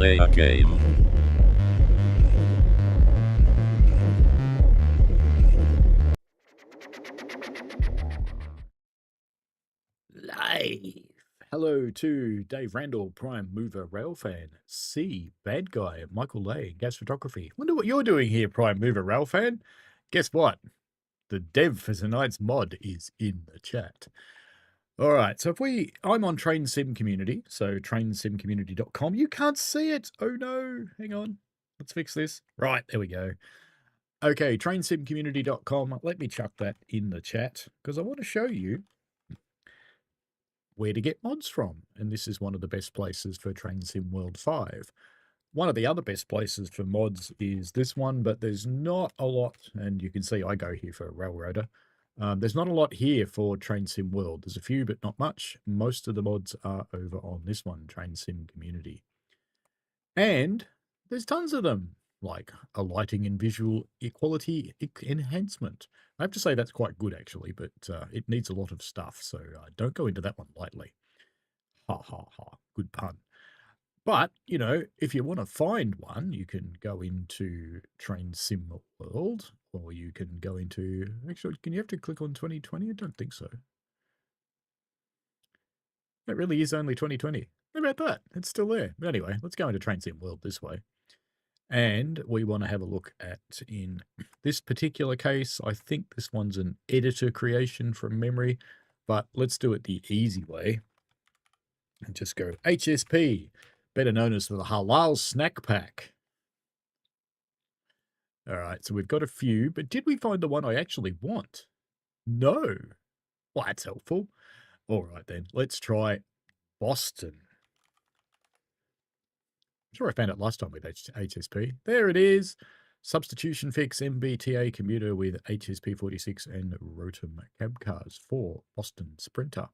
play a game. Live. Hello to Dave Randall, Prime Mover Railfan, C, Bad Guy, Michael Lay, Gas Photography. Wonder what you're doing here, Prime Mover Railfan. Guess what? The dev for tonight's mod is in the chat. All right, so I'm on Train Sim Community, so trainsimcommunity.com. You can't see it. Oh no, hang on. Let's fix this. Right, there we go. Okay, trainsimcommunity.com. Let me chuck that in the chat because I want to show you where to get mods from. And this is one of the best places for Train Sim World 5. One of the other best places for mods is this one, but there's not a lot, and you can see I go here for Railroader. There's not a lot here for Train Sim World. There's a few, but not much. Most of the mods are over on this one, Train Sim Community. And there's tons of them, like a lighting and visual equality enhancement. I have to say that's quite good, actually, but it needs a lot of stuff, so don't go into that one lightly. Ha, ha, ha. Good pun. But, you know, if you want to find one, you can go into Train Sim World, or you can go into... Actually, can you have to click on 2020? I don't think so. It really is only 2020. How about that? It's still there. But anyway, let's go into Train Sim World this way. And we want to have a look at, in this particular case, I think this one's an editor creation from memory, but let's do it the easy way. And just go HSP, better known as the Halal Snack Pack. All right, so we've got a few, but did we find the one I actually want? No. Well, that's helpful. All right, then. Let's try Boston. I'm sure I found it last time with HSP. There it is. Substitution fix MBTA commuter with HSP46 and Rotom cab cars for Boston Sprinter.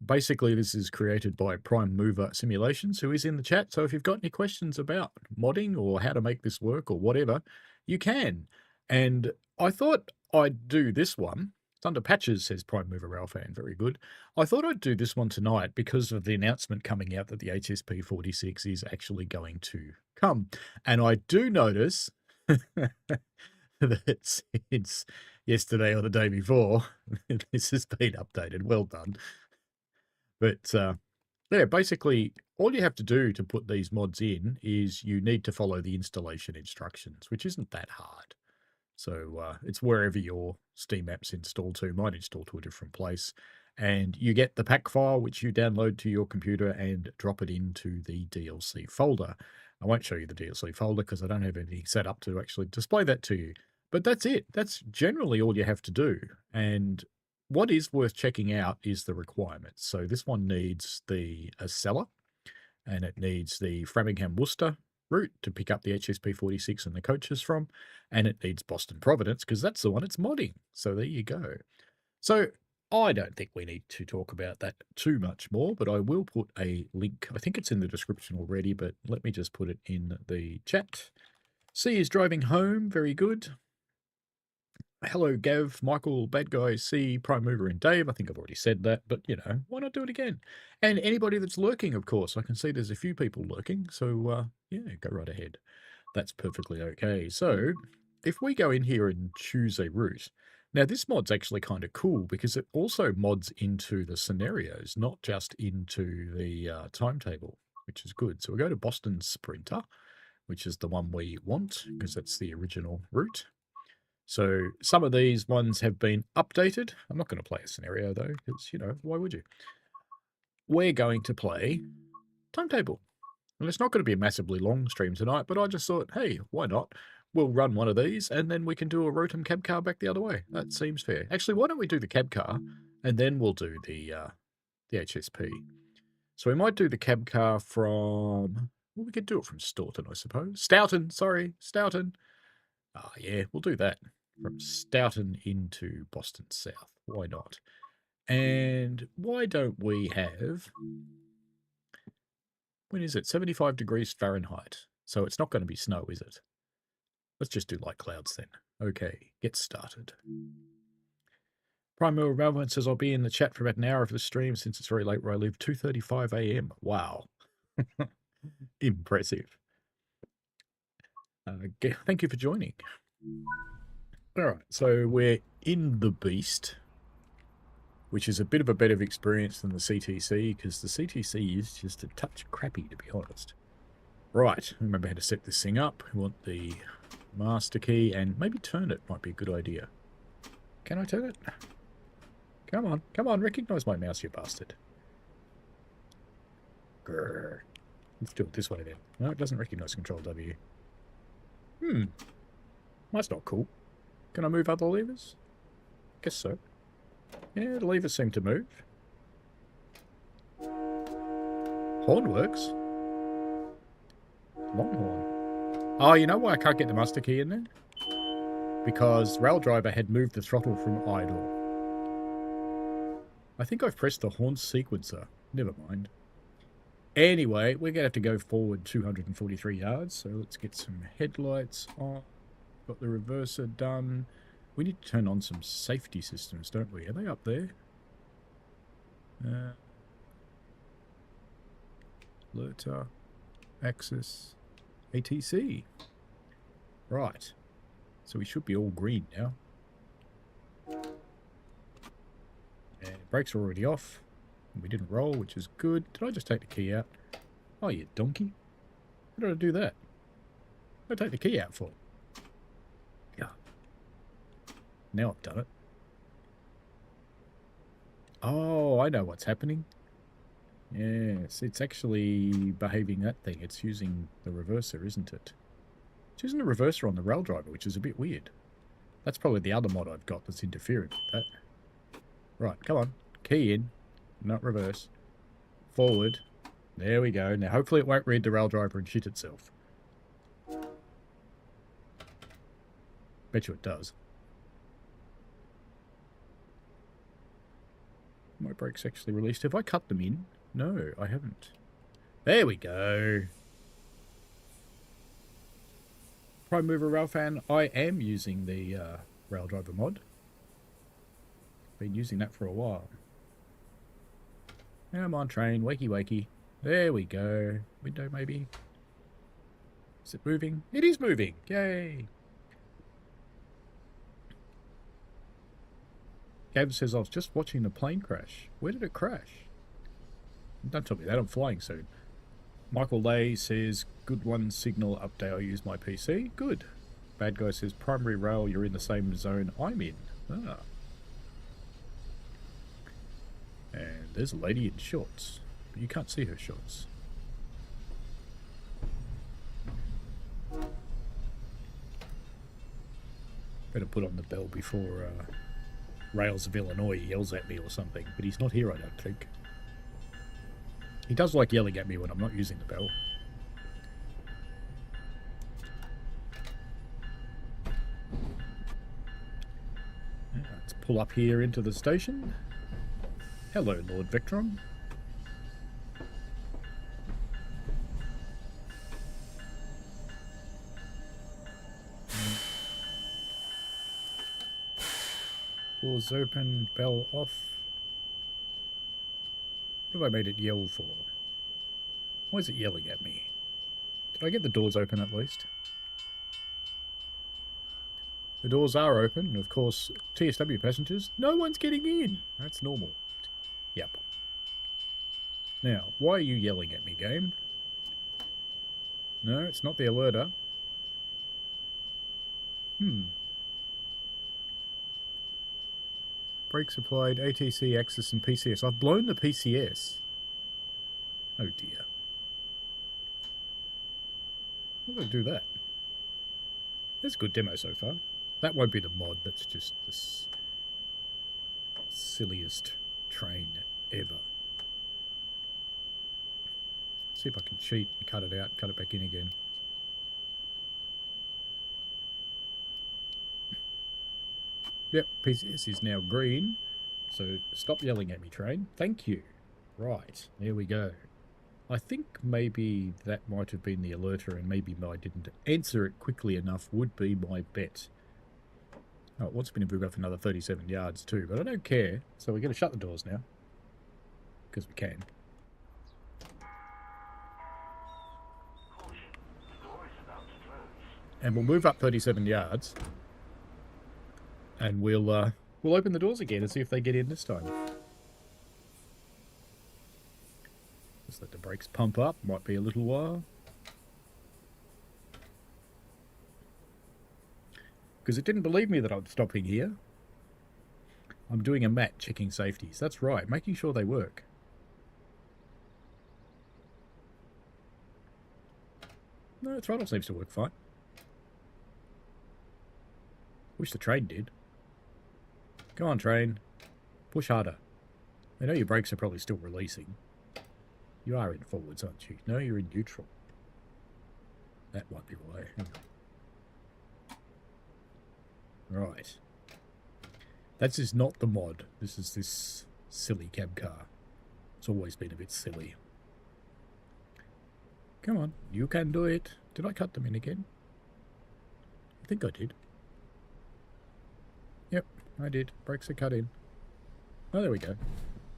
Basically, this is created by Prime Mover Simulations, who is in the chat. So if you've got any questions about modding or how to make this work or whatever, you can. And I thought I'd do this one. It's under patches, says Prime Mover Railfan. Very good. I thought I'd do this one tonight because of the announcement coming out that the HSP46 is actually going to come. And I do notice that since yesterday or the day before, this has been updated. Well done. But yeah, basically, all you have to do to put these mods in is you need to follow the installation instructions, which isn't that hard. So it's wherever your Steam app's installed to. Mine installed to a different place. And you get the pack file, which you download to your computer and drop it into the DLC folder. I won't show you the DLC folder because I don't have anything set up to actually display that to you. But that's it. That's generally all you have to do. And what is worth checking out is the requirements. So this one needs the Acela, and it needs the Framingham Worcester route to pick up the HSP46 and the coaches from, and it needs Boston Providence because that's the one it's modding. So there you go. So I don't think we need to talk about that too much more, but I will put a link. I think it's in the description already, but let me just put it in the chat. C is driving home. Very good. Hello, Gav, Michael, Bad Guy, C, Prime Mover, and Dave. I think I've already said that, but, you know, why not do it again? And anybody that's lurking, of course. I can see there's a few people lurking, so, yeah, go right ahead. That's perfectly okay. So, if we go in here and choose a route, now this mod's actually kind of cool because it also mods into the scenarios, not just into the timetable, which is good. So we'll go to Boston Sprinter, which is the one we want because that's the original route. So some of these ones have been updated. I'm not going to play a scenario though, because, you know, why would you? We're going to play timetable. And it's not going to be a massively long stream tonight, but I just thought, hey, why not? We'll run one of these and then we can do a Rotom cab car back the other way. That seems fair. Actually, why don't we do the cab car and then we'll do the HSP. So we might do the cab car from, well, we could do it from Staunton, I suppose. Stoughton, sorry, Stoughton. Ah, yeah, we'll do that. From Stoughton into Boston South. Why not? And why don't we have, when is it? 75 degrees Fahrenheit. So it's not going to be snow, is it? Let's just do light clouds then. Okay, get started. Prime Relevant says, I'll be in the chat for about an hour of the stream since it's very late where I live, 2:35 a.m. Wow. Impressive. Thank you for joining. All right, so we're in the Beast, which is a bit of a better experience than the CTC, because the CTC is just a touch crappy, to be honest. Right, remember how to set this thing up. We want the master key, and maybe turn it might be a good idea. Can I turn it? Come on, recognize my mouse, you bastard. Grrr. Let's do it this way then. No, it doesn't recognize Control W. That's not cool. Can I move other levers? Guess so. Yeah, the levers seem to move. Horn works. Longhorn. Oh, you know why I can't get the master key in there? Because Rail Driver had moved the throttle from idle. I think I've pressed the horn sequencer. Never mind. Anyway, we're going to have to go forward 243 yards, so let's get some headlights on. Got the reverser done. We need to turn on some safety systems, don't we? Are they up there? Alerter, Axis, ATC. Right. So we should be all green now. And brakes are already off. We didn't roll, which is good. Did I just take the key out? Oh, you donkey. How did I do that? What did I take the key out for? Yeah. Now I've done it. Oh, I know what's happening. Yes, it's actually behaving that thing. It's using the reverser, isn't it? It's using the reverser on the Rail Driver, which is a bit weird. That's probably the other mod I've got that's interfering with that. Right, come on. Key in. Not reverse. Forward. There we go. Now, hopefully it won't read the Rail Driver and shit itself. Bet you it does. My brakes actually released. Have I cut them in? No, I haven't. There we go. Prime Mover Rail Fan. I am using the Rail Driver mod. Been using that for a while. Come on, train. Wakey, wakey. There we go. Window, maybe. Is it moving? It is moving. Yay. Gab says, I was just watching the plane crash. Where did it crash? Don't tell me that. I'm flying soon. Michael Lay says, good one signal update. I use my PC. Good. Bad guy says, primary rail, you're in the same zone I'm in. Ah. And there's a lady in shorts. But you can't see her shorts. Better put on the bell before Rails of Illinois yells at me or something. But he's not here, I don't think. He does like yelling at me when I'm not using the bell. Let's pull up here into the station. Hello, Lord Vectron. Doors open, bell off. What have I made it yell for? Why is it yelling at me? Did I get the doors open at least? The doors are open, and of course, TSW passengers, no one's getting in. That's normal. Yep. Now, why are you yelling at me, game? No, it's not the alerter. Brakes applied, ATC, Axis, and PCS. I've blown the PCS. Oh dear. How do I do that? That's a good demo so far. That won't be the mod, that's just the silliest train ever. See if I can cheat and cut it out, cut it back in again. Yep, PCS is now green. So stop yelling at me, train. Thank you. Right, there we go. I think maybe that might have been the alerter and maybe I didn't answer it quickly enough would be my bet. Oh, it wants me to move up another 37 yards too, but I don't care. So we're going to shut the doors now. Because we can. And we'll move up 37 yards. And we'll open the doors again and see if they get in this time. Just let the brakes pump up. Might be a little while. Because it didn't believe me that I'm stopping here. I'm doing a mat checking safeties. That's right, making sure they work. No, the throttle seems to work fine. Wish the train did. Go on, train. Push harder. I know your brakes are probably still releasing. You are in forwards, aren't you? No, you're in neutral. That might be why. Right. That is not the mod. This is this silly cab car. It's always been a bit silly. Come on, you can do it. Did I cut them in again? I think I did. Yep, I did. Brakes are cut in. Oh, there we go.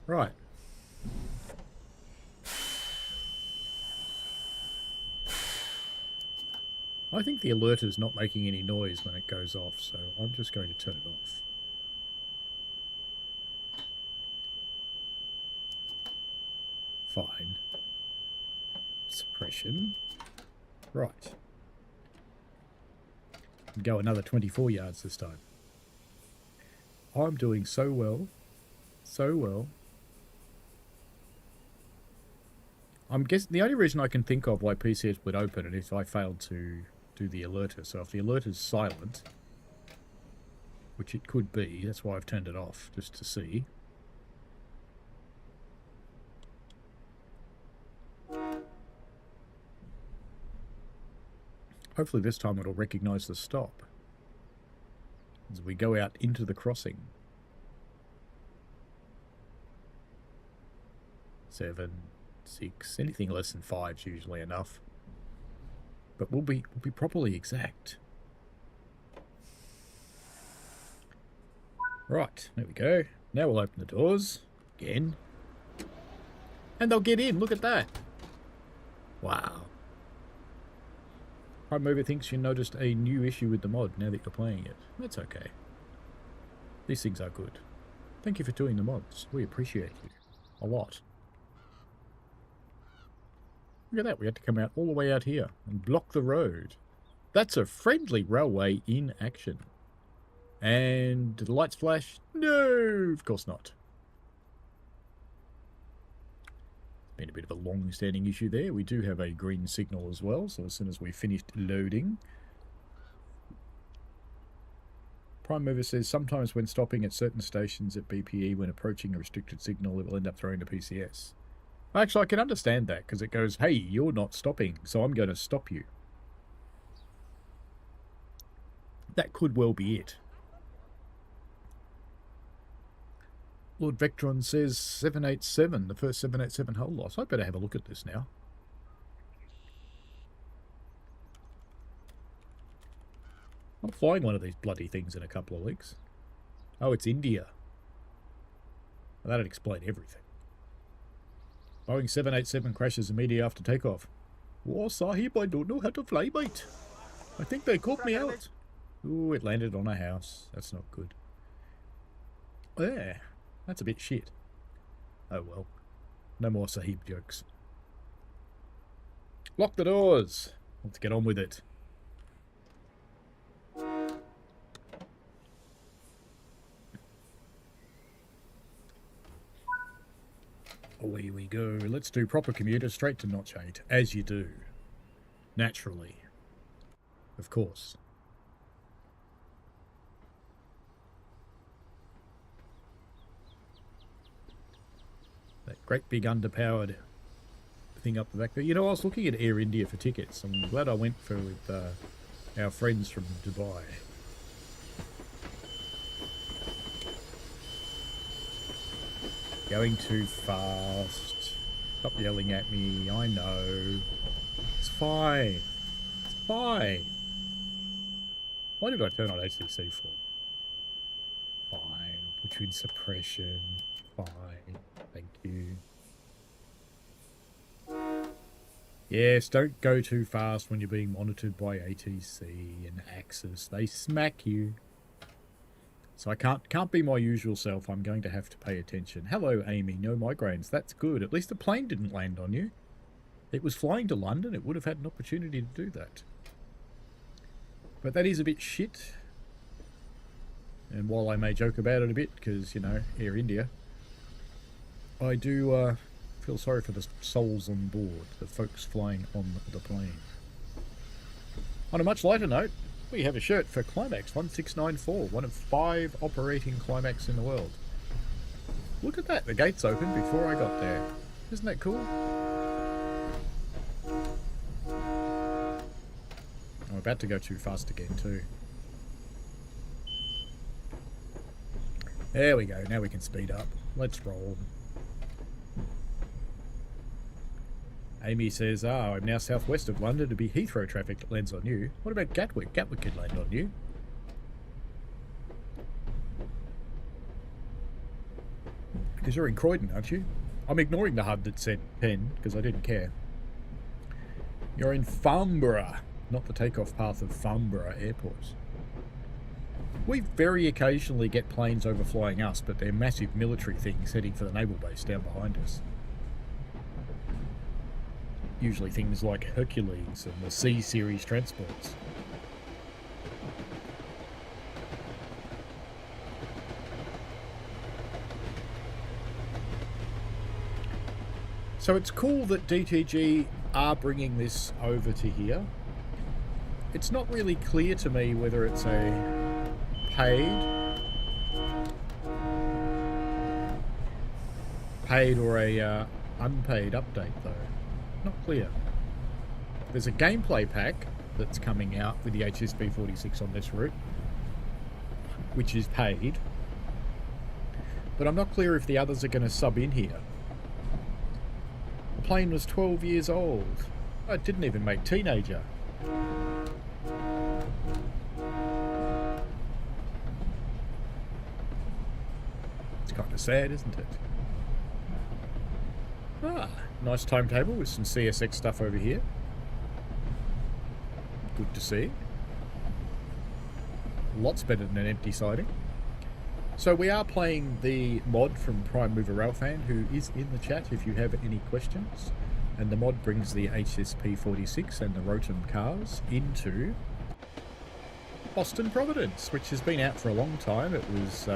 Right. I think the alerter's not making any noise when it goes off, so I'm just going to turn it off. Fine. Suppression. Right. Go another 24 yards this time. I'm doing so well. So well. I'm guessing the only reason I can think of why PCS would open it is if I failed to do the alerter. So if the alerter's silent, which it could be, that's why I've turned it off, just to see. Hopefully this time it'll recognise the stop as we go out into the crossing. 7, 6, anything less than 5 is usually enough. But we'll be properly exact. Right, there we go. Now we'll open the doors again. And they'll get in, look at that. Wow. Prime Mover thinks you noticed a new issue with the mod now that you're playing it. That's okay. These things are good. Thank you for doing the mods. We appreciate you a lot. Look at that, we had to come out all the way out here and block the road. That's a friendly railway in action. And did the lights flash? No, of course not. Been a bit of a long-standing issue there. We do have a green signal as well, so as soon as we finished loading. Prime Mover says sometimes when stopping at certain stations at BPE when approaching a restricted signal, it will end up throwing the PCS. Actually, I can understand that, because it goes, hey, you're not stopping, so I'm going to stop you. That could well be it. Lord Vectron says 787, the first 787 hull loss. I better have a look at this now. I'm flying one of these bloody things in a couple of weeks. Oh, it's India. Well, that'd explain everything. Boeing 787 crashes immediately after takeoff. Whoa, Sahib, I don't know how to fly, mate. I think they caught me out. Ooh, it landed on a house. That's not good. There. That's a bit shit. Oh well. No more Sahib jokes. Lock the doors. Let's get on with it. Away we go. Let's do proper commuter straight to Notch 8, as you do. Naturally. Of course. That great big underpowered thing up the back there. You know, I was looking at Air India for tickets. I'm glad I went for with our friends from Dubai. Going too fast. Stop yelling at me. I know. It's fine. It's fine. Why did I turn on ACC for? Fine. I'll put you in suppression. Fine. Thank you. Yes, don't go too fast when you're being monitored by ATC and Axis. They smack you. So I can't be my usual self. I'm going to have to pay attention. Hello, Amy. No migraines. That's good. At least the plane didn't land on you. It was flying to London. It would have had an opportunity to do that. But that is a bit shit. And while I may joke about it a bit, because, you know, Air India, I do feel sorry for the souls on board, the folks flying on the plane. On a much lighter note, we have a shirt for Climax 1694, one of 5 operating Climax in the world. Look at that, the gates opened before I got there. Isn't that cool? I'm about to go too fast again too. There we go, now we can speed up. Let's roll. Amy says, I'm now southwest of London. It'd be Heathrow traffic that lands on you. What about Gatwick? Gatwick could land on you. Because you're in Croydon, aren't you? I'm ignoring the HUD that said Penn, because I didn't care. You're in Farnborough, not the takeoff path of Farnborough Airport. We very occasionally get planes overflying us, but they're massive military things heading for the naval base down behind us. Usually things like Hercules and the C-series transports. So it's cool that DTG are bringing this over to here. It's not really clear to me whether it's a paid or a unpaid update though. Not clear. There's a gameplay pack that's coming out with the HSP46 on this route, which is paid, but I'm not clear if the others are going to sub in here. The plane was 12 years old. It didn't even make teenager. It's kind of sad, isn't it? Nice timetable with some CSX stuff over here. Good to see. Lots better than an empty siding. So we are playing the mod from Prime Mover Railfan, who is in the chat if you have any questions. And the mod brings the HSP46 and the Rotom cars into Boston Providence, which has been out for a long time. It was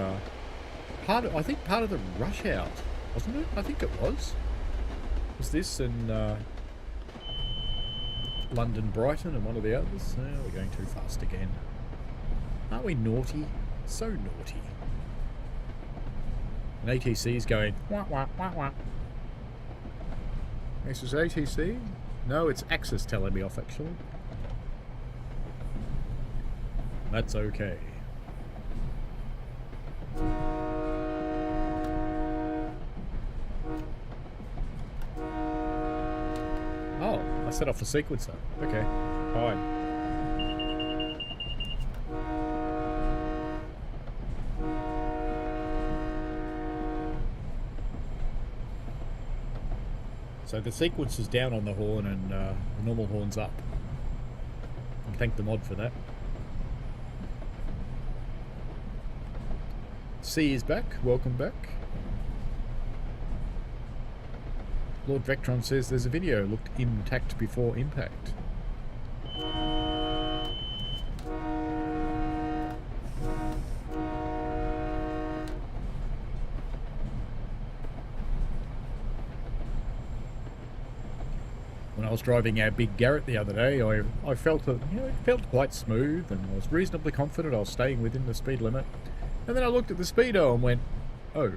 part of the rush out, wasn't it? I think it was. Was this and London Brighton and one of the others? Oh, we're going too fast again. Aren't we naughty? So naughty. And ATC's going wah wah wah wah. This is ATC? No, it's Axis telling me off actually. That's okay. Oh, I set off the sequencer. Okay, fine. So the sequencer's down on the horn and the normal horn's up. And thank the mod for that. C is back. Welcome back. Lord Vectron says there's a video looked intact before impact. When I was driving our big Garrett the other day, I felt it, it felt quite smooth, and I was reasonably confident I was staying within the speed limit. And then I looked at the speedo and went, oh.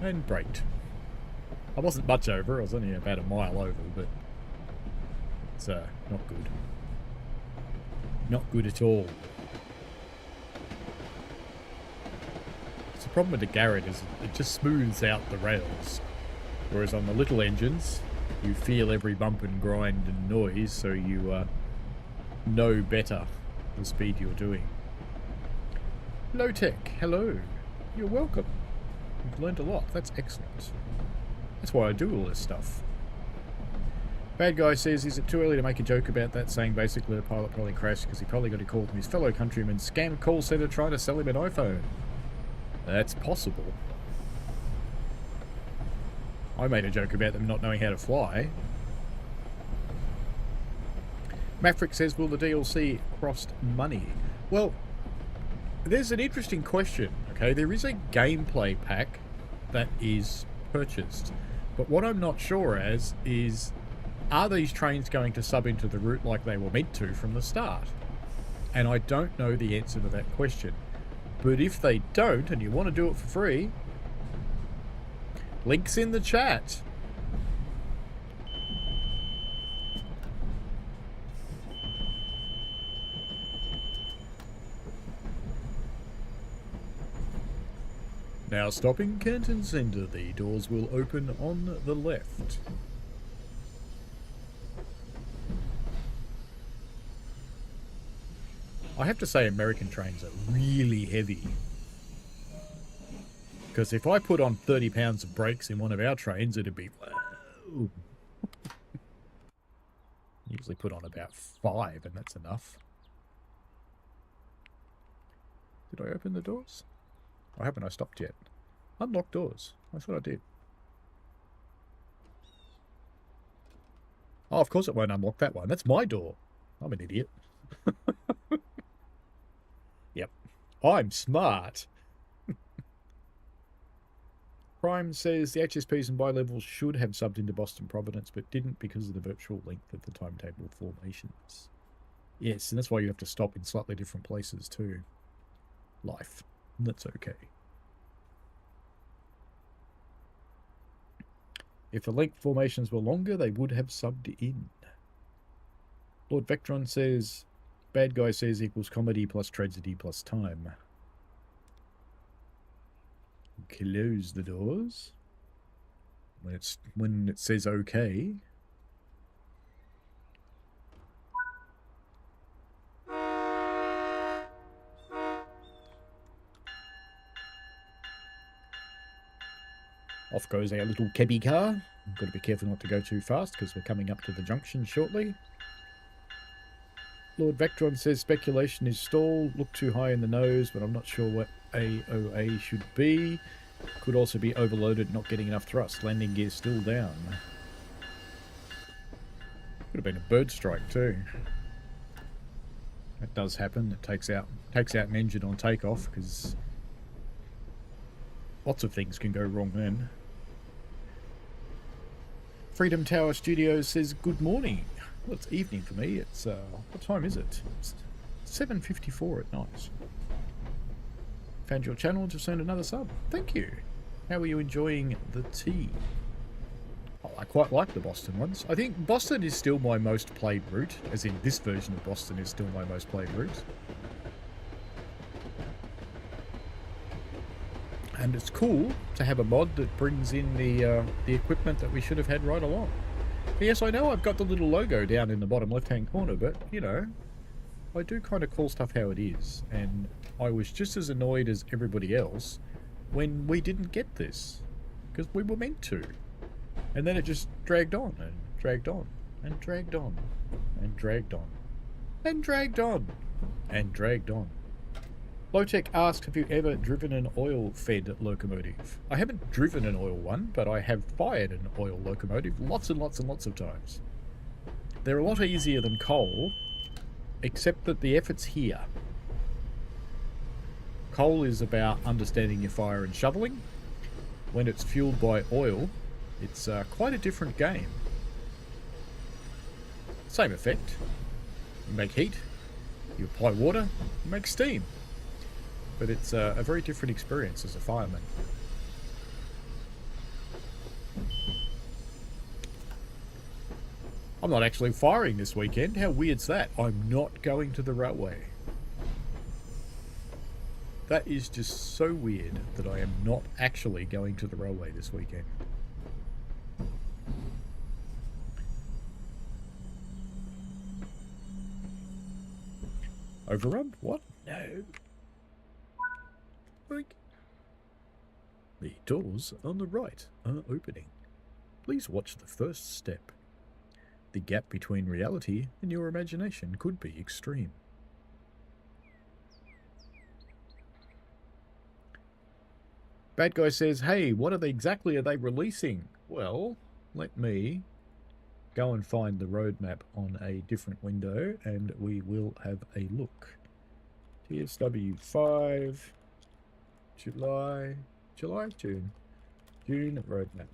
And braked. I wasn't much over, I was only about a mile over, but it's not good. Not good at all. So the problem with the Garrett is it just smooths out the rails. Whereas on the little engines, you feel every bump and grind and noise, so you know better the speed you're doing. Low Tech, hello. You're welcome. You've learned a lot. That's excellent. That's why I do all this stuff. Bad guy says, is it too early to make a joke about that, saying basically the pilot probably crashed because he probably got a call from his fellow countryman scam call center trying to sell him an iPhone? That's possible. I made a joke about them not knowing how to fly. Maverick says, will the DLC cost money? Well, there's an interesting question, okay? There is a gameplay pack that is purchased, but what I'm not sure as is, are these trains going to sub into the route like they were meant to from the start? And I don't know the answer to that question. But if they don't, and you want to do it for free, links in the chat. Now stopping Canton Centre, the doors will open on the left. I have to say American trains are really heavy. Because if I put on 30 pounds of brakes in one of our trains, it'd be... Whoa. Usually put on about 5 and that's enough. Did I open the doors? I haven't. I stopped yet. Unlock doors. I thought I did. Oh, of course it won't unlock that one. That's my door. I'm an idiot. Yep. I'm smart. Prime says the HSPs and bi-levels should have subbed into Boston Providence, but didn't because of the virtual length of the timetable formations. Yes, and that's why you have to stop in slightly different places too. Life. That's okay. If the length formations were longer, they would have subbed in. Lord Vectron says, bad guy says equals comedy plus tragedy plus time. Close the doors. When it says okay. Off goes our little cabbie car. Got to be careful not to go too fast because we're coming up to the junction shortly. Lord Vectron says speculation is stalled. Look too high in the nose, but I'm not sure what AOA should be. Could also be overloaded, not getting enough thrust. Landing gear still down. Could have been a bird strike too. That does happen. It takes out an engine on takeoff because lots of things can go wrong then. Freedom Tower Studios says, good morning. Well, it's evening for me. It's, what time is it? It's 7:54 at night. Found your channel, just earned another sub. Thank you. How are you enjoying the tea? Oh, I quite like the Boston ones. I think Boston is still my most played route, as in this version of Boston is still my most played route. And it's cool to have a mod that brings in the equipment that we should have had right along. But yes, I know I've got the little logo down in the bottom left-hand corner, but, you know, I do kind of call stuff how it is. And I was just as annoyed as everybody else when we didn't get this. Because we were meant to. And then it just dragged on, and dragged on, and dragged on, and dragged on, and dragged on, and dragged on. Lowtech asks, have you ever driven an oil-fed locomotive? I haven't driven an oil one, but I have fired an oil locomotive lots and lots and lots of times. They're a lot easier than coal, except that the effort's here. Coal is about understanding your fire and shoveling. When it's fueled by oil, it's quite a different game. Same effect. You make heat, you apply water, you make steam. But it's a very different experience as a fireman. I'm not actually firing this weekend. How weird's that? I'm not going to the railway. That is just so weird that I am not actually going to the railway this weekend. Overrun? What? No. The doors on the right are opening. Please watch the first step. The gap between reality and your imagination could be extreme. Bad guy says, hey, what exactly are they releasing? Well, let me go and find the roadmap on a different window and we will have a look. TSW5, June roadmap.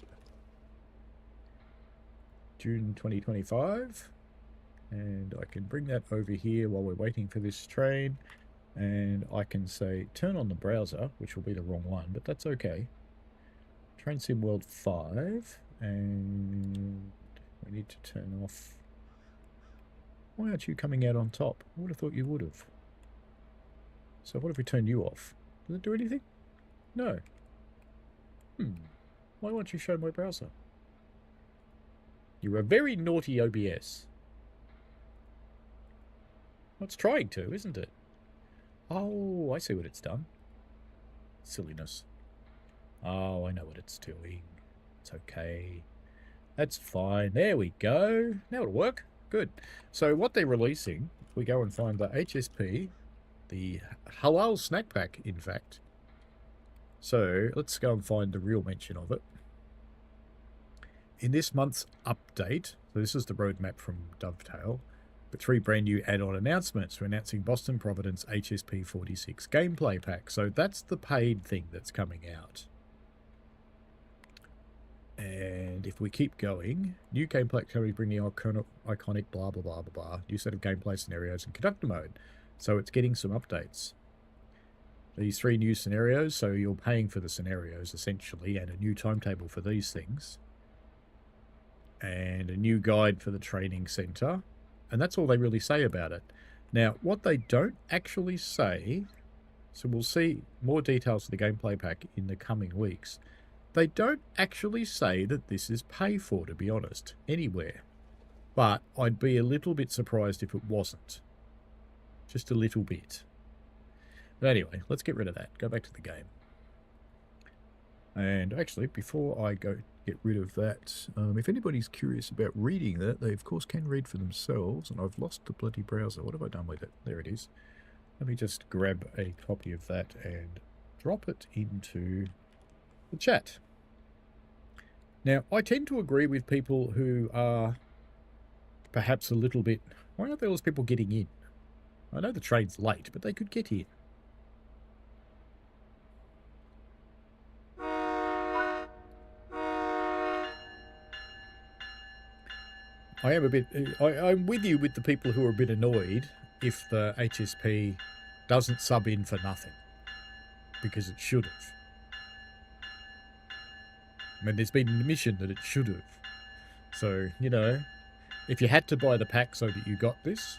June 2025. And I can bring that over here while we're waiting for this train. And I can say, turn on the browser, which will be the wrong one, but that's okay. Train Sim World 5. And we need to turn off. Why aren't you coming out on top? I would have thought you would have. So what if we turn you off? Does it do anything? No. Why won't you show my browser? You're a very naughty OBS. Well, it's trying to, isn't it? Oh, I see what it's done. Silliness. Oh, I know what it's doing. It's okay. That's fine. There we go. Now it'll work. Good. So what they're releasing, we go and find the HSP, the halal snack pack, in fact. So let's go and find the real mention of it. In this month's update, so this is the roadmap from Dovetail, but 3 brand new add-on announcements. We're announcing Boston Providence HSP46 gameplay pack. So that's the paid thing that's coming out. And if we keep going, new gameplay can bring the iconic blah, blah, blah, blah, blah. New set of gameplay scenarios in conductor mode. So it's getting some updates. These 3 new scenarios, so you're paying for the scenarios essentially, and a new timetable for these things. And a new guide for the training center. And that's all they really say about it. Now, what they don't actually say, so we'll see more details of the gameplay pack in the coming weeks. They don't actually say that this is pay for, to be honest, anywhere. But I'd be a little bit surprised if it wasn't. Just a little bit. But anyway, let's get rid of that. Go back to the game. And actually, before I go get rid of that, if anybody's curious about reading that, they of course can read for themselves. And I've lost the bloody browser. What have I done with it? There it is. Let me just grab a copy of that and drop it into the chat. Now, I tend to agree with people who are perhaps a little bit... Why aren't there all those people getting in? I know the train's late, but they could get in. I am a bit... I'm with you with the people who are a bit annoyed if the HSP doesn't sub in for nothing. Because it should have. I mean, there's been an admission that it should have. So, you know, if you had to buy the pack so that you got this,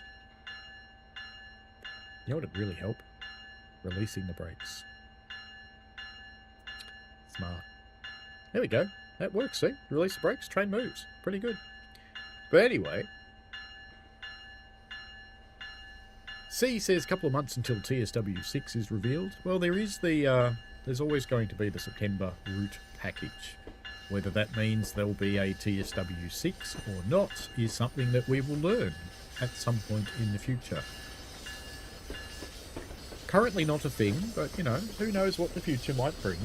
you know what would really help? Releasing the brakes. Smart. There we go. That works, see? Release the brakes, train moves. Pretty good. But anyway, C says a couple of months until TSW6 is revealed. Well, there is the, there's always going to be the September route package. Whether that means there'll be a TSW6 or not is something that we will learn at some point in the future. Currently not a thing, but, you know, who knows what the future might bring.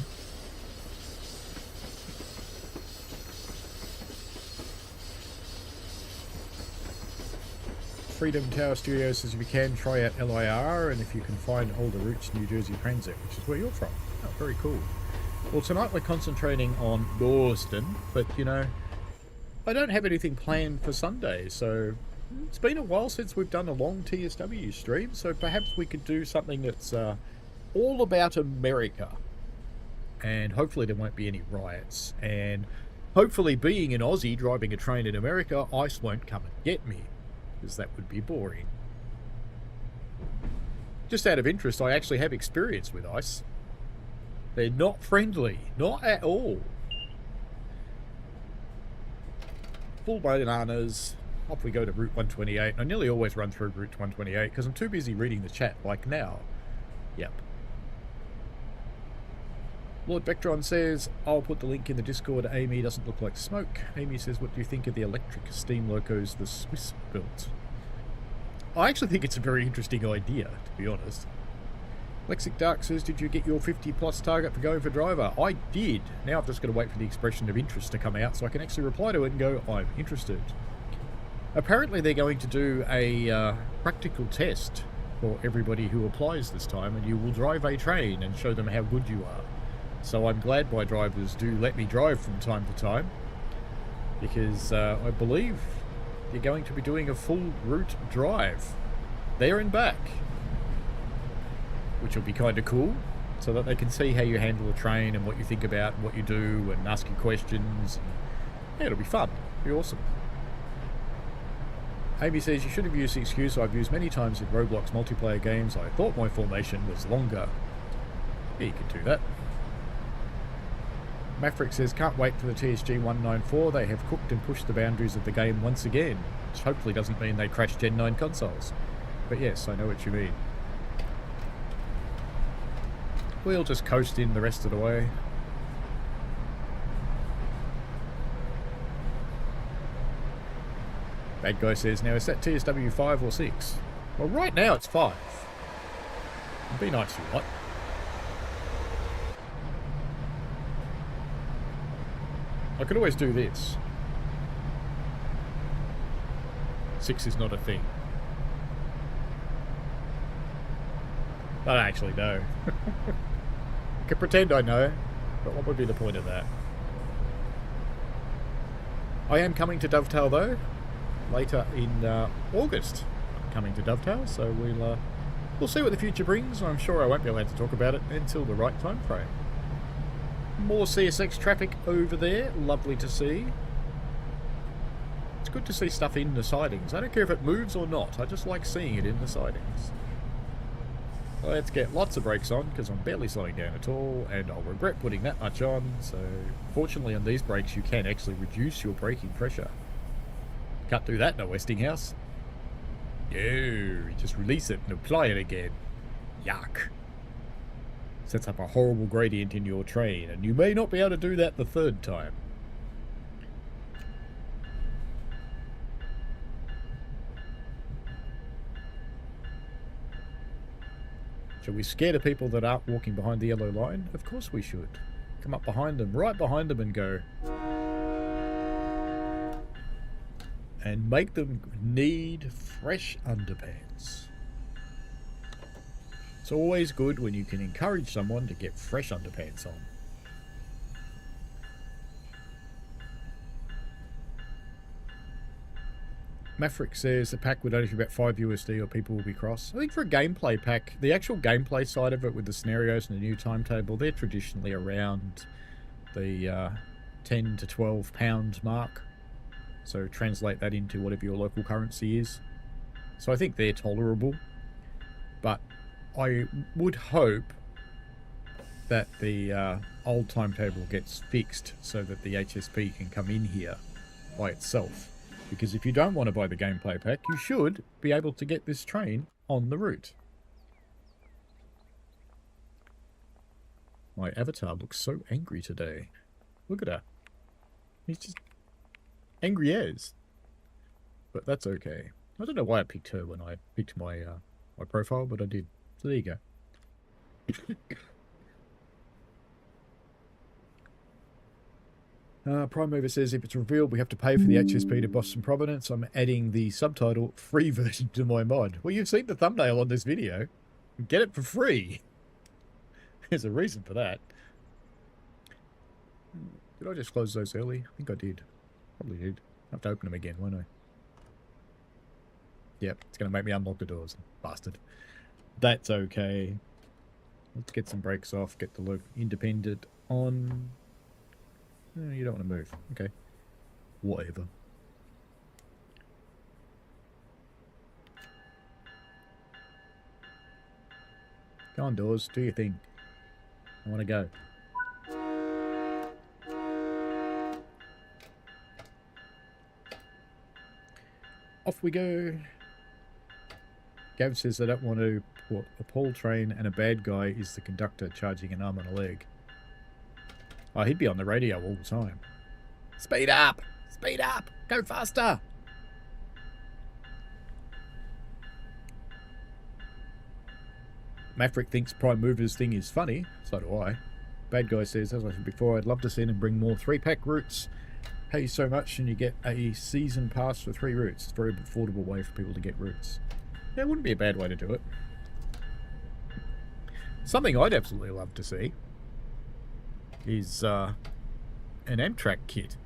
Freedom Tower Studios says if you can, try out LIR, and if you can find older routes, New Jersey Transit, which is where you're from. Oh, very cool. Well, tonight we're concentrating on Boston, but, you know, I don't have anything planned for Sunday, so it's been a while since we've done a long TSW stream, so perhaps we could do something that's all about America. And hopefully there won't be any riots, and hopefully being an Aussie driving a train in America, ICE won't come and get me, because that would be boring. Just out of interest, I actually have experience with ICE. They're not friendly. Not at all. Full bananas. Off we go to Route 128. I nearly always run through Route 128 because I'm too busy reading the chat, like now. Yep. Lord Vectron says, I'll put the link in the Discord. Amy doesn't look like smoke. Amy says, what do you think of the electric steam locos the Swiss built? I actually think it's a very interesting idea, to be honest. Lexic Dark says, did you get your 50 plus target for going for driver? I did. Now I've just got to wait for the expression of interest to come out so I can actually reply to it and go, I'm interested. Apparently they're going to do a practical test for everybody who applies this time, and you will drive a train and show them how good you are. So I'm glad my drivers do let me drive from time to time, because I believe you're going to be doing a full route drive there and back, which will be kind of cool, so that they can see how you handle a train and what you think about what you do and ask you questions. Yeah, it'll be fun. It'll be awesome. Amy says, you should have used the excuse I've used many times in Roblox multiplayer games. I thought my formation was longer. Yeah, you could do that. Maverick says, can't wait for the TSG194. They have cooked and pushed the boundaries of the game once again, which hopefully doesn't mean they crash Gen 9 consoles. But yes, I know what you mean. We'll just coast in the rest of the way. Bad guy says, now is that TSW5 or 6? Well, right now it's 5. It'd be nice if you like. I could always do this. 6 is not a thing. I don't actually know. I can pretend I know, but what would be the point of that? I am coming to Dovetail though. Later in August, I'm coming to Dovetail, so we'll see what the future brings. I'm sure I won't be allowed to talk about it until the right time frame. More CSX traffic over there, lovely to see. It's good to see stuff in the sidings. I don't care if it moves or not, I just like seeing it in the sidings. Let's get lots of brakes on, because I'm barely slowing down at all, and I'll regret putting that much on. So fortunately on these brakes you can actually reduce your braking pressure. Can't do that in a Westinghouse. No, just release it and apply it again. Yuck. Sets up a horrible gradient in your train, and you may not be able to do that the third time. Should we scare the people that aren't walking behind the yellow line? Of course we should. Come up behind them, right behind them, and go... and make them need fresh underpants. It's always good when you can encourage someone to get fresh underpants on. Maverick says the pack would only be about $5 or people will be cross. I think for a gameplay pack, the actual gameplay side of it with the scenarios and the new timetable, they're traditionally around the 10 to 12 pound mark. So translate that into whatever your local currency is. So I think they're tolerable. But I would hope that the old timetable gets fixed so that the HSP can come in here by itself. Because if you don't want to buy the gameplay pack, you should be able to get this train on the route. My avatar looks so angry today. Look at her. He's just... angry as. But that's okay. I don't know why I picked her when I picked my my profile, but I did. So there you go. Prime Mover says if it's revealed we have to pay for the HSP to Boston Providence, I'm adding the subtitle free version to my mod. Well, you've seen the thumbnail on this video. Get it for free. There's a reason for that. Did I just close those early? I think I did. Probably did. I'll have to open them again, won't I? Yep, it's going to make me unlock the doors. Bastard. That's okay. Let's get some brakes off, get the loop independent on. No, you don't want to move. Okay. Whatever. Go on, doors. Do your thing. I want to go. Off we go. Gav says I don't want to put a Paul train and a bad guy is the conductor charging an arm and a leg. Oh, he'd be on the radio all the time. Speed up! Speed up! Go faster! Maverick thinks Prime Movers thing is funny. So do I. Bad Guy says, as I said before, I'd love to see them bring more 3-pack routes. Pay so much and you get a season pass for 3 routes. It's a very affordable way for people to get routes. Yeah, it wouldn't be a bad way to do it. Something I'd absolutely love to see is an Amtrak kit.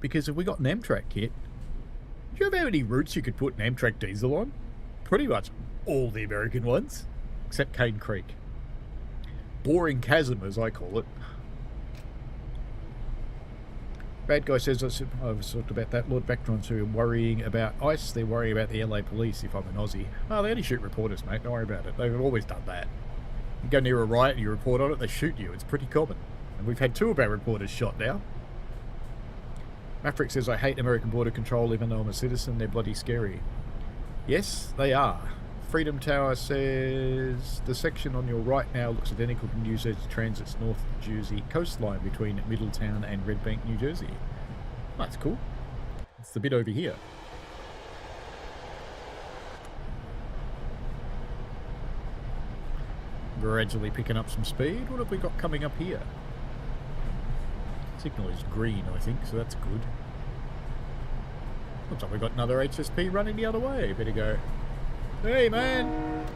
Because if we got an Amtrak kit, do you know how many routes you could put an Amtrak diesel on? Pretty much all the American ones, except Cane Creek. Boring chasm, as I call it. Bad Guy says, I've talked about that. Lord Vectrons who are worrying about ICE, they're worrying about the LA police if I'm an Aussie. Oh, they only shoot reporters, mate. Don't worry about it. They've always done that. You go near a riot and you report on it, they shoot you. It's pretty common. And we've had 2 of our reporters shot now. Maverick says, I hate American border control even though I'm a citizen. They're bloody scary. Yes, they are. Freedom Tower says, the section on your right now looks identical to New Jersey Transit's North Jersey coastline between Middletown and Red Bank, New Jersey. That's cool. It's the bit over here. Gradually picking up some speed. What have we got coming up here? Signal is green, I think, so that's good. Looks like we've got another HSP running the other way. Better go. Hey, man!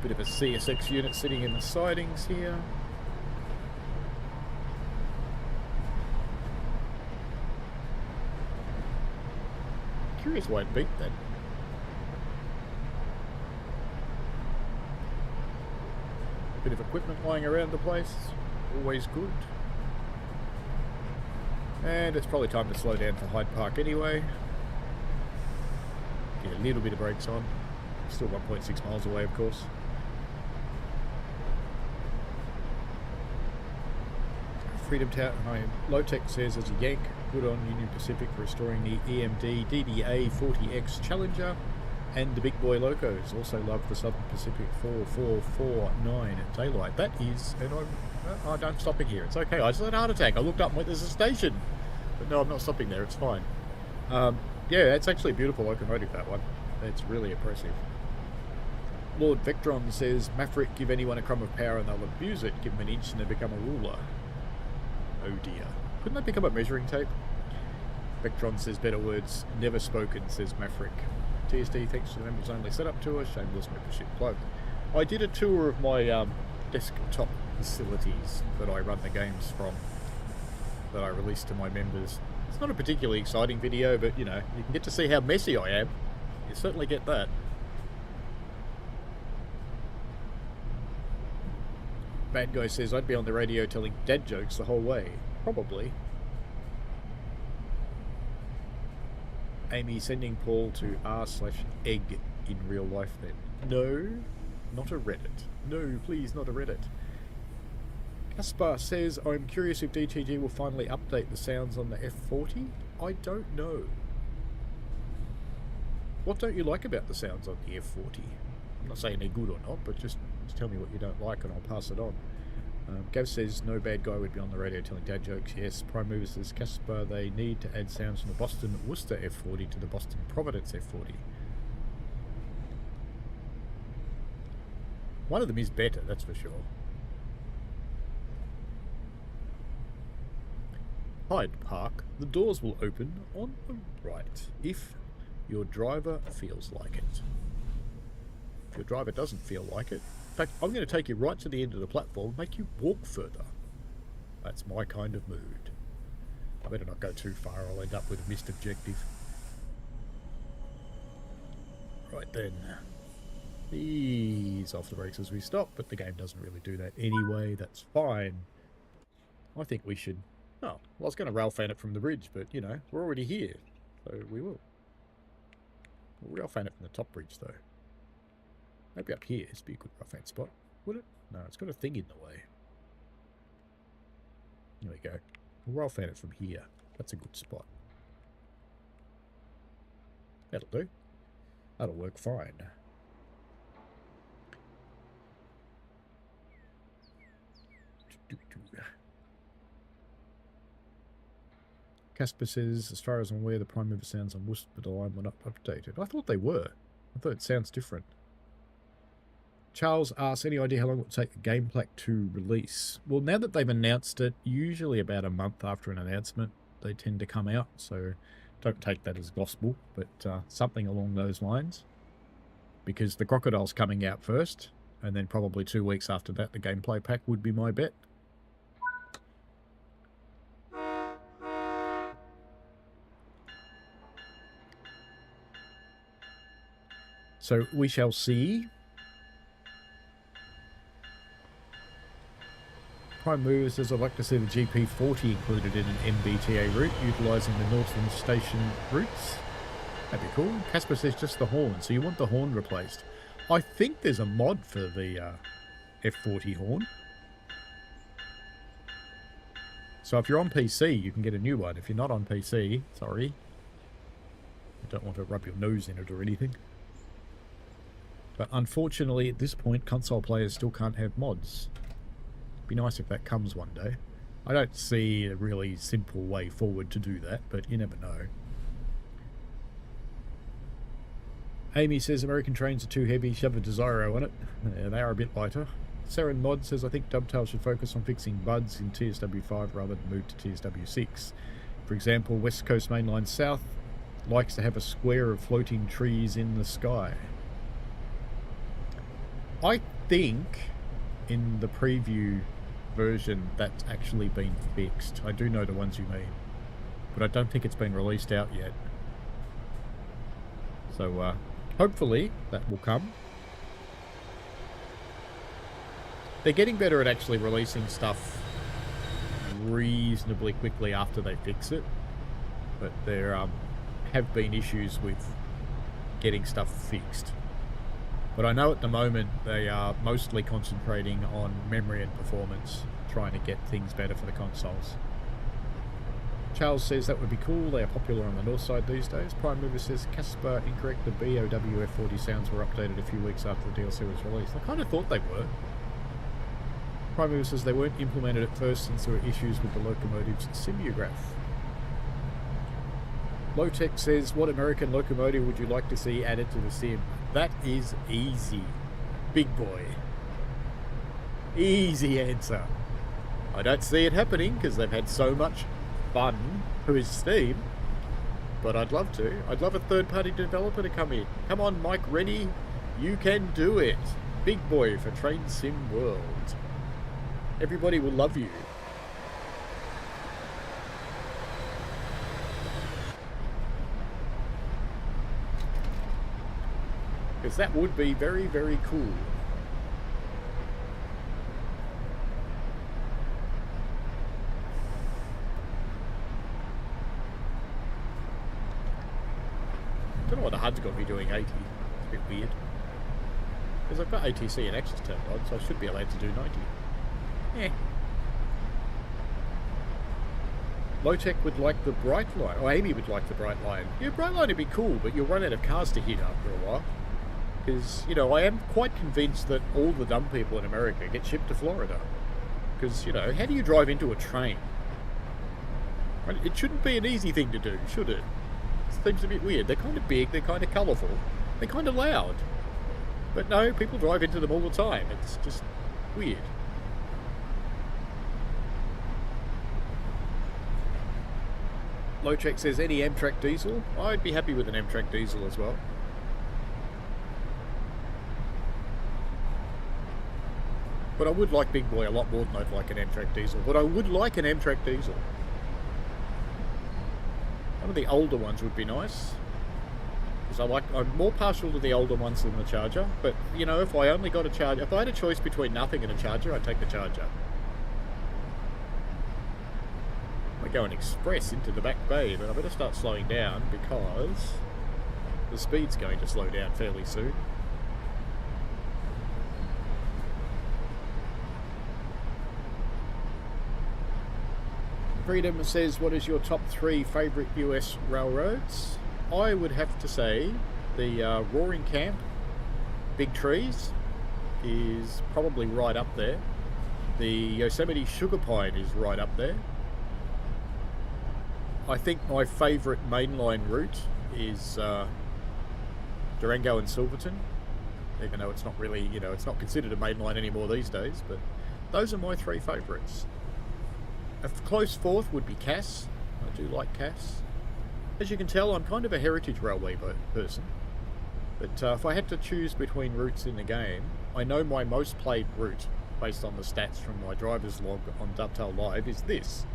Bit of a CSX unit sitting in the sidings here. Curious why it beat that. Bit of equipment lying around the place. Always good. And it's probably time to slow down for Hyde Park anyway. Get a little bit of brakes on. Still 1.6 miles away, of course. Freedom Tower. Low-Tech says, as a Yank, good on Union Pacific for restoring the EMD DDA-40X Challenger and the Big Boy Locos. Also love the Southern Pacific 4449 at daylight. That is, and I'm stopping here. It's okay. I just had a heart attack. I looked up and went, there's a station. But no, I'm not stopping there. It's fine. Yeah, it's actually a beautiful locomotive, that one. It's really impressive. Lord Vectron says, Maverick, give anyone a crumb of power and they'll abuse it. Give them an inch and they become a ruler. Oh dear. Couldn't they become a measuring tape? Vectron says, better words never spoken, says Maverick. TSD, thanks for the members only setup tour. Shameless membership plug. I did a tour of my desktop facilities that I run the games from, that I released to my members. It's not a particularly exciting video, but you know, you can get to see how messy I am. You certainly get that. Bad Guy says, I'd be on the radio telling dad jokes the whole way. Probably. Amy sending Paul to r/egg in real life then. No, not a Reddit. No, please, not a Reddit. Caspar says, I'm curious if DTG will finally update the sounds on the F40. I don't know. What don't you like about the sounds on the F40? I'm not saying they're good or not, but just tell me what you don't like and I'll pass it on. Gav says, no bad guy would be on the radio telling dad jokes. Yes, Prime Mover says, Caspar, they need to add sounds from the Boston Worcester F40 to the Boston Providence F40. One of them is better, that's for sure. Hyde Park, the doors will open on the right, if your driver feels like it. If your driver doesn't feel like it, in fact, I'm going to take you right to the end of the platform and make you walk further. That's my kind of mood. I better not go too far, I'll end up with a missed objective. Right then. Ease off the brakes as we stop, but the game doesn't really do that anyway, that's fine. I think we should... Oh, well, I was going to rail fan it from the bridge, but, you know, we're already here, so we will. We'll rail fan it from the top bridge, though. Maybe up here, it's be a good rail fan spot, would it? No, it's got a thing in the way. There we go. We'll rail fan it from here. That's a good spot. That'll do. That'll work fine. Casper says, as far as I'm aware, the prime mover sounds on Whisper the line were not updated. I thought they were. I thought it sounds different. Charles asks, any idea how long it would take the game pack to release? Well, now that they've announced it, usually about a month after an announcement, they tend to come out. So don't take that as gospel, but something along those lines. Because the Crocodile's coming out first, and then probably 2 weeks after that, the gameplay pack would be my bet. So we shall see. Prime Mover says, I'd like to see the GP40 included in an MBTA route, utilising the Northland Station routes. That'd be cool. Casper says just the horn, so you want the horn replaced. I think there's a mod for the F40 horn. So if you're on PC, you can get a new one. If you're not on PC, sorry. I don't want to rub your nose in it or anything. But unfortunately, at this point, console players still can't have mods. Be nice if that comes one day. I don't see a really simple way forward to do that, but you never know. Amy says American trains are too heavy, shove a Desiro on it. Yeah, they are a bit lighter. Saren Mod says I think Dovetail should focus on fixing buds in TSW5 rather than move to TSW6. For example, West Coast Mainline South likes to have a square of floating trees in the sky. I think in the preview version that's actually been fixed. I do know the ones you mean, but I don't think it's been released out yet. So hopefully that will come. They're getting better at actually releasing stuff reasonably quickly after they fix it, but there have been issues with getting stuff fixed. But I know at the moment they are mostly concentrating on memory and performance, trying to get things better for the consoles. Charles says that would be cool. They are popular on the north side these days. Prime Mover says Casper incorrect. The BOWF40 sounds were updated a few weeks after the DLC was released. I kind of thought they were. Prime Mover says they weren't implemented at first since there were issues with the locomotive's simulgraph. Low-Tech says, what American locomotive would you like to see added to the sim? That is easy. Big boy. Easy answer. I don't see it happening because they've had so much fun with Steam, but I'd love to. I'd love a third-party developer to come in. Come on, Mike Reddy. You can do it. Big boy for Train Sim World. Everybody will love you. Because that would be very, very cool. I don't know what the HUD's got me doing 80. It's a bit weird. Because I've got ATC and access turned on, so I should be allowed to do 90. Eh. Low-Tech would like the bright line. Or Amy would like the bright line. Yeah, bright line would be cool, but you'll run out of cars to hit after a while. Because, you know, I am quite convinced that all the dumb people in America get shipped to Florida. Because, you know, how do you drive into a train? It shouldn't be an easy thing to do, should it? It seems a bit weird. They're kind of big, they're kind of colourful, they're kind of loud. But no, people drive into them all the time. It's just weird. Low-Check says, any Amtrak diesel? I'd be happy with an Amtrak diesel as well. But I would like Big Boy a lot more than I'd like an Amtrak diesel. But I would like an Amtrak diesel. One of the older ones would be nice. Because I'm more partial to the older ones than the Charger. But, you know, if I only got a Charger, if I had a choice between nothing and a Charger, I'd take the Charger. I go an express into the back bay, but I better start slowing down because the speed's going to slow down fairly soon. Freedom says, what is your top 3 favourite US railroads? I would have to say the Roaring Camp, Big Trees, is probably right up there. The Yosemite Sugar Pine is right up there. I think my favourite mainline route is Durango and Silverton, even though it's not really, you know, it's not considered a mainline anymore these days, but those are my three favourites. A close fourth would be Cass. I do like Cass. As you can tell, I'm kind of a heritage railway person, but if I had to choose between routes in the game, I know my most played route, based on the stats from my driver's log on Dovetail Live, is this,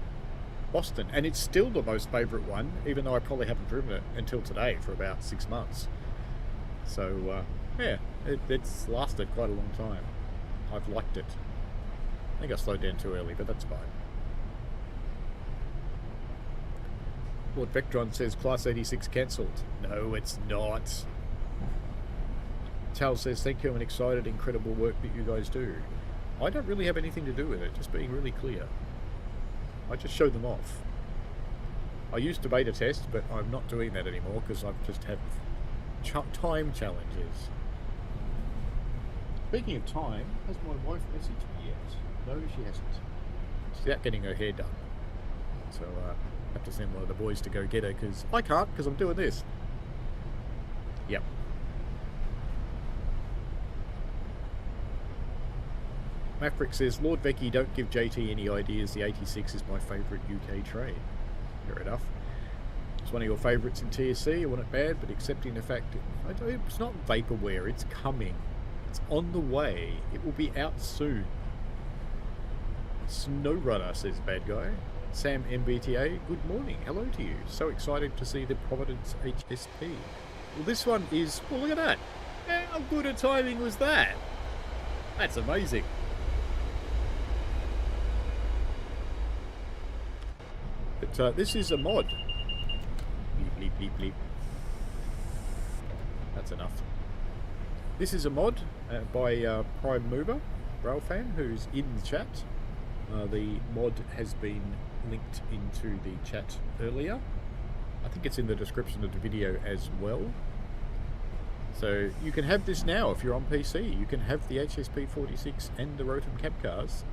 Boston, and it's still the most favourite one, even though I probably haven't driven it until today for about 6 months. So yeah, it's lasted quite a long time. I've liked it. I think I slowed down too early, but that's fine. Lord Vectron says Class 86 cancelled. No, it's not. Tal says, thank you, I'm excited, incredible work that you guys do. I don't really have anything to do with it, just being really clear. I just show them off. I used to beta test, but I'm not doing that anymore because I've just had time challenges. Speaking of time, has my wife messaged me yet? No, she hasn't. She's out getting her hair done. So I have to send one of the boys to go get her because I can't because I'm doing this. Yep. Maverick says, Lord Becky, don't give JT any ideas. The 86 is my favourite UK train. Fair enough. It's one of your favourites in TSC. I want it bad, but accepting the fact it's not vaporware. It's coming. It's on the way. It will be out soon. Snowrunner says, bad guy. Sam MBTA, good morning. Hello to you. So excited to see the Providence HSP. Well, this one is... Well, look at that. How good a timing was that? That's amazing. But this is a mod. Bleep, bleep, bleep, bleep. That's enough. This is a mod by Prime Mover, Railfan, who's in the chat. The mod has been linked into the chat earlier. I think it's in the description of the video as well. So you can have this now if you're on PC. You can have the HSP46 and the Rotom cab cars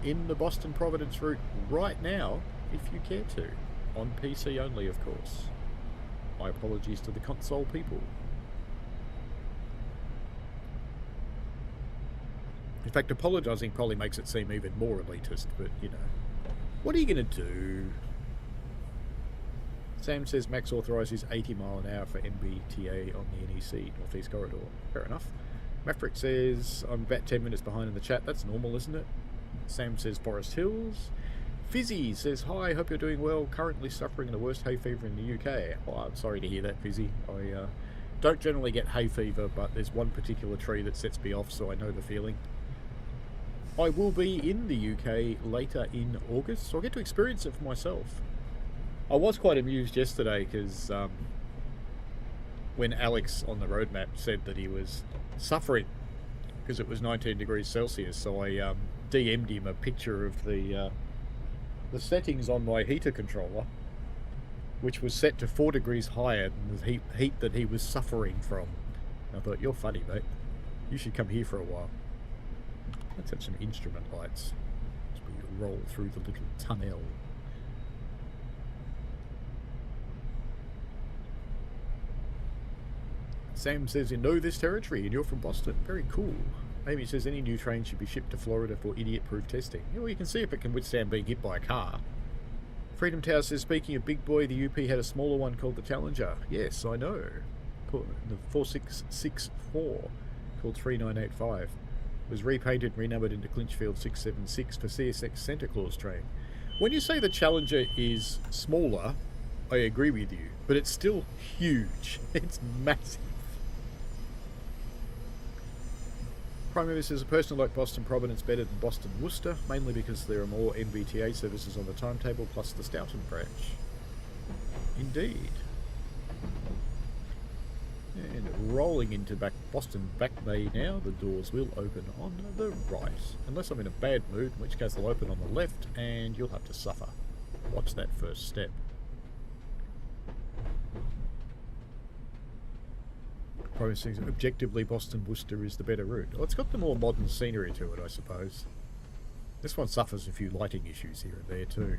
in the Boston Providence route right now if you care to. On PC only, of course. My apologies to the console people. In fact, apologising probably makes it seem even more elitist, but you know. What are you going to do? Sam says max authorised is 80 mph for MBTA on the NEC Northeast Corridor. Fair enough. Maverick says I'm about 10 minutes behind in the chat. That's normal, isn't it? Sam says Forest Hills. Fizzy says, hi, hope you're doing well. Currently suffering the worst hay fever in the UK. Oh, I'm sorry to hear that, Fizzy. I don't generally get hay fever, but there's one particular tree that sets me off, so I know the feeling. I will be in the UK later in August, so I'll get to experience it for myself. I was quite amused yesterday because when Alex on the roadmap said that he was suffering because it was 19 degrees Celsius, so I DM'd him a picture of the settings on my heater controller, which was set to 4 degrees higher than the heat that he was suffering from. I thought, you're funny, mate. You should come here for a while. Let's have some instrument lights as we roll through the little tunnel. Sam says you know this territory and you're from Boston. Very cool. Amy says any new train should be shipped to Florida for idiot-proof testing. Well, you can see if it can withstand being hit by a car. Freedom Tower says, speaking of big boy, the UP had a smaller one called the Challenger. Yes, I know. The 4664 called 3985. Was repainted and renumbered into Clinchfield 676 for CSX Santa Claus train. When you say the Challenger is smaller, I agree with you, but it's still huge. It's massive. Prime Minister says a person like Boston Providence better than Boston Worcester, mainly because there are more MBTA services on the timetable plus the Stoughton branch. Indeed. And rolling into Boston Back Bay now, the doors will open on the right. Unless I'm in a bad mood, in which case they'll open on the left and you'll have to suffer. Watch that first step. Probably objectively Boston Worcester is the better route. Well, it's got the more modern scenery to it, I suppose. This one suffers a few lighting issues here and there too.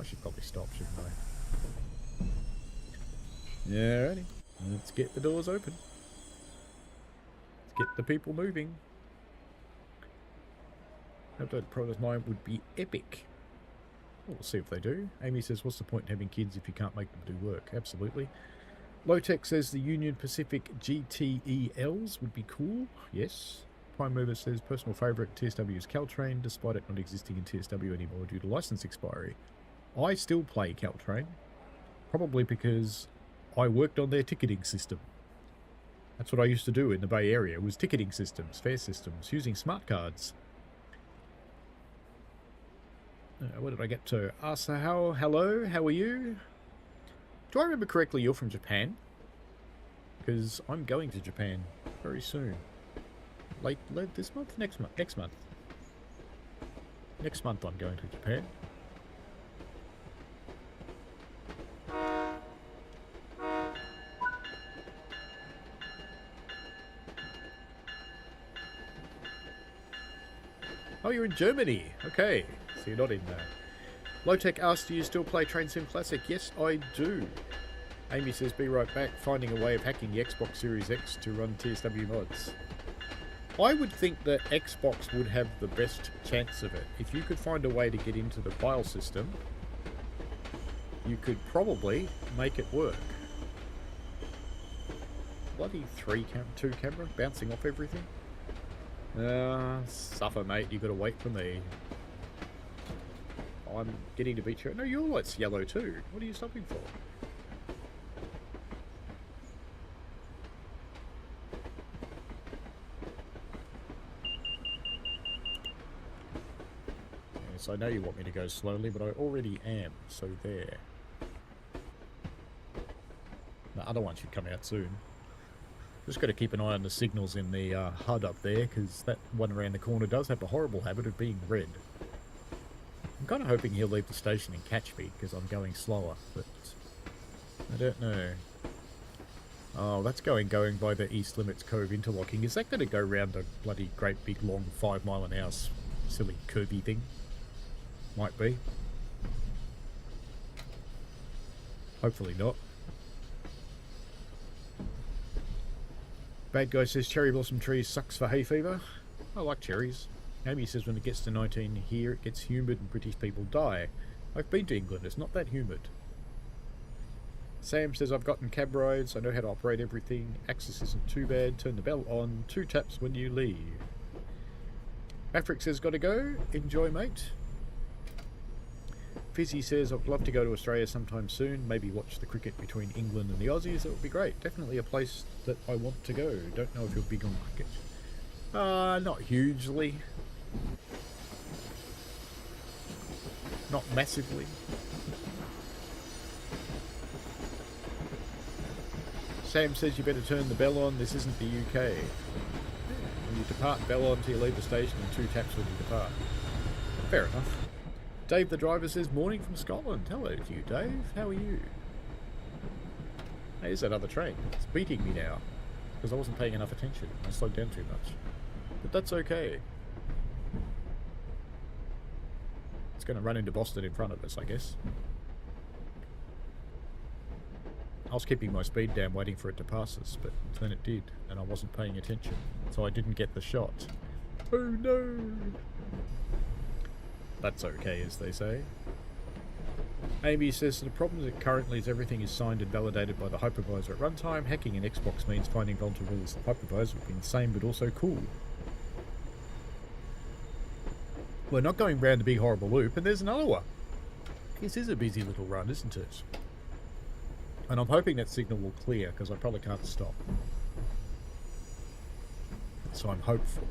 I should probably stop, shouldn't I? Alrighty. Let's get the doors open. Let's get the people moving. Updated Providence mine would be epic. We'll see if they do. Amy says, what's the point in having kids if you can't make them do work? Absolutely. Low-Tech says the Union Pacific GTELs would be cool. Yes. Prime Mover says personal favourite TSW is Caltrain, despite it not existing in TSW anymore due to license expiry. I still play Caltrain, probably because I worked on their ticketing system. That's what I used to do in the Bay Area, was ticketing systems, fare systems, using smart cards. What did I get to? Hello, how are you? Do I remember correctly you're from Japan? Because I'm going to Japan very soon. Late this month? Next month? Next month. Next month I'm going to Japan. Oh, you're in Germany. Okay. So you're not in there. Low-Tech asked, do you still play Train Sim Classic? Yes, I do. Amy says, be right back, finding a way of hacking the Xbox Series X to run TSW mods. I would think that Xbox would have the best chance of it. If you could find a way to get into the file system, you could probably make it work. Bloody 2 camera, bouncing off everything. Suffer, mate, you gotta wait for me. I'm getting to beat you. No, your light's yellow too. What are you stopping for? Yes, I know you want me to go slowly, but I already am, so there. The other one should come out soon. Just got to keep an eye on the signals in the HUD up there, because that one around the corner does have a horrible habit of being red. I'm kind of hoping he'll leave the station and catch me, because I'm going slower, but I don't know. Oh, that's going by the East Limits Cove interlocking. Is that going to go round a bloody great big long 5 mile an hour silly curvy thing? Might be. Hopefully not. Bad Guy says cherry blossom trees sucks for hay fever. I like cherries. Amy says when it gets to 19 here it gets humid and British people die. I've been to England, it's not that humid. Sam says I've gotten cab rides, I know how to operate everything. Access isn't too bad, turn the bell on, 2 taps when you leave. Afric says gotta go, enjoy mate. Fizzy says I'd love to go to Australia sometime soon, maybe watch the cricket between England and the Aussies, that would be great. Definitely a place that I want to go. Don't know if you're big on cricket. Not hugely. Not massively. Sam says you better turn the bell on, this isn't the UK. When you depart, bell on till you leave the station and 2 taps when you depart. Fair enough. Dave the driver says, morning from Scotland. Hello to you, Dave. How are you? Hey, there's that other train. It's beating me now. Because I wasn't paying enough attention. I slowed down too much. But that's okay. It's going to run into Boston in front of us, I guess. I was keeping my speed down waiting for it to pass us, but then it did, and I wasn't paying attention. So I didn't get the shot. Oh no! That's okay, as they say. Amy says the problem that currently is everything is signed and validated by the hypervisor at runtime. Hacking in Xbox means finding vulnerabilities in the hypervisor would be insane but also cool. We're not going round the big horrible loop, and there's another one. This is a busy little run, isn't it? And I'm hoping that signal will clear, because I probably can't stop. So I'm hopeful.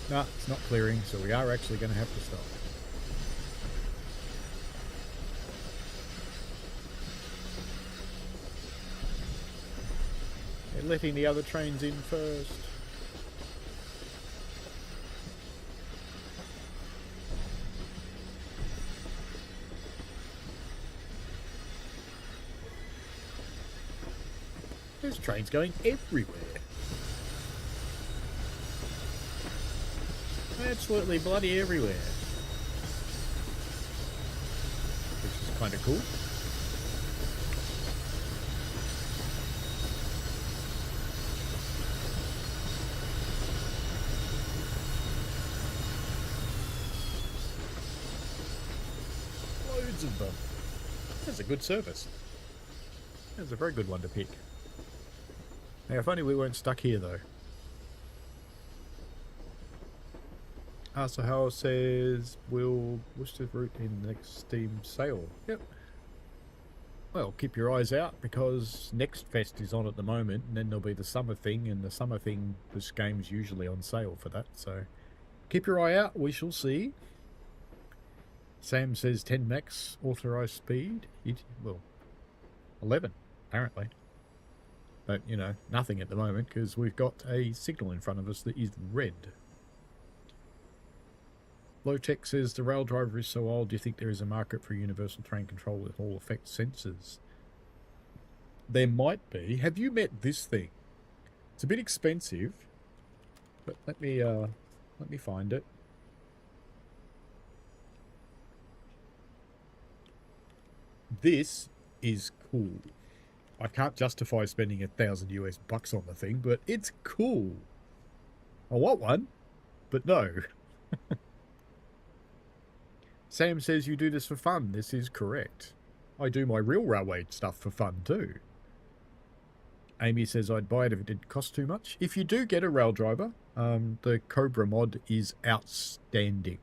No, it's not clearing, so we are actually going to have to stop. They're letting the other trains in first. train's going everywhere. Absolutely bloody everywhere. Which is kind of cool. Loads of them. That's a good service. That's a very good one to pick. Now, if only we weren't stuck here, though. Sahel says, will Worcester's route in the next Steam sale? Yep. Well, keep your eyes out, because Next Fest is on at the moment, and then there'll be the summer thing, and the summer thing, this game's usually on sale for that, so keep your eye out, we shall see. Sam says 10 max authorised speed. Well, 11, apparently. But, you know, nothing at the moment, because we've got a signal in front of us that is red. Low-Tech says, the rail driver is so old, do you think there is a market for universal train control with Hall effect sensors? There might be. Have you met this thing? It's a bit expensive, but let me find it. This is cool. I can't justify spending $1,000 US on the thing, but it's cool. I want one, but no. Sam says you do this for fun. This is correct. I do my real railway stuff for fun too. Amy says I'd buy it if it didn't cost too much. If you do get a rail driver, the Cobra mod is outstanding.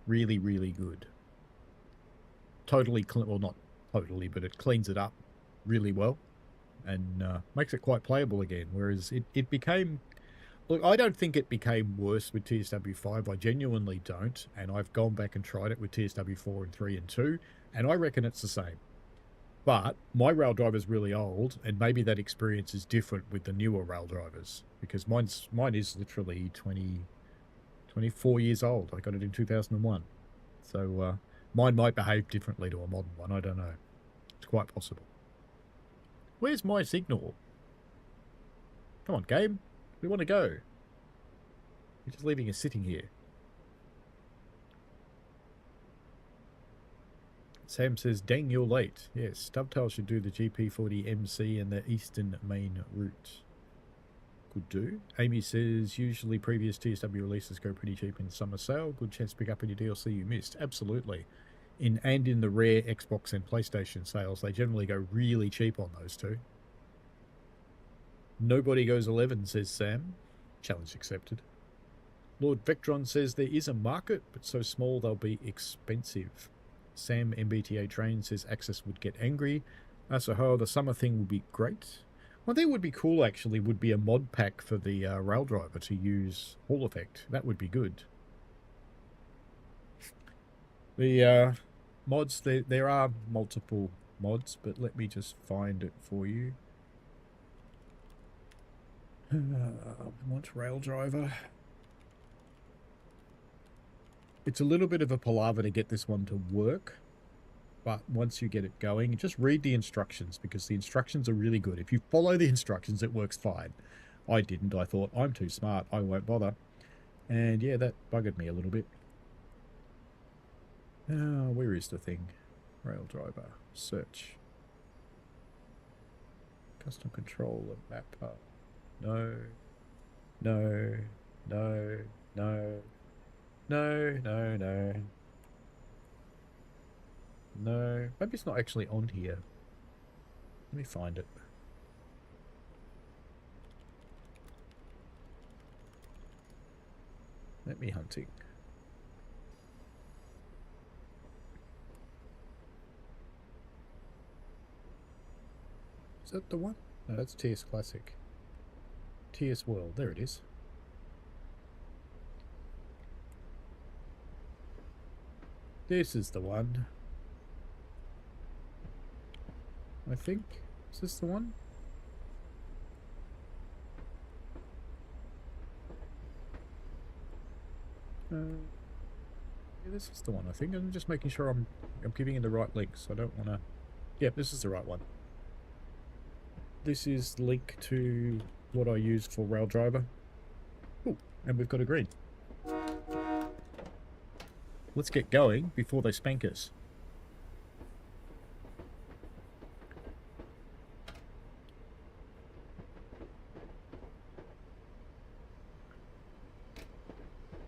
Really, really good. Totally clean, well, not totally, but it cleans it up really well and makes it quite playable again. Whereas it became... Look, I don't think it became worse with TSW5. I genuinely don't. And I've gone back and tried it with TSW4 and 3 and 2. And I reckon it's the same. But my rail driver's really old. And maybe that experience is different with the newer rail drivers. Because mine is literally 24 years old. I got it in 2001. So mine might behave differently to a modern one. I don't know. It's quite possible. Where's my signal? Come on, game. We want to go. You're just leaving us sitting here. Sam says, dang, you're late. Yes, Dovetail should do the GP40MC and the Eastern Main Route. Could do. Amy says, usually previous TSW releases go pretty cheap in summer sale. Good chance to pick up any DLC you missed. Absolutely. In the rare Xbox and PlayStation sales, they generally go really cheap on those two. Nobody goes 11, says Sam. Challenge accepted. Lord Vectron says there is a market, but so small they'll be expensive. Sam MBTA Train says Access would get angry. So the summer thing would be great. One thing would be cool, actually, would be a mod pack for the rail driver to use Hall effect. That would be good. The mods, there are multiple mods, but let me just find it for you. What's rail driver? It's a little bit of a palaver to get this one to work, but once you get it going, just read the instructions, because the instructions are really good. If you follow the instructions, it works fine. I didn't. I thought, I'm too smart, I won't bother. And yeah, that buggered me a little bit. Where is the thing? Rail driver. Search. Custom control and map part. No, no, no, no, no, no, no. No, maybe it's not actually on here. Let me find it. Let me hunting. Is that the one? No, that's TS Classic. TS World, there it is. This is the one. I think. Is this the one? Yeah, this is the one, I think. I'm just making sure I'm giving you the right links. I don't want to... Yep, this is the right one. this is the link to what I used for Raildriver. Ooh, and we've got a green. Let's get going before they spank us.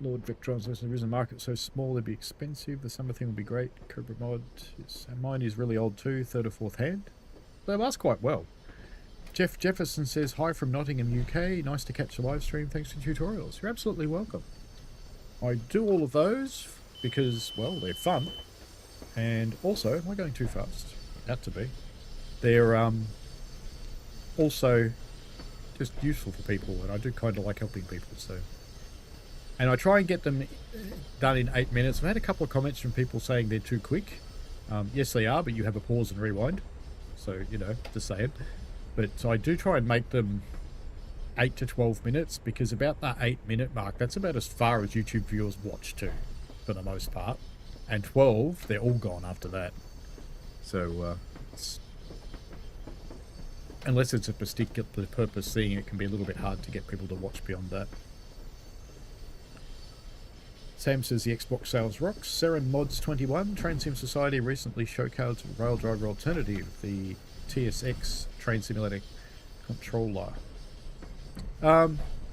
Lord Victron says there is a market so small they'd be expensive. The summer thing would be great. Cobra mod. Mine is really old too, third or fourth hand. They last quite well. Jeff Jefferson says, hi from Nottingham, UK. Nice to catch the live stream. Thanks for tutorials. You're absolutely welcome. I do all of those because, well, they're fun. And also, am I going too fast? About to be. They're also just useful for people, and I do kind of like helping people, so. And I try and get them done in 8 minutes. I've had a couple of comments from people saying they're too quick. Yes, they are, but you have a pause and rewind. So, you know, just saying. But I do try and make them 8 to 12 minutes, because about that 8-minute mark, that's about as far as YouTube viewers watch to, for the most part. And 12, they're all gone after that. So, unless it's a particular purpose thing, it can be a little bit hard to get people to watch beyond that. Sam says the Xbox sales rocks. Seren Mods 21. Train Sim Society recently showcased a Raildriver alternative, the TSX Train Simulator controller.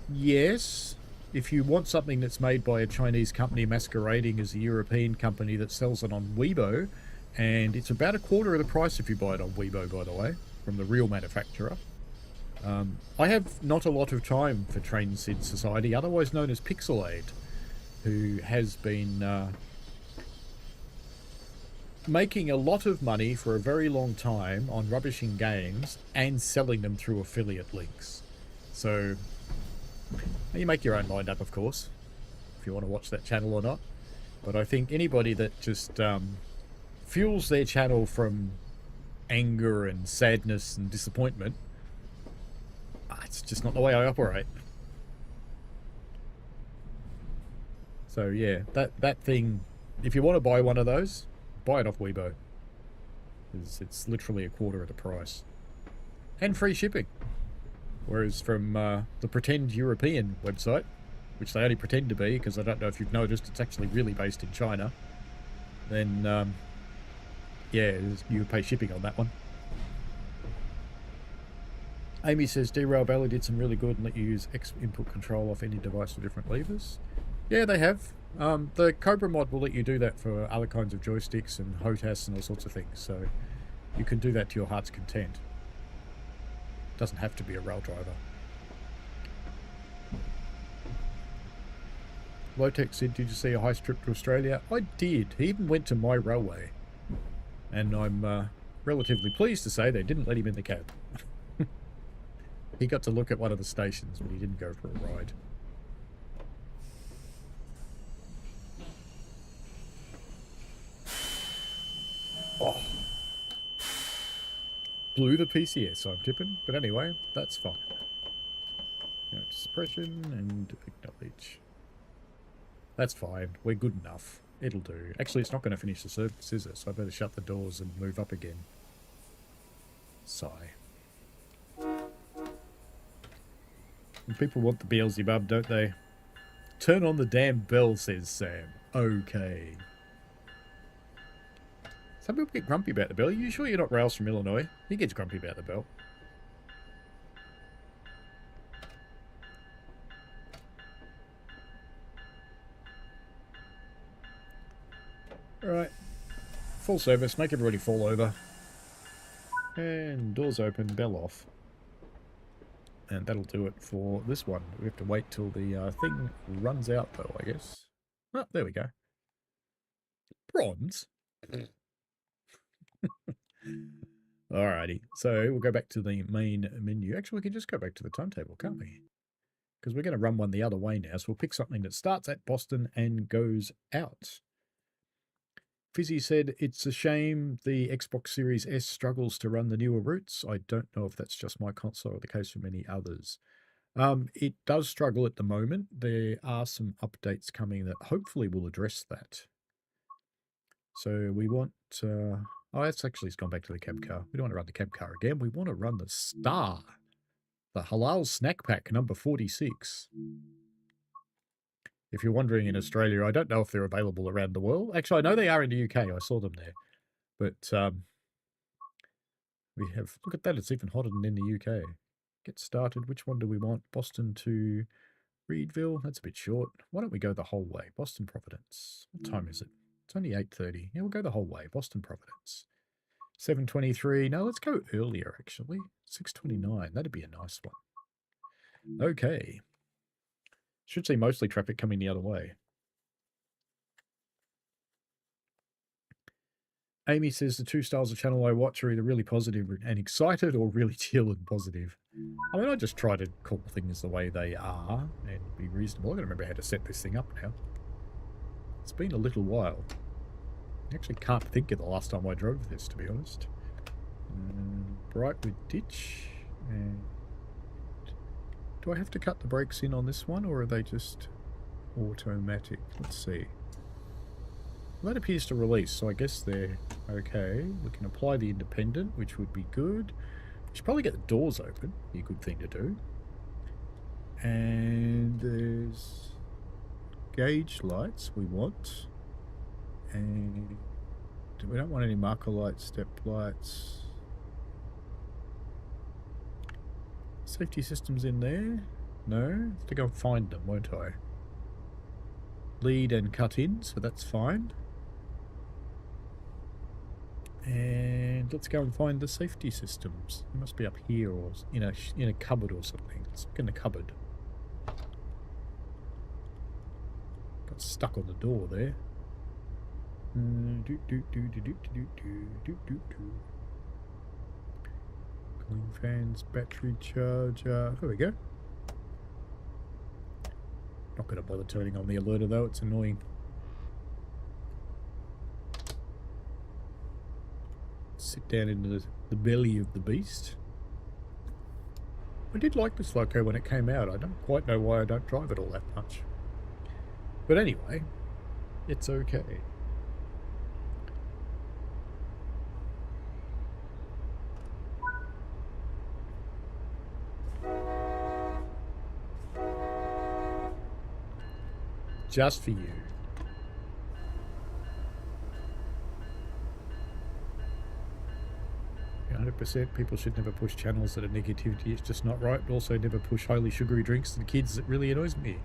Yes, if you want something that's made by a Chinese company masquerading as a European company that sells it on Weibo, and it's about a quarter of the price if you buy it on Weibo, by the way, from the real manufacturer. I have not a lot of time for Train Sim Society, otherwise known as Pixelade, who has been making a lot of money for a very long time on rubbishing games and selling them through affiliate links. So you make your own mind up, of course, if you want to watch that channel or not. But I think anybody that just fuels their channel from anger and sadness and disappointment, it's just not the way I operate. So yeah, that thing, if you want to buy one of those, buy it off Weibo. It's literally a quarter of the price. And free shipping. Whereas from the pretend European website, which they only pretend to be, because I don't know if you've noticed, it's actually really based in China, then yeah, you pay shipping on that one. Amy says Derail Valley did some really good and let you use X input control off any device with different levers. Yeah, they have. The Cobra mod will let you do that for other kinds of joysticks and HOTAS and all sorts of things, so you can do that to your heart's content. It doesn't have to be a Raildriver. Lowtech said, did you see a heist trip to Australia? I did. He even went to my railway. And I'm relatively pleased to say they didn't let him in the cab. He got to look at one of the stations, but he didn't go for a ride. Oh. Blew the PCS, I'm tipping. But anyway, that's fine. Suppression and acknowledge. That's fine. We're good enough. It'll do. Actually, it's not going to finish the scissor, so I better shut the doors and move up again. Sigh. And people want the Beelzebub, don't they? Turn on the damn bell, says Sam. Okay. Some people get grumpy about the bell. Are you sure you're not Rails from Illinois? He gets grumpy about the bell. Alright. Full service. Make everybody fall over. And doors open, bell off. And that'll do it for this one. We have to wait till the thing runs out, though, I guess. Oh, there we go. Bronze? Alrighty. So we'll go back to the main menu. Actually, we can just go back to the timetable, can't we? Because we're going to run one the other way now. So we'll pick something that starts at Boston and goes out. Fizzy said, it's a shame the Xbox Series S struggles to run the newer routes. I don't know if that's just my console or the case for many others. It does struggle at the moment. There are some updates coming that hopefully will address that. So we want... Oh, that's actually it's gone back to the cab car. We don't want to run the cab car again. We want to run the Star. The Halal Snack Pack number 46. If you're wondering, in Australia, I don't know if they're available around the world. Actually, I know they are in the UK. I saw them there. But we have... Look at that. It's even hotter than in the UK. Get started. Which one do we want? Boston to Reedville. That's a bit short. Why don't we go the whole way? Boston, Providence. What time is it? It's only 8:30. Yeah, we'll go the whole way. Boston, Providence. 7:23. No, let's go earlier, actually. 6:29. That'd be a nice one. Okay. Should see mostly traffic coming the other way. Amy says the two styles of channel I watch are either really positive and excited or really chill and positive. I mean, I just try to call things the way they are and be reasonable. I've got to remember how to set this thing up now. It's been a little while. I actually can't think of the last time I drove this, to be honest. Bright with ditch. And do I have to cut the brakes in on this one, or are they just automatic? Let's see. Well, that appears to release, so I guess they're okay. We can apply the independent, which would be good. We should probably get the doors open. Be a good thing to do. And there's gauge lights we want. And we don't want any marker lights, step lights. Safety systems in there? No? I have to go and find them, won't I? Lead and cut in, so that's fine. And let's go and find the safety systems. It must be up here or in a cupboard or something. Let's look in the cupboard. Got stuck on the door there. Cooling fans, battery charger. There we go. Not going to bother turning on the alerter though, it's annoying. Sit down into the belly of the beast. I did like this loco when it came out. I don't quite know why I don't drive it all that much. But anyway, it's okay. Just for you. 100% people should never push channels that are negativity. It's just not right. Also never push highly sugary drinks to the kids. It really annoys me.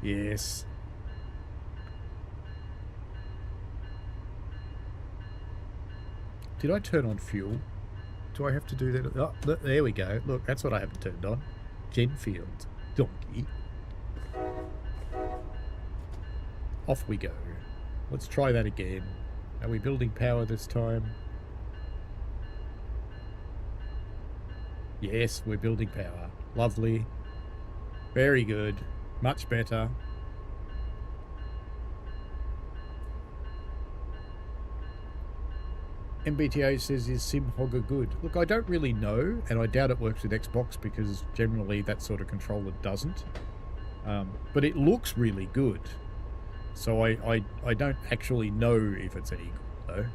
Yes. Did I turn on fuel? Do I have to do that? Oh, look, there we go. Look, that's what I haven't turned on. Genfield. Donkey. Off we go. Let's try that again. Are we building power this time? Yes, we're building power. Lovely. Very good. Much better. MBTA says, is SimHogger good? Look, I don't really know, and I doubt it works with Xbox because generally that sort of controller doesn't. But it looks really good. So I don't actually know if it's any good, though.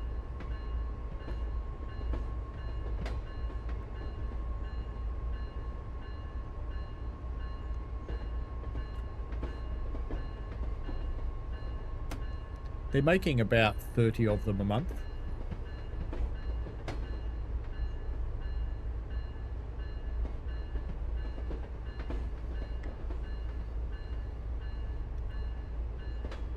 They're making about 30 of them a month.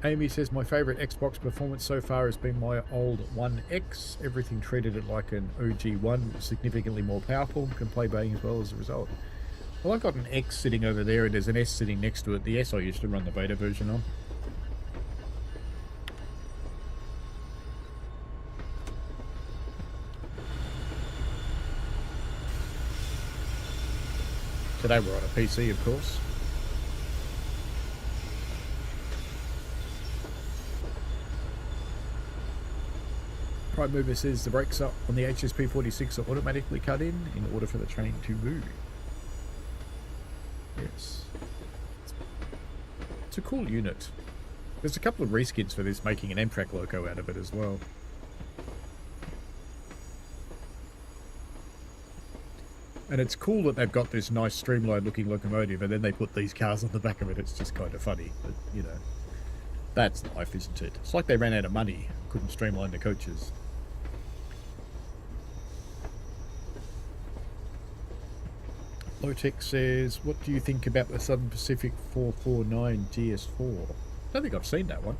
Amy says, my favourite Xbox performance so far has been my old One X. Everything treated it like an OG One, significantly more powerful, can play bang as well as a result. Well, I've got an X sitting over there and there's an S sitting next to it. The S I used to run the beta version on. Today we're on a PC, of course. Prime Mover says the brakes up on the HSP46 are automatically cut in order for the train to move. Yes. It's a cool unit. There's a couple of reskins for this, making an Amtrak loco out of it as well. And it's cool that they've got this nice streamlined looking locomotive and then they put these cars on the back of it. It's just kind of funny. But, you know, that's life, isn't it? It's like they ran out of money. Couldn't streamline the coaches. Lowtech says, what do you think about the Southern Pacific 449 GS4? I don't think I've seen that one.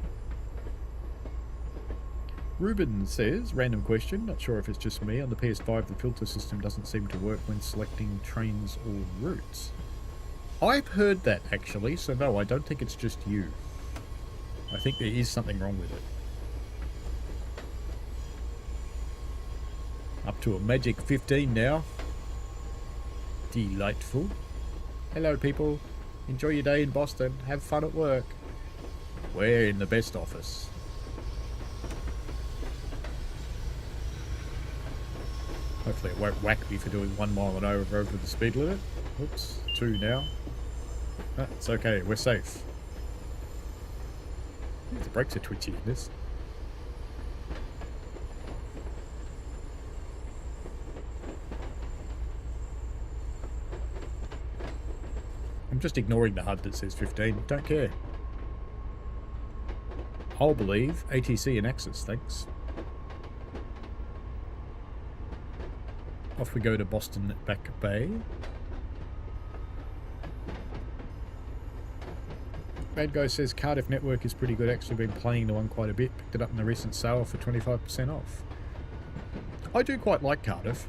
Ruben says, random question, not sure if it's just me, on the PS5 the filter system doesn't seem to work when selecting trains or routes. I've heard that actually, so no, I don't think it's just you. I think there is something wrong with it. Up to a magic 15 now. Delightful. Hello people, enjoy your day in Boston, have fun at work. We're in the best office. Hopefully it won't whack me for doing 1 mile an hour over the speed limit. Oops, 2 now. Ah, it's okay, we're safe. The brakes are twitchy in this. I'm just ignoring the HUD that says 15. Don't care. I'll believe ATC and Axis, thanks. Off we go to Boston Back Bay. Bad Guy says Cardiff network is pretty good. Actually been playing the one quite a bit. Picked it up in the recent sale for 25% off. I do quite like Cardiff.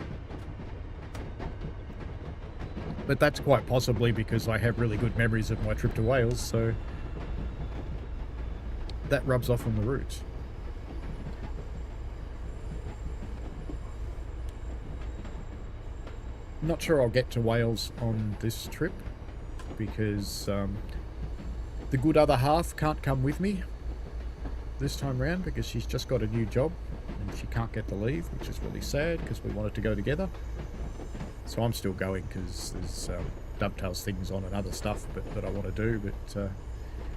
But that's quite possibly because I have really good memories of my trip to Wales, so that rubs off on the route. Not sure I'll get to Wales on this trip because the good other half can't come with me this time round because she's just got a new job and she can't get the leave, which is really sad because we wanted to go together. So I'm still going because there's Dovetail's things on and other stuff that I want to do, but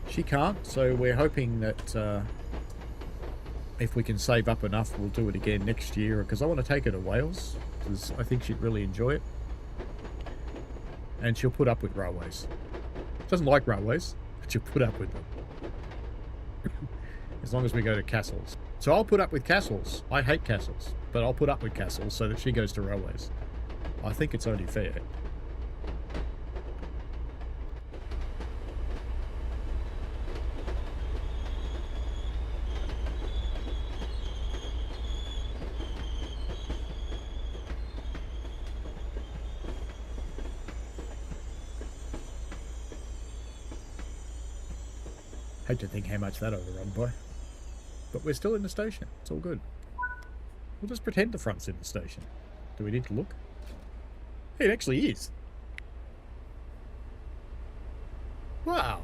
she can't. So we're hoping that if we can save up enough, we'll do it again next year because I want to take her to Wales because I think she'd really enjoy it. And she'll put up with railways. Doesn't like railways, but she'll put up with them. As long as we go to castles. So I'll put up with castles. I hate castles, but I'll put up with castles so that she goes to railways. I think it's only fair. Hate to think how much that overrun by. But we're still in the station. It's all good. We'll just pretend the front's in the station. Do we need to look? Hey, it actually is. Wow.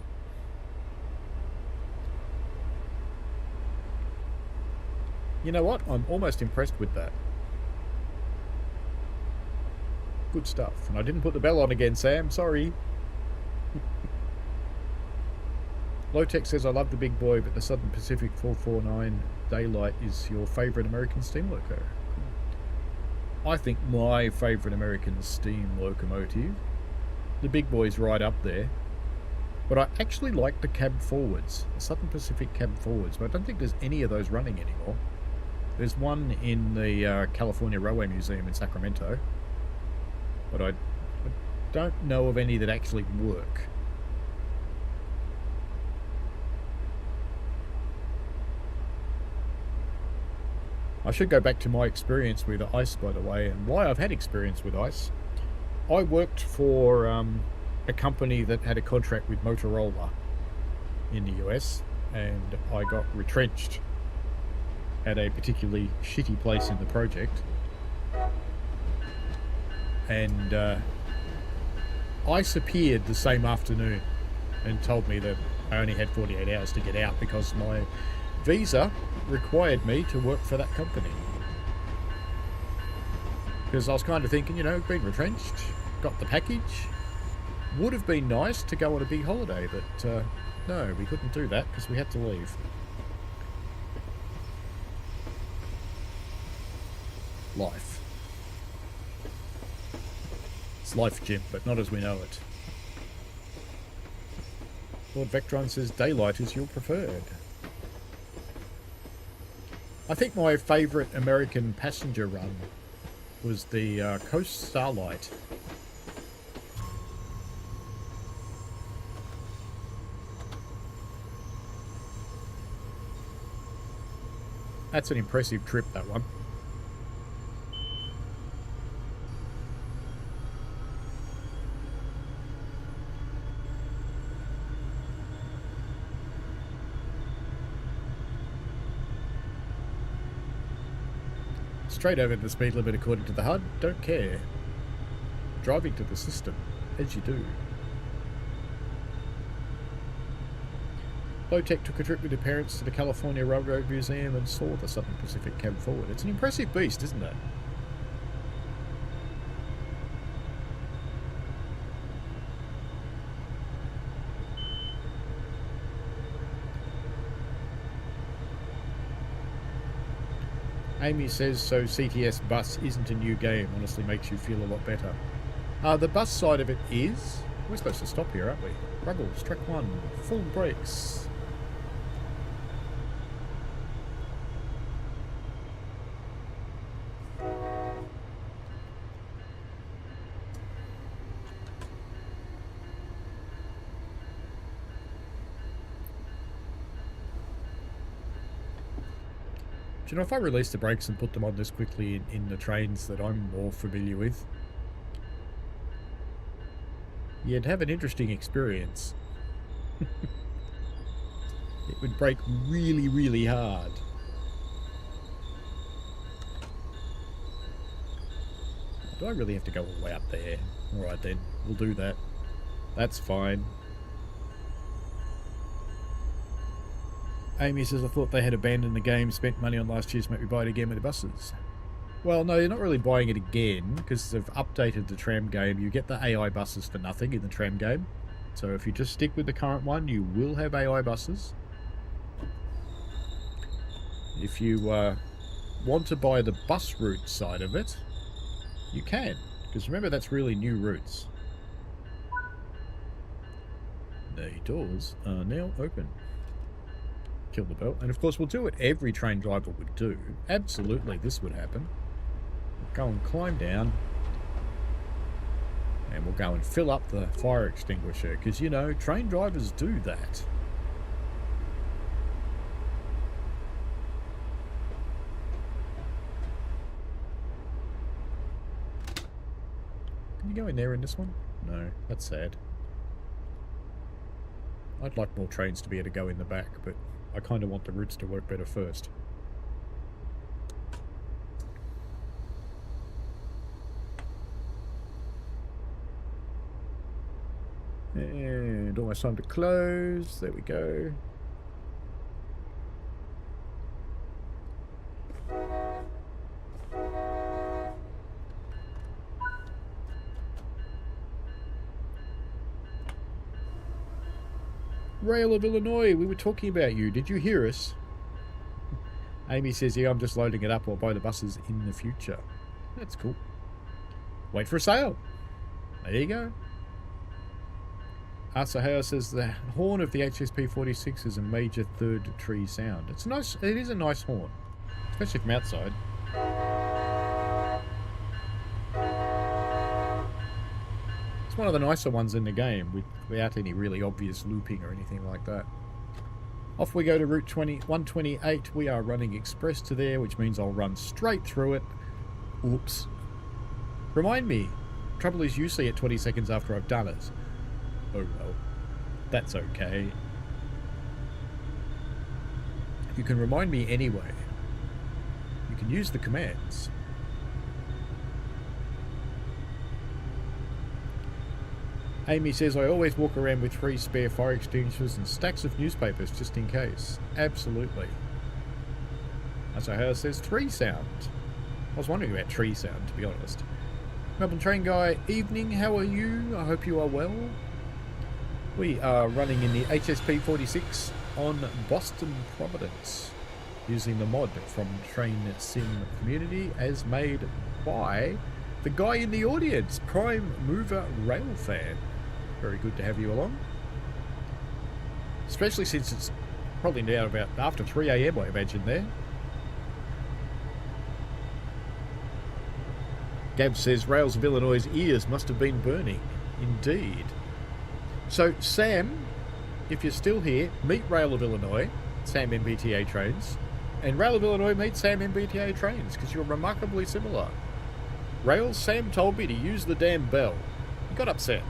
You know what? I'm almost impressed with that. Good stuff. And I didn't put the bell on again, Sam. Sorry. Lowtech says, I love the big boy, but the Southern Pacific 449 Daylight is your favourite American steam loco. I think my favourite American steam locomotive, the big boy's right up there, but I actually like the cab forwards, the Southern Pacific cab forwards, but I don't think there's any of those running anymore. There's one in the California Railway Museum in Sacramento, but I don't know of any that actually work. I should go back to my experience with ICE, by the way, and why I've had experience with ICE. I worked for a company that had a contract with Motorola in the US, and I got retrenched at a particularly shitty place in the project. And ICE appeared the same afternoon and told me that I only had 48 hours to get out because my visa required me to work for that company. Because I was kind of thinking, you know, been retrenched, got the package. Would have been nice to go on a big holiday, but No, we couldn't do that because we had to leave. Life. It's life, Jim, but not as we know it. Lord Vectron says daylight is your preferred. I think my favourite American passenger run was the Coast Starlight. That's an impressive trip, that one. Straight over the speed limit according to the HUD, don't care. Driving to the system, as you do. Low-Tech took a trip with her parents to the California Railroad Museum and saw the Southern Pacific cab forward. It's an impressive beast, isn't it? Amy says, so CTS bus isn't a new game. Honestly makes you feel a lot better. The bus side of it is... We're supposed to stop here, aren't we? Ruggles, track 1, full brakes. Do you know, if I released the brakes and put them on this quickly in the trains that I'm more familiar with, you'd have an interesting experience. It would brake really, really hard. Do I really have to go all the way up there? Alright then, we'll do that. That's fine. Amy says, I thought they had abandoned the game, spent money on last year's, make me buy it again with the buses. Well, no, you're not really buying it again, because they've updated the tram game. You get the AI buses for nothing in the tram game. So if you just stick with the current one, you will have AI buses. If you want to buy the bus route side of it, you can. Because remember, that's really new routes. The doors are now open. Kill the bell. And of course, we'll do what every train driver would do. Absolutely, this would happen. We'll go and climb down. And we'll go and fill up the fire extinguisher. Because, you know, train drivers do that. Can you go in there in this one? No, that's sad. I'd like more trains to be able to go in the back, but I kind of want the routes to work better first. And almost time to close. There we go. Rail of Illinois, we were talking about you. Did you hear us? Amy says, yeah, I'm just loading it up. I'll buy the buses in the future. That's cool. Wait for a sale. There you go. Asahao says, the horn of the HSP46 is a major third tree sound. It's nice. It is a nice horn, especially from outside. It's one of the nicer ones in the game, without any really obvious looping or anything like that. Off we go to Route 128. We are running express to there, which means I'll run straight through it. Oops. Remind me, trouble is usually at 20 seconds after I've done it. Oh well, that's okay. You can remind me anyway. You can use the commands. Amy says, I always walk around with 3 spare fire extinguishers and stacks of newspapers just in case. Absolutely. Asahara says, tree sound. I was wondering about tree sound, to be honest. Melbourne Train Guy, evening, how are you? I hope you are well. We are running in the HSP46 on Boston Providence using the mod from Train Sim Community as made by the guy in the audience, Prime Mover Rail Fan. Very good to have you along. Especially since it's probably now about after 3 AM, I imagine there. Gab says, Rails of Illinois' ears must have been burning. Indeed. So, Sam, if you're still here, meet Rail of Illinois, Sam MBTA Trains, and Rail of Illinois meet Sam MBTA Trains, because you're remarkably similar. Rails, Sam told me to use the damn bell. He got upset.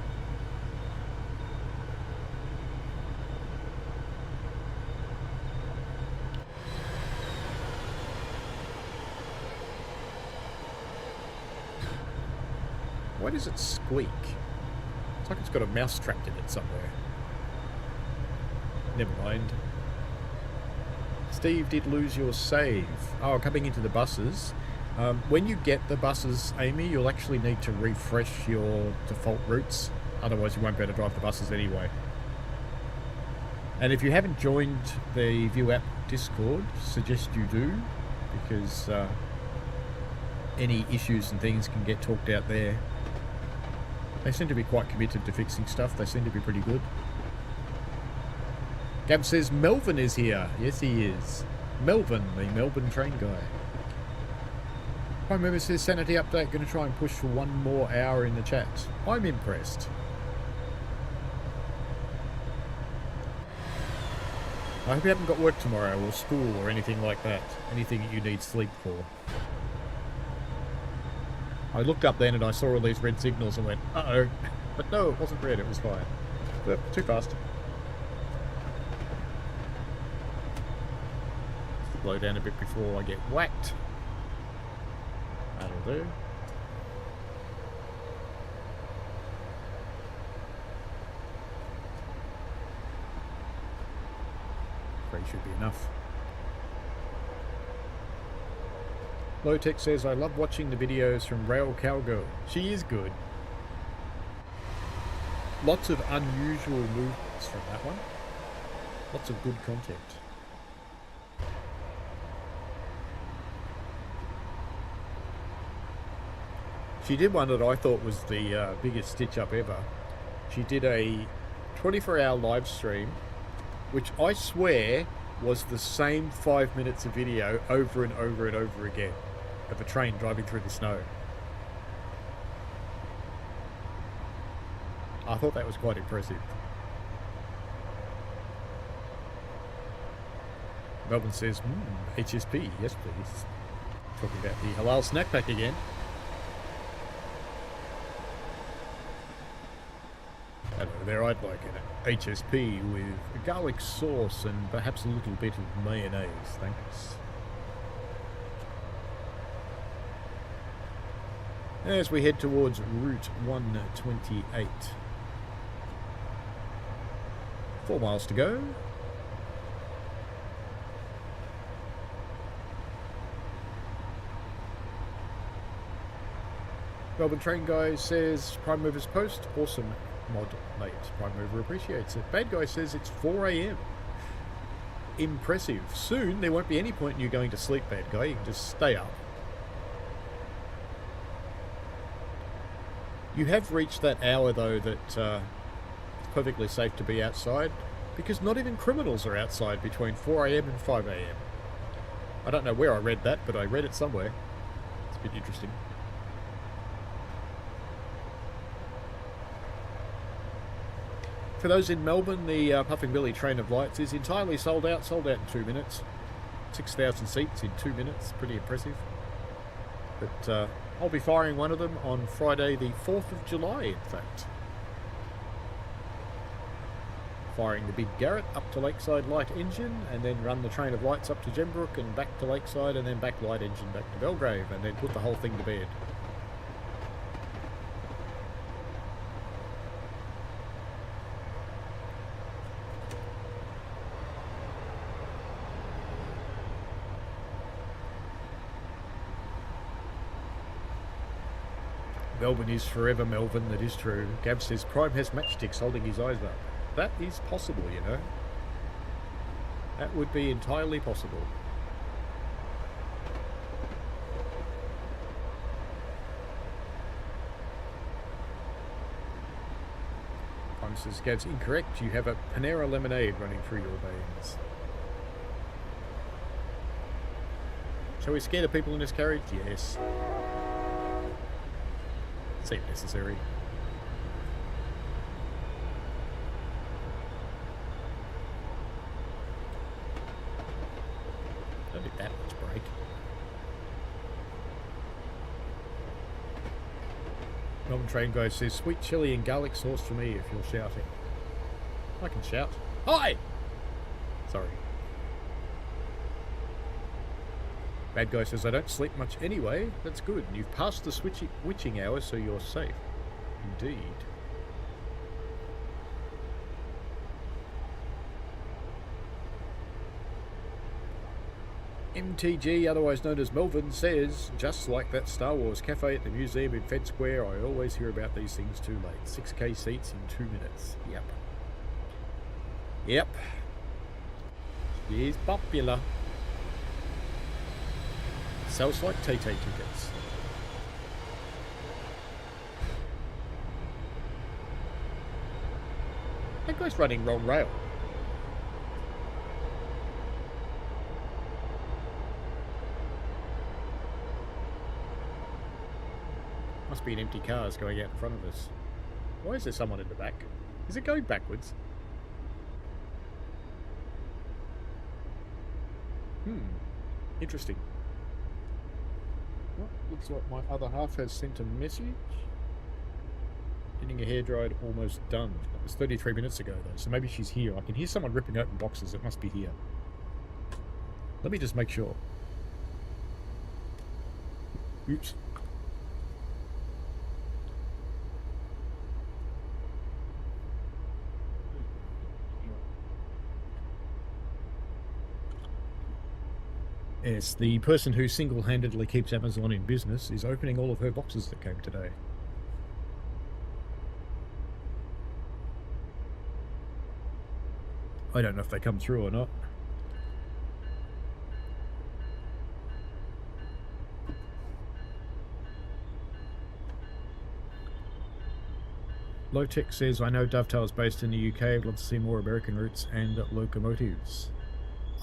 Why does it squeak? It's like it's got a mouse trapped in it somewhere. Never mind. Steve did lose your save. Oh, coming into the buses. When you get the buses, Amy, you'll actually need to refresh your default routes. Otherwise, you won't be able to drive the buses anyway. And if you haven't joined the View App Discord, suggest you do, because any issues and things can get talked out there. They seem to be quite committed to fixing stuff. They seem to be pretty good. Gab says Melvin is here. Yes, he is. Melvin, the Melbourne train guy. Prime Member says sanity update. Going to try and push for 1 more hour in the chat. I'm impressed. I hope you haven't got work tomorrow or school or anything like that. Anything that you need sleep for. I looked up then and I saw all these red signals and went, uh-oh. But no, it wasn't red, it was fine. But too fast. Slow down a bit before I get whacked. That'll do. Three should be enough. Lowtech says, I love watching the videos from Rail Cowgirl. She is good. Lots of unusual movements from that one. Lots of good content. She did one that I thought was the biggest stitch up ever. She did a 24-hour live stream, which I swear was the same 5 minutes of video over and over and over again of a train driving through the snow. I thought that was quite impressive. Melbourne says, HSP, yes please. Talking about the halal snack pack again. Hello there, I'd like an HSP with garlic sauce and perhaps a little bit of mayonnaise, thanks. As we head towards Route 128. 4 miles to go. Melbourne Train Guy says, Prime Mover's post, awesome mod, mate. Prime Mover appreciates it. Bad Guy says it's 4 AM. Impressive. Soon there won't be any point in you going to sleep, Bad Guy. You can just stay up. You have reached that hour, though, that it's perfectly safe to be outside, because not even criminals are outside between 4 AM and 5 AM. I don't know where I read that, but I read it somewhere. It's a bit interesting. For those in Melbourne, the Puffing Billy Train of Lights is entirely sold out in 2 minutes. 6,000 seats in 2 minutes, pretty impressive. But I'll be firing one of them on Friday the 4th of July, in fact. Firing the big Garrett up to Lakeside light engine, and then run the Train of Lights up to Gembrook and back to Lakeside, and then back light engine back to Belgrave, and then put the whole thing to bed. Melbourne is forever Melbourne, that is true. Gab says Prime has matchsticks holding his eyes up. That is possible, you know. That would be entirely possible. Prime says, Gav's incorrect. You have a Panera lemonade running through your veins. Shall we scare the people in this carriage? Yes. Seems necessary. Don't need that much brake. Melbourne Train Guy says, sweet chili and garlic sauce for me if you're shouting. I can shout. Hi! Sorry. Bad Guy says, I don't sleep much anyway. That's good. You've passed the witching hour, so you're safe. Indeed. MTG, otherwise known as Melvin, says, just like that Star Wars cafe at the museum in Fed Square, I always hear about these things too late. 6K seats in 2 minutes. Yep. Yep. She is popular. Sells like TT tickets. That guy's running wrong rail. Must be an empty cars going out in front of us. Why is there someone in the back? Is it going backwards? Interesting. Well, looks like my other half has sent a message. Getting her hair dried, almost done. That was 33 minutes ago though, so maybe she's here. I can hear someone ripping open boxes. It must be here. Let me just make sure. Oops. Yes, the person who single-handedly keeps Amazon in business is opening all of her boxes that came today. I don't know if they come through or not. Low-Tech says, I know Dovetail is based in the UK. I'd love to see more American routes and locomotives.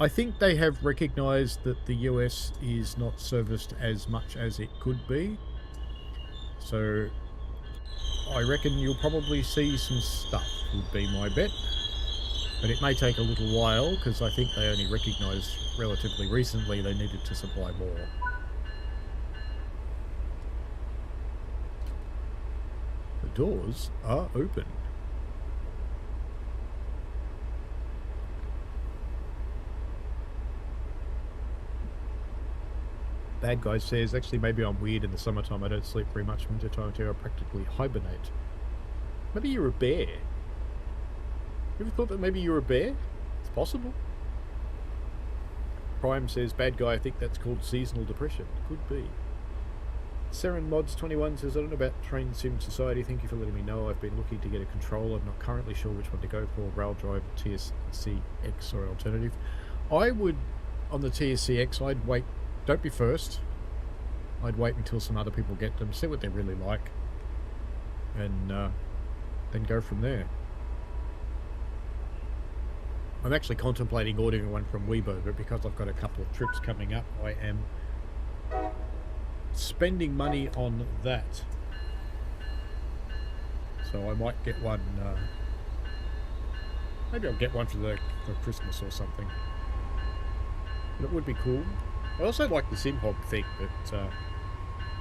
I think they have recognised that the US is not serviced as much as it could be. So I reckon you'll probably see some stuff, would be my bet. But it may take a little while, because I think they only recognised relatively recently they needed to supply more. The doors are open. Bad Guy says, actually maybe I'm weird in the summertime. I don't sleep very much. Wintertime too, I practically hibernate. Maybe you're a bear. You ever thought that maybe you're a bear? It's possible. Prime says, Bad Guy, I think that's called seasonal depression. Could be. Seren Mods 21 says, I don't know about Train Sim Society. Thank you for letting me know. I've been looking to get a control. I'm not currently sure which one to go for. Rail Drive, TSCX or alternative. I would, on the TSCX, I'd wait. Don't be first. I'd wait until some other people get them, see what they're really like, and then go from there. I'm actually contemplating ordering one from Weibo, but because I've got a couple of trips coming up, I am spending money on that. So I might get one. Maybe I'll get one for Christmas or something. But it would be cool. I also like the SimHog thing, but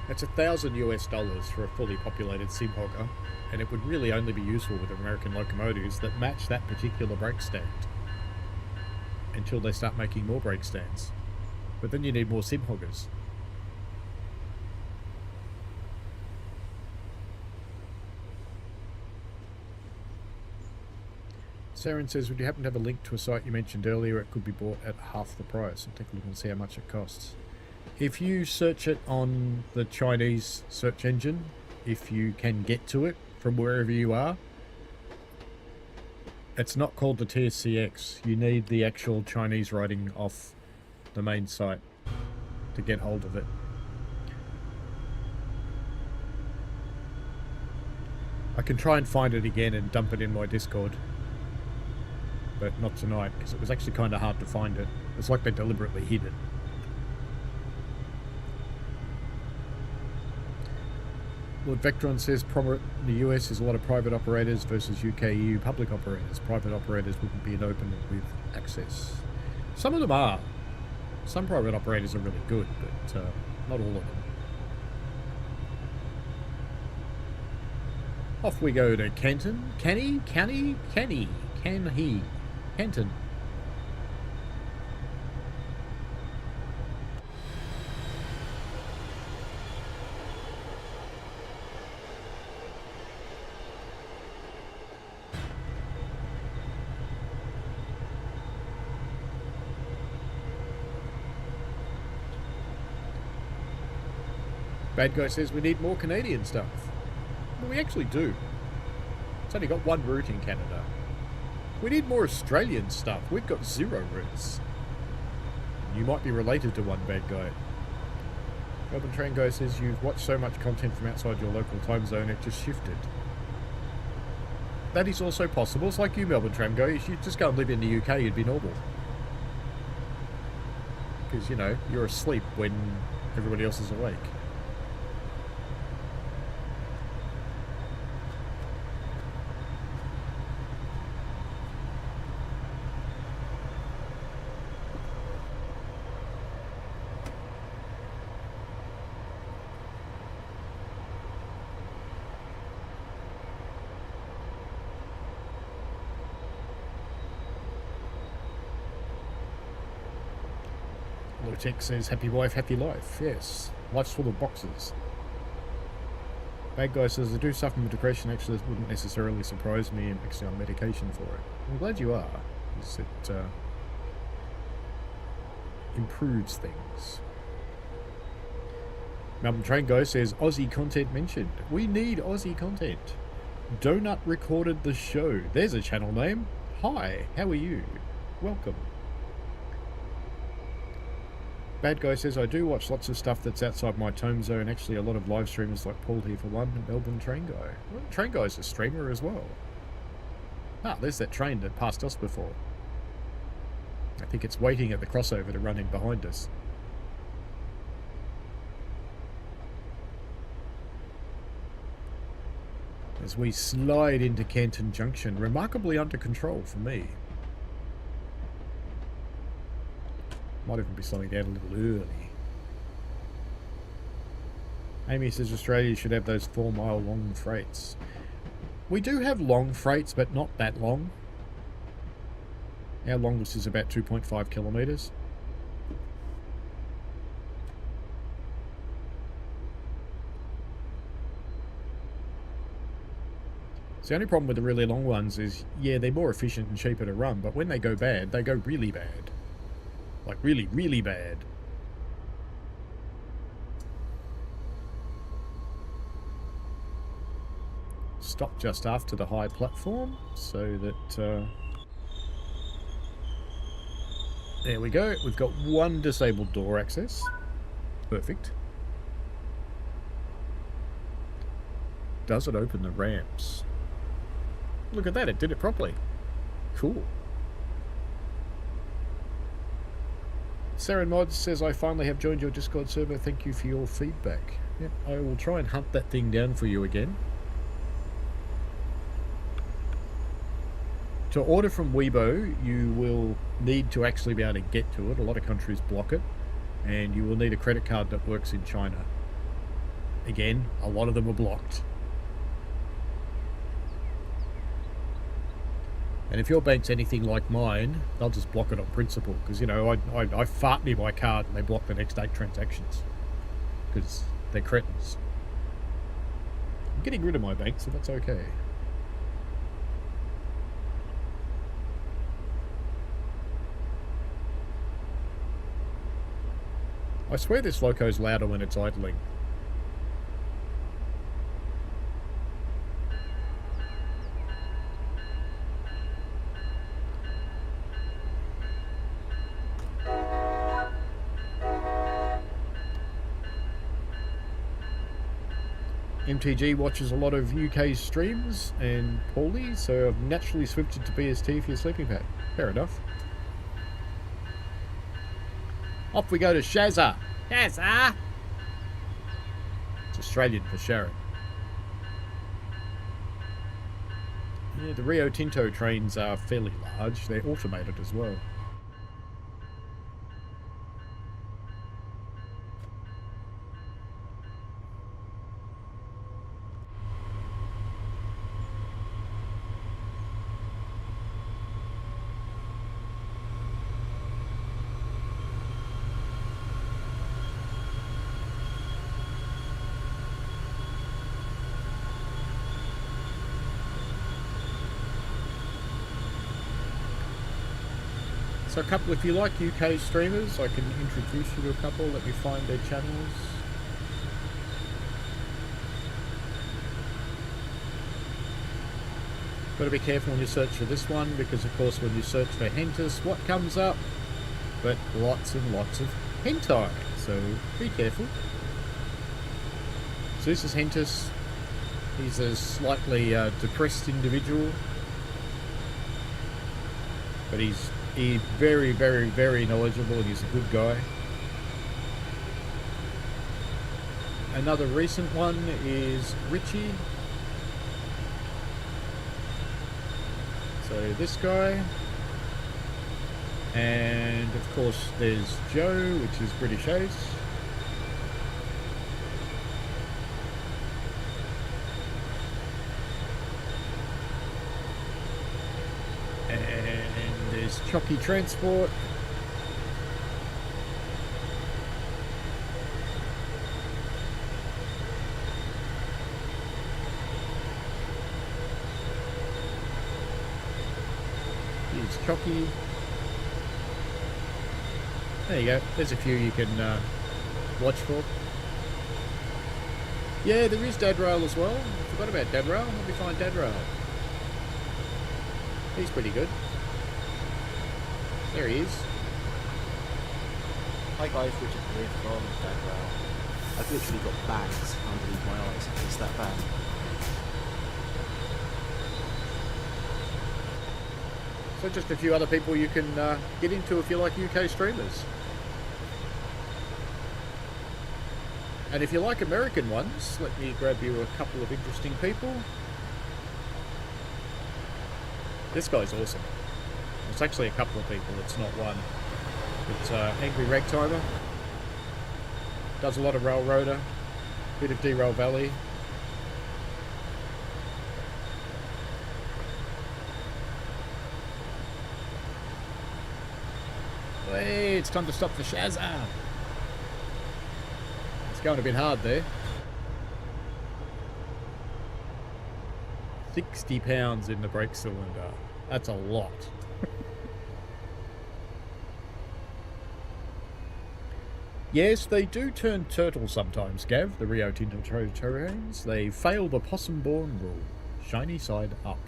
it's $1,000 for a fully populated SimHogger, and it would really only be useful with American locomotives that match that particular brake stand until they start making more brake stands. But then you need more SimHoggers. Saren says, would you happen to have a link to a site you mentioned earlier? It could be bought at half the price. I'll take a look and see how much it costs. If you search it on the Chinese search engine, if you can get to it from wherever you are, It's not called the TSCX. You need the actual Chinese writing off the main site to get hold of it. I can try and find it again and dump it in my Discord. But not tonight, because it was actually kind of hard to find it. It's like they deliberately hid it. Lord Vectron says the US is a lot of private operators versus UK EU public operators. Private operators wouldn't be an open with access. Some of them are. Some private operators are really good, but not all of them. Off we go to Canton. Canton. Bad Guy says we need more Canadian stuff. Well, we actually do. It's only got one route in Canada. We need more Australian stuff. We've got 0 routes. You might be related to one, Bad Guy. Melbourne Train Guy says you've watched so much content from outside your local time zone, it just shifted. That is also possible. It's like you, Melbourne Tram Guy. If you just go and live in the UK, you'd be normal. Because, you know, you're asleep when everybody else is awake. Tech says, happy wife, happy life. Yes, life's full of boxes. Bad Guy says, I do suffer from depression. Actually, this wouldn't necessarily surprise me. I'm actually on medication for it. I'm glad you are. It improves things. Melbourne Train Guy says, Aussie content mentioned. We need Aussie content. Donut recorded the show. There's a channel name. Hi, how are you? Welcome. Bad Guy says, I do watch lots of stuff that's outside my time zone. Actually, a lot of live streamers like Paul here for one, and Melbourne Train Guy. Well, Train Guy's a streamer as well. Ah, there's that train that passed us before. I think it's waiting at the crossover to run in behind us. As we slide into Canton Junction, remarkably under control for me. Might even be slowing down a little early. Amy says Australia should have those 4-mile long freights. We do have long freights, but not that long. Our longest is about 2.5 kilometres. So the only problem with the really long ones is, yeah, they're more efficient and cheaper to run, but when they go bad, they go really bad. Like, really, really bad. Stop just after the high platform, so that... there we go. We've got one disabled door access. Perfect. Does it open the ramps? Look at that, it did it properly. Cool. Saren Mods says, I finally have joined your Discord server. Thank you for your feedback. Yep, I will try and hunt that thing down for you again. To order from Weibo, you will need to actually be able to get to it. A lot of countries block it. And you will need a credit card that works in China. Again, a lot of them are blocked. And if your bank's anything like mine, they'll just block it on principle. Because, you know, I fart near my card and they block the next 8 transactions. Because they're cretins. I'm getting rid of my bank, so that's okay. I swear this loco's louder when it's idling. MTG watches a lot of UK streams, and Paulie, so I've naturally switched to BST for your sleeping pad. Fair enough. Off we go to Shazza. Shazza! It's Australian for Sharon. Yeah, the Rio Tinto trains are fairly large. They're automated as well. So a couple, if you like UK streamers, I can introduce you to a couple. Let me find their channels. Got to be careful when you search for this one, because of course when you search for Hentus, what comes up? But lots and lots of hentai, so be careful. So this is Hentus. He's a slightly depressed individual, but he's very, very, very knowledgeable, and he's a good guy. Another recent one is Richie. So this guy. And of course there's Joe, which is British Ace. Chocky Transport. Here's Chocky. There you go. There's a few you can watch for. Yeah, there is Dadrail as well. I forgot about Dadrail. Let me find Dadrail. He's pretty good. There he is. Hi guys, Richard here from Dovetail. I've literally got bags underneath my eyes. It's that bad. So just a few other people you can get into if you like UK streamers. And if you like American ones, let me grab you a couple of interesting people. This guy's awesome. It's actually a couple of people, it's not one. It's Angry Ragtimer. Does a lot of Railroader, bit of Derail Valley. Hey, it's time to stop for Shazza. It's going a bit hard there. 60 pounds in the brake cylinder. That's a lot. Yes, they do turn turtle sometimes, Gav, the Rio Tinto terrains. They fail the possum-born rule. Shiny side up.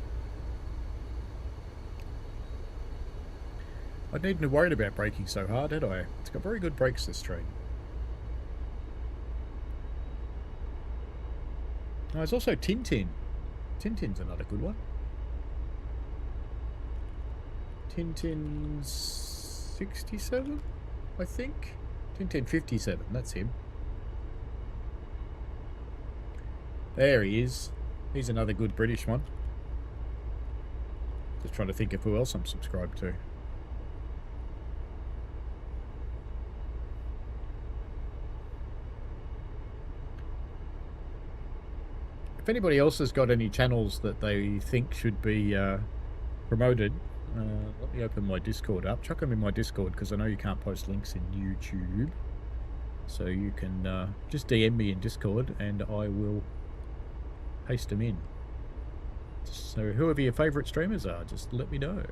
I needn't have worried about braking so hard, had I? It's got very good brakes, this train. Oh, there's also Tintin. Tintin's another good one. Tintin 67, I think. Tintin 57, that's him. There he is. He's another good British one. Just trying to think of who else I'm subscribed to. If anybody else has got any channels that they think should be promoted, let me open my Discord up. Chuck them in my Discord, because I know you can't post links in YouTube. So you can just DM me in Discord and I will paste them in. So whoever your favourite streamers are, just let me know.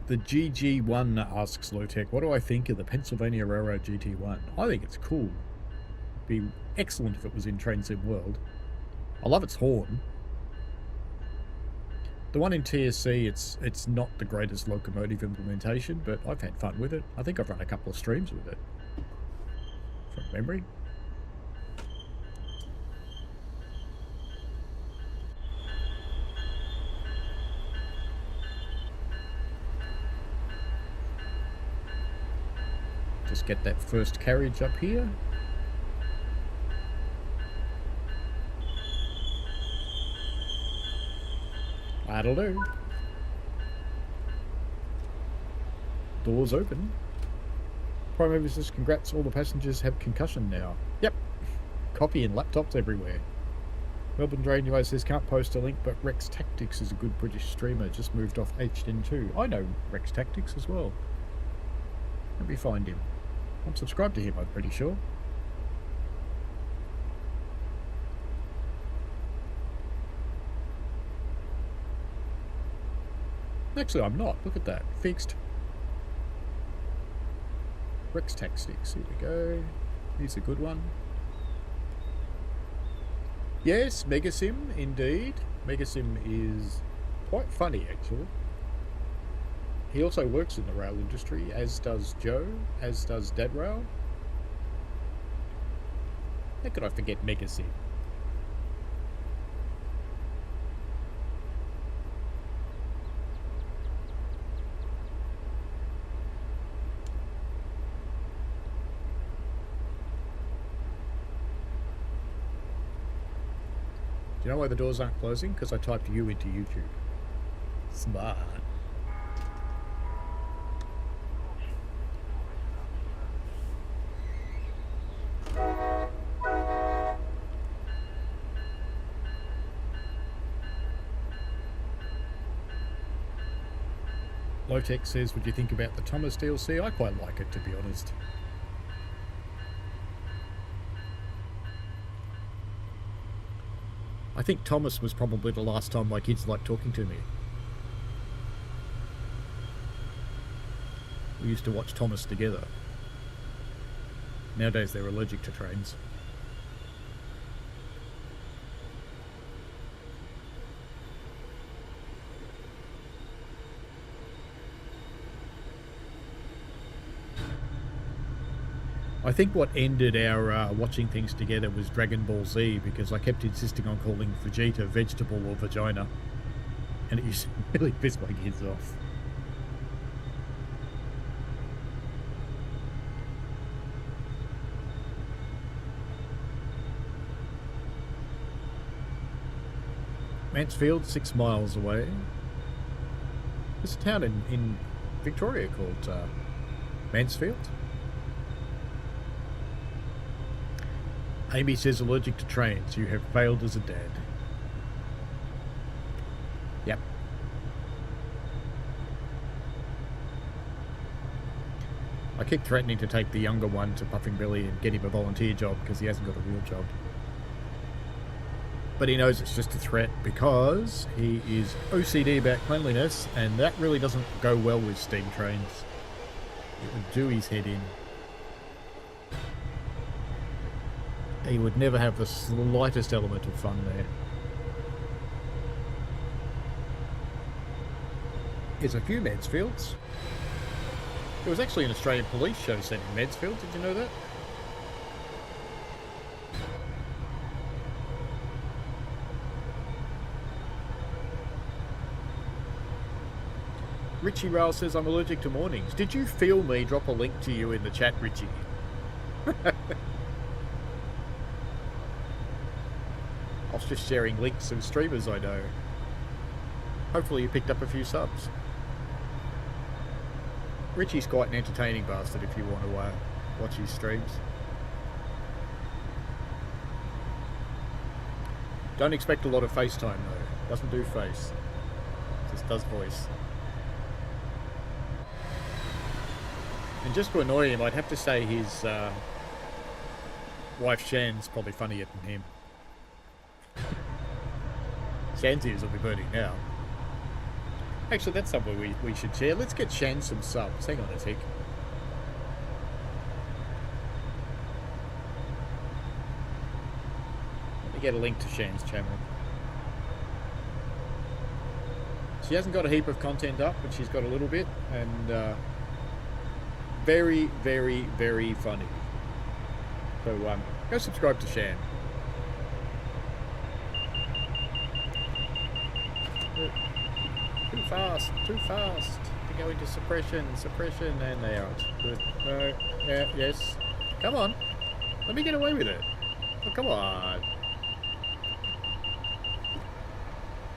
The GG1 asks Lowtech, what do I think of the Pennsylvania Railroad GT1? I think it's cool. It'd be excellent if it was in Train Sim World. I love its horn. The one in TSC, it's not the greatest locomotive implementation, but I've had fun with it. I think I've run a couple of streams with it from memory. Just get that first carriage up here. That'll do. Doors open. Prime Mover says, congrats, all the passengers have concussion now. Yep. Copy and laptops everywhere. Melbourne Drain says, can't post a link, but Rex Tactics is a good British streamer. Just moved off HN2. I know Rex Tactics as well. Let me find him. I'm subscribed to him, I'm pretty sure. Actually, I'm not. Look at that. Fixed. Rex Tactics. Here we go. Here's a good one. Yes, Megasim, indeed. Megasim is quite funny, actually. He also works in the rail industry, as does Joe, as does Dadrail. How could I forget Megasim? Do you know why the doors aren't closing? Because I typed you into YouTube. Smart. Lowtech says, what do you think about the Thomas DLC? I quite like it, to be honest. I think Thomas was probably the last time my kids liked talking to me. We used to watch Thomas together. Nowadays they're allergic to trains. I think what ended our watching things together was Dragon Ball Z, because I kept insisting on calling Vegeta vegetable or vagina, and it used to really piss my kids off. Mansfield, 6 miles away. There's a town in Victoria called Mansfield. Amy says, allergic to trains. You have failed as a dad. Yep. I keep threatening to take the younger one to Puffing Billy and get him a volunteer job because he hasn't got a real job. But he knows it's just a threat because he is OCD about cleanliness, and that really doesn't go well with steam trains. It would do his head in. He would never have the slightest element of fun there. There's a few Mansfields. There was actually an Australian police show set in Mansfield, did you know that? Richie Rail says, I'm allergic to mornings. Did you feel me drop a link to you in the chat, Richie? I was just sharing links of streamers I know. Hopefully you picked up a few subs. Richie's quite an entertaining bastard if you want to watch his streams. Don't expect a lot of FaceTime though. Doesn't do face. Just does voice. And just to annoy him, I'd have to say his wife Shan's probably funnier than him. Shan's ears will be burning now. Actually, that's something we should share. Let's get Shan some subs. Hang on a sec. Let me get a link to Shan's channel. She hasn't got a heap of content up, but she's got a little bit, and very, very, very funny. So go subscribe to Shan. Too fast, too fast. To go into suppression, and they aren't. Good. No, yeah, yes. Come on. Let me get away with it. Oh, come on.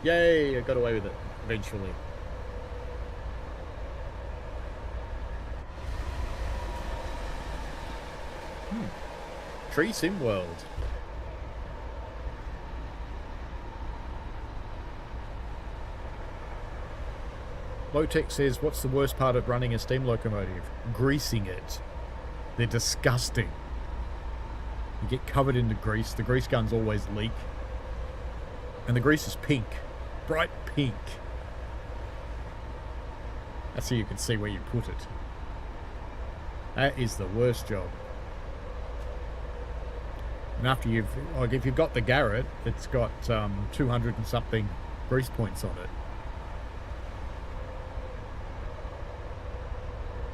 Yay, I got away with it, eventually. Tree Sim World. Lowtech says, what's the worst part of running a steam locomotive? Greasing it. They're disgusting. You get covered in the grease guns always leak. And the grease is pink. Bright pink. That's so you can see where you put it. That is the worst job. And after you've, like, if you've got the Garrett, it's got 200 and something grease points on it.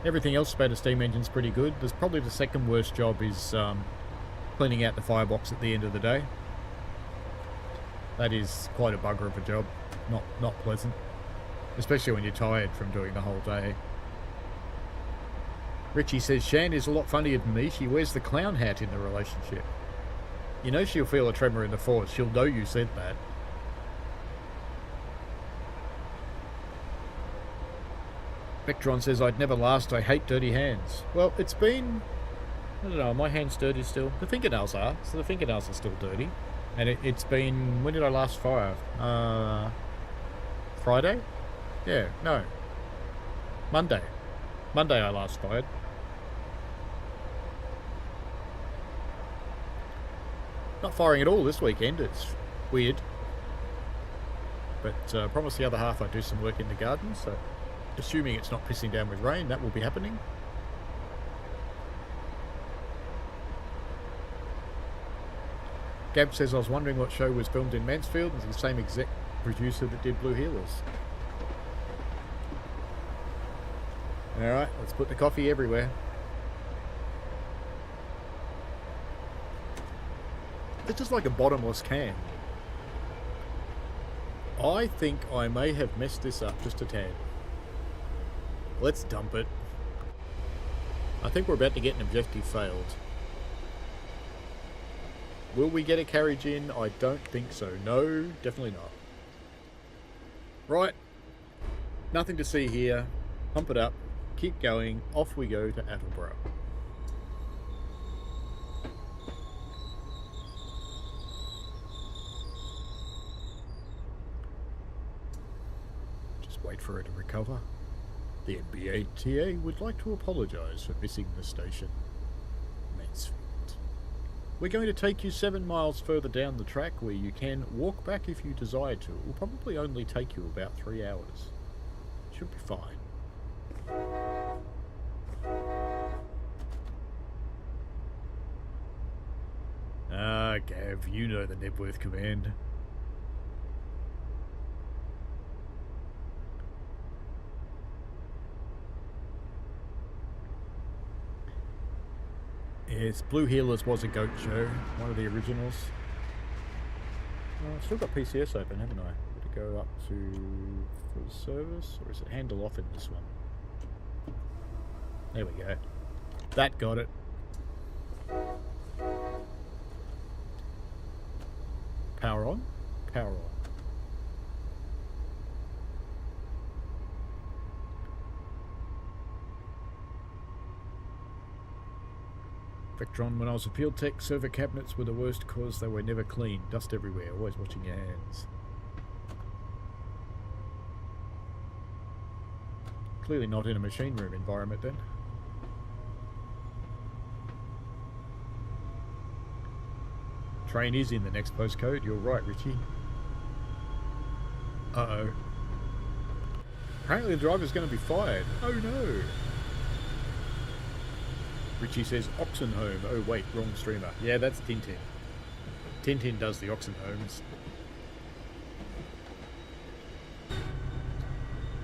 Everything else about a steam engine's pretty good. There's probably the second worst job is cleaning out the firebox at the end of the day. That is quite a bugger of a job. Not pleasant. Especially when you're tired from doing the whole day. Richie says, Shan is a lot funnier than me. She wears the clown hat in the relationship. You know she'll feel a tremor in the force. She'll know you said that. Vectron says, I'd never last. I hate dirty hands. Well, it's been... I don't know, my hand's dirty still. The fingernails are. So the fingernails are still dirty. And it's been... When did I last fire? Friday? Yeah, no. Monday. Monday I last fired. Not firing at all this weekend. It's weird. But promise the other half I do some work in the garden, so... Assuming it's not pissing down with rain, that will be happening. Gab says, I was wondering what show was filmed in Mansfield. It's the same exec producer that did Blue Healers. Alright, let's put the coffee everywhere. It's just like a bottomless can. I think I may have messed this up just a tad. Let's dump it. I think we're about to get an objective failed. Will we get a carriage in? I don't think so. No, definitely not. Right. Nothing to see here. Pump it up. Keep going. Off we go to Attleborough. Just wait for it to recover. The NBATA would like to apologise for missing the station. Mansfield. We're going to take you 7 miles further down the track where you can walk back if you desire to. It will probably only take you about 3 hours. Should be fine. Ah, Gav, you know the Nebworth command. Yes, Blue Healers was a goat show, one of the originals. I've still got PCS open, haven't I? Would it go up to full service, or is it handle off in this one? There we go. That got it. Power on? Power on. Vectron, when I was a field tech, server cabinets were the worst because they were never clean. Dust everywhere, always watching your hands. Clearly not in a machine room environment then. Train is in the next postcode, you're right, Richie. Uh-oh. Apparently the driver's going to be fired. Oh no! Richie says Oxenhome. Oh wait, wrong streamer. Yeah, that's Tintin. Tintin does the Oxenhomes.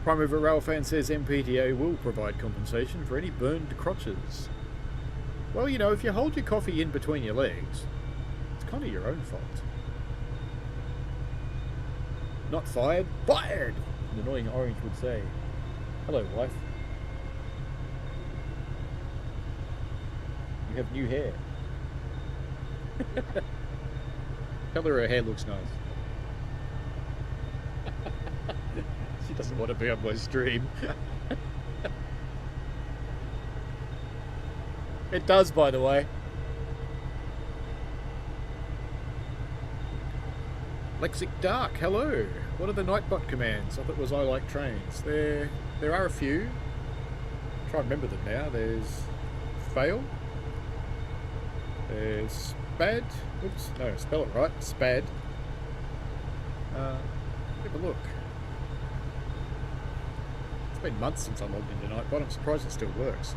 Prime Mover Rail Fan says MPTA will provide compensation for any burned crotches. Well, you know, if you hold your coffee in between your legs, it's kind of your own fault. Not fired, fired! An annoying orange would say. Hello, wife. You have new hair. Tell her hair looks nice. She doesn't want to be on my stream. It does, by the way. Lexic Dark, hello. What are the Nightbot commands? I thought it was I like trains. There are a few. Try and remember them now. There's fail. There's spad. Oops, no, spell it right. Spad. Have a look. It's been months since I logged into Nightbot. I'm surprised it still works.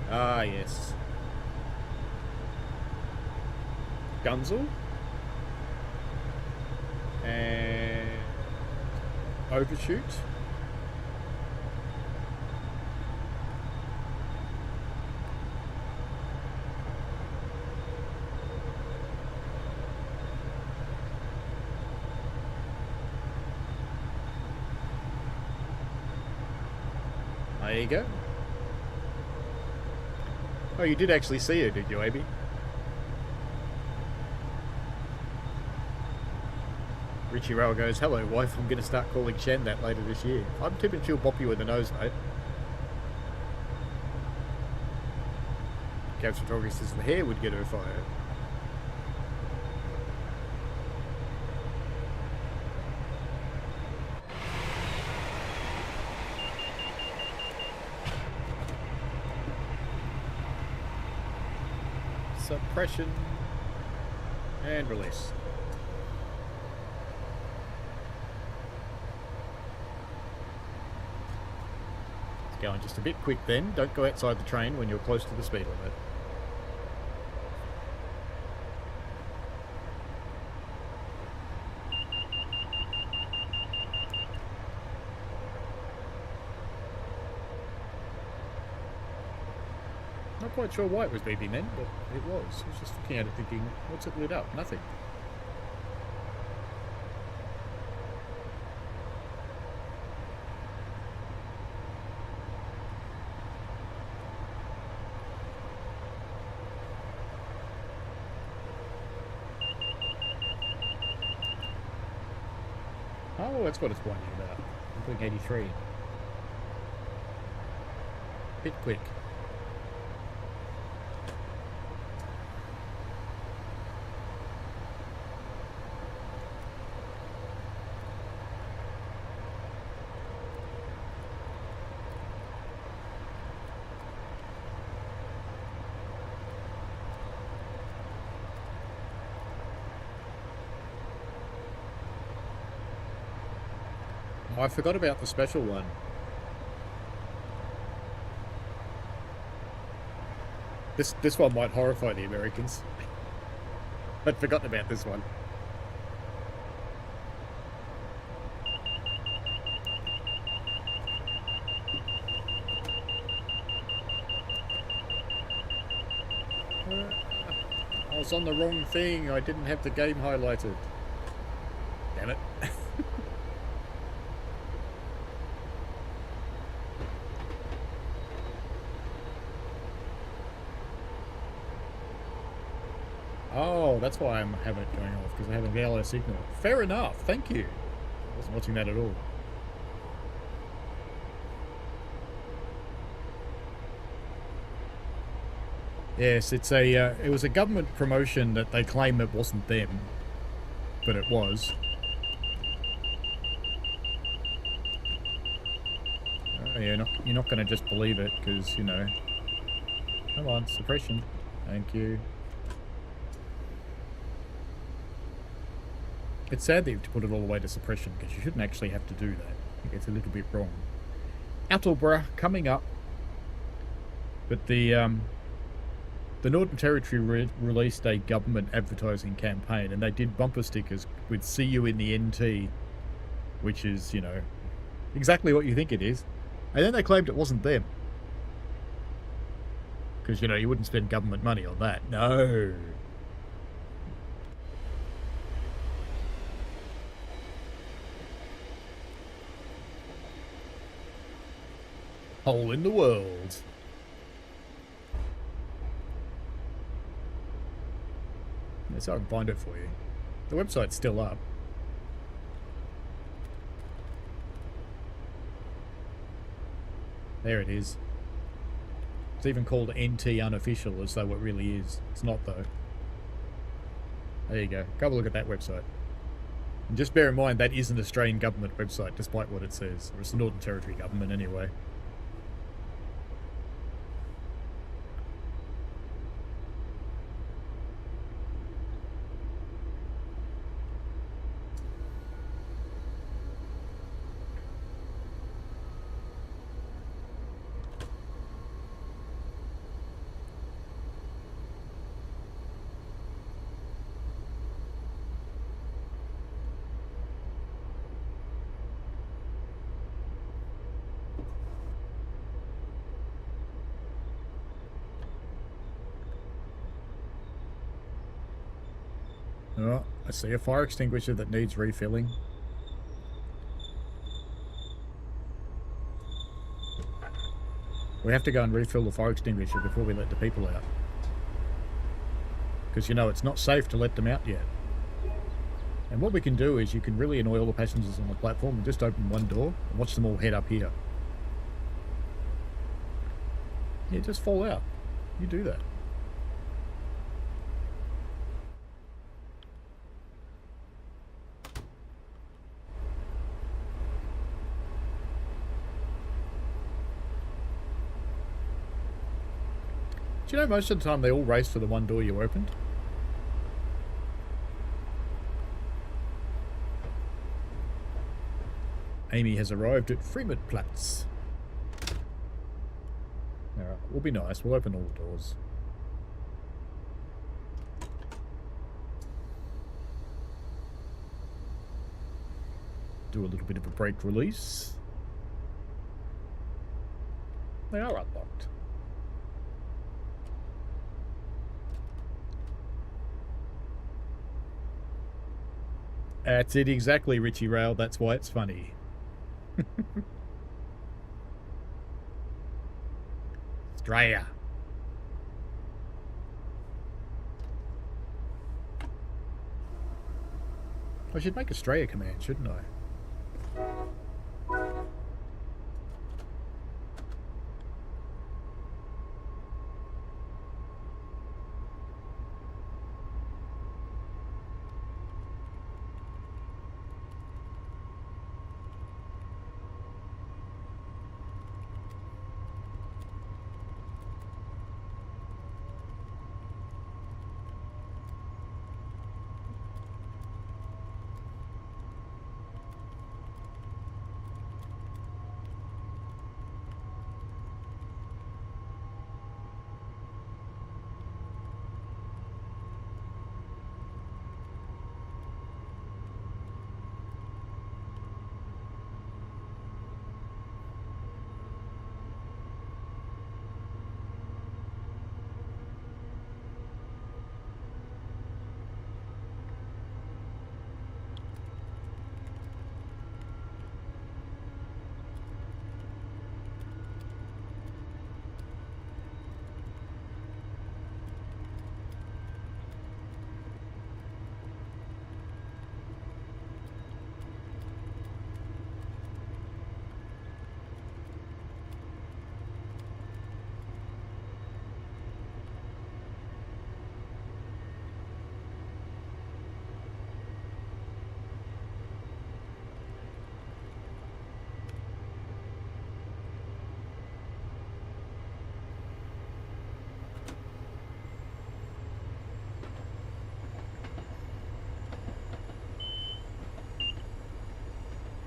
Ah, yes. Gunzel. And Overshoot. There you go. Oh, you did actually see her, did you, Abby? Richie Rail goes, hello, wife, I'm going to start calling Shan that later this year. I'm tipping she'll bop you in the nose, mate. Cabs Photography says the hair would get her fired. Suppression and release. It's going just a bit quick then. Don't go outside the train when you're close to the speed limit. Not quite sure why it was beeping then, but it was. I was just looking at it thinking, what's it lit up? Nothing. Oh, that's what it's whining about. I'm doing 83. Bit quick. Oh, I forgot about the special one. This one might horrify the Americans. I'd forgotten about this one. I was on the wrong thing. I didn't have the game highlighted. Damn it. Oh, that's why I'm having it going off, because I have a yellow signal. Fair enough, thank you. I wasn't watching that at all. Yes, it's a it was a government promotion that they claim it wasn't them, but it was. Oh, yeah, you're not going to just believe it, because, you know... Come on, suppression. Thank you. It's sad that you have to put it all the way to suppression, because you shouldn't actually have to do that. I think it's a little bit wrong. Attleborough coming up. But the the Northern Territory released a government advertising campaign, and they did bumper stickers with "See you in the NT," which is, you know, exactly what you think it is. And then they claimed it wasn't them. Because, you know, you wouldn't spend government money on that. No. Hole in the world. So I can find it for you. The website's still up. There it is. It's even called NT Unofficial, as though it really is. It's not, though. There you go. Go have a look at that website. And just bear in mind, that is an Australian government website, despite what it says. Or it's the Northern Territory government, anyway. Oh, I see a fire extinguisher that needs refilling. We have to go and refill the fire extinguisher before we let the people out. Because, you know, it's not safe to let them out yet. And what we can do is you can really annoy all the passengers on the platform and just open one door and watch them all head up here. Yeah, just fall out. You do that. Do you know most of the time they all race for the one door you opened? Amy has arrived at Fremantplatz. Alright, we'll be nice. We'll open all the doors. Do a little bit of a brake release. They are unlocked. That's it exactly, Richie Rail. That's why it's funny. Australia. I should make Australia command, shouldn't I?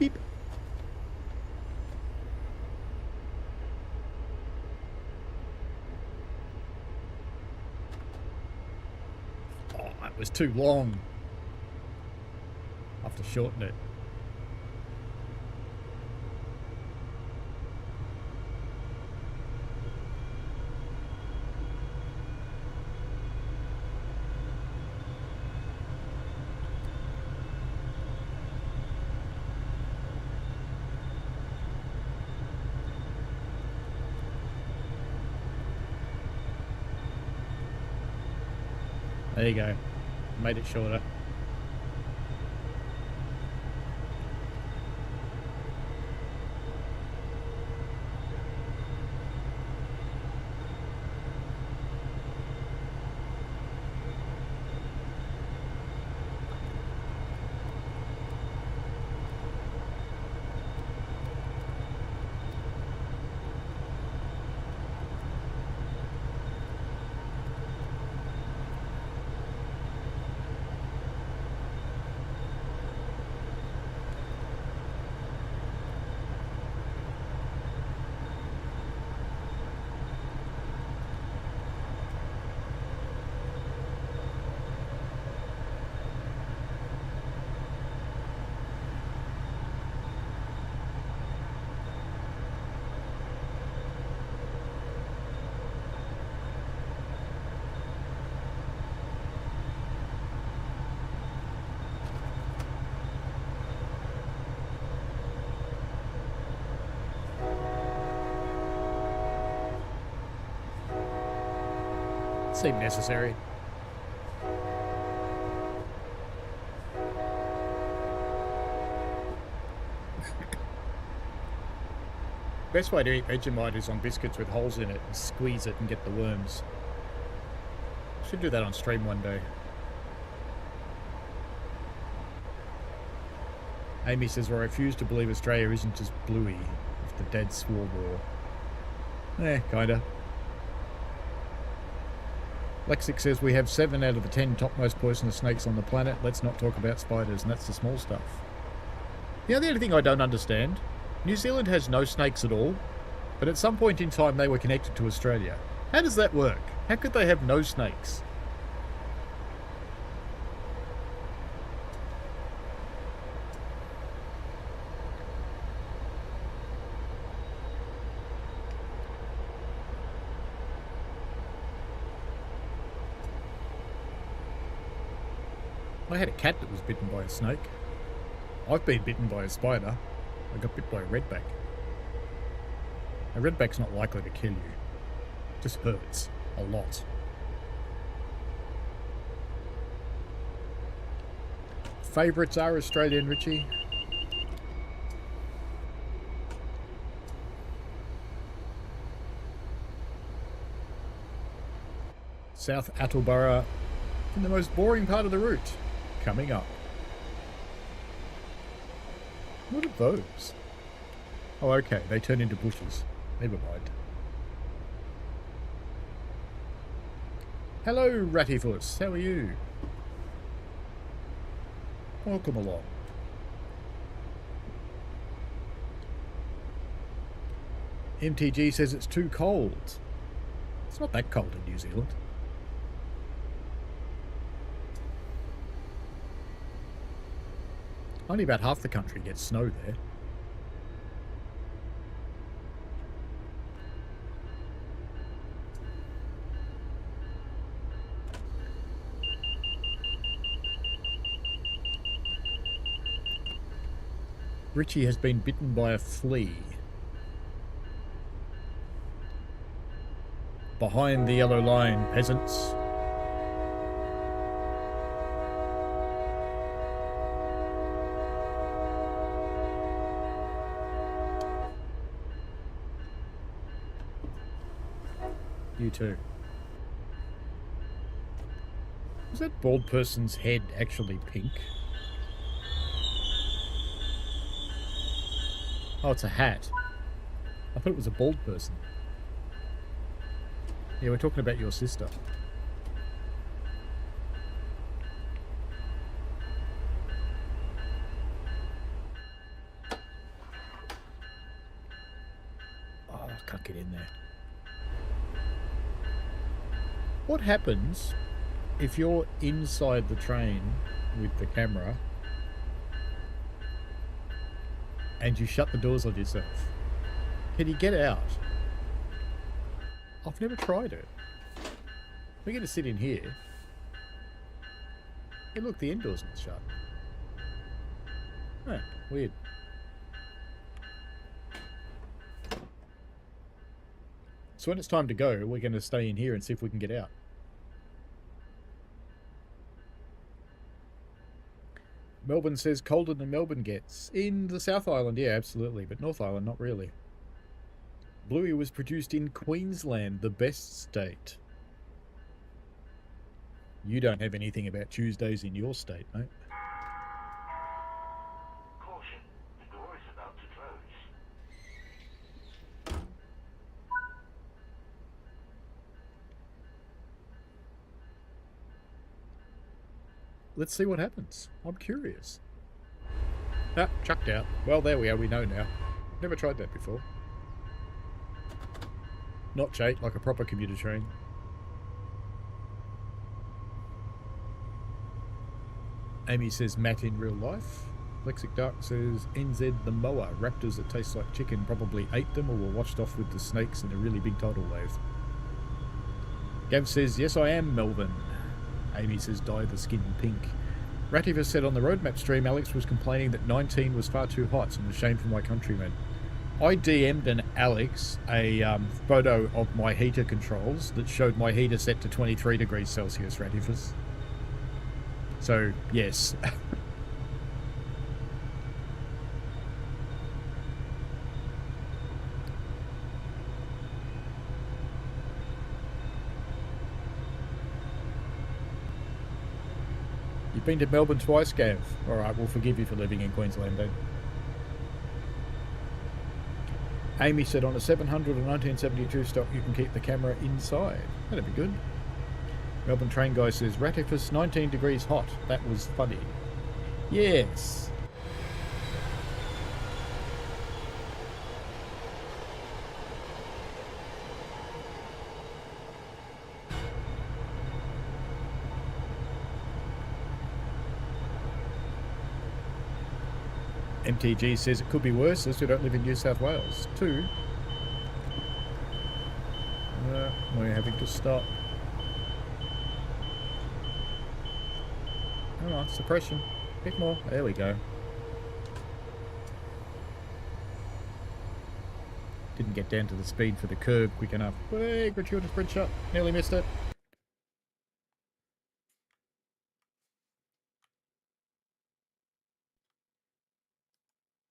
Beep. was too long. I have to shorten it. There you go. Made it shorter. Seemed necessary. Best way to eat Vegemite is on biscuits with holes in it and squeeze it and get the worms. Should do that on stream one day. Amy says, I refuse to believe Australia isn't just bluey with the dead swore war. Kinda. Lexic says, we have 7 out of the 10 top most poisonous snakes on the planet. Let's not talk about spiders, and that's the small stuff. You know, the only thing I don't understand? New Zealand has no snakes at all, but at some point in time they were connected to Australia. How does that work? How could they have no snakes? I had a cat that was bitten by a snake. I've been bitten by a spider. I got bit by a redback. A redback's not likely to kill you. It just hurts a lot. Favourites are Australian, Richie. South Attleborough in the most boring part of the route. Coming up. What are those? Oh, okay. They turn into bushes. Never mind. Hello, Rattyfuss. How are you? Welcome along. MTG says it's too cold. It's not that cold in New Zealand. Only about half the country gets snow there. Richie has been bitten by a flea. Behind the yellow line, peasants. You too. Is that bald person's head actually pink? Oh, it's a hat. I thought it was a bald person. Yeah, we're talking about your sister. Oh, I can't get in there. What happens if you're inside the train with the camera and you shut the doors on yourself, can you get out? I've never tried it. We're going to sit in here. Hey, look, the end door's not shut. Oh, weird. So when it's time to go, we're going to stay in here and see if we can get out. Melbourne says colder than Melbourne gets. In the South Island, yeah, absolutely. But North Island, not really. Bluey was produced in Queensland, the best state. You don't have anything about Tuesdays in your state, mate. Caution, the door is about to close. Let's see what happens. I'm curious. Ah, chucked out. Well, there we are. We know now. Never tried that before. Not shaped like a proper commuter train. Amy says Matt in real life. Lexic Dark says NZ the mower. Raptors that taste like chicken probably ate them or were washed off with the snakes in a really big tidal wave. Gav says, yes, I am Melbourne. Amy says, dye the skin pink. Rativa said on the roadmap stream, Alex was complaining that 19 was far too hot and a shame for my countrymen. I DM'd an Alex a photo of my heater controls that showed my heater set to 23 degrees Celsius, Rativas. So, yes. You've been to Melbourne twice, Gav. Alright, we'll forgive you for living in Queensland then. Amy said on a 700 or 1972 stock you can keep the camera inside. That'd be good. Melbourne train guy says, Ratifus 19 degrees hot. That was funny. Yes. MTG says it could be worse as we don't live in New South Wales. 2. We're having to stop. Come on, suppression. A bit more. There we go. Didn't get down to the speed for the curb quick enough. Hey, gratuitous sprint shot. Nearly missed it.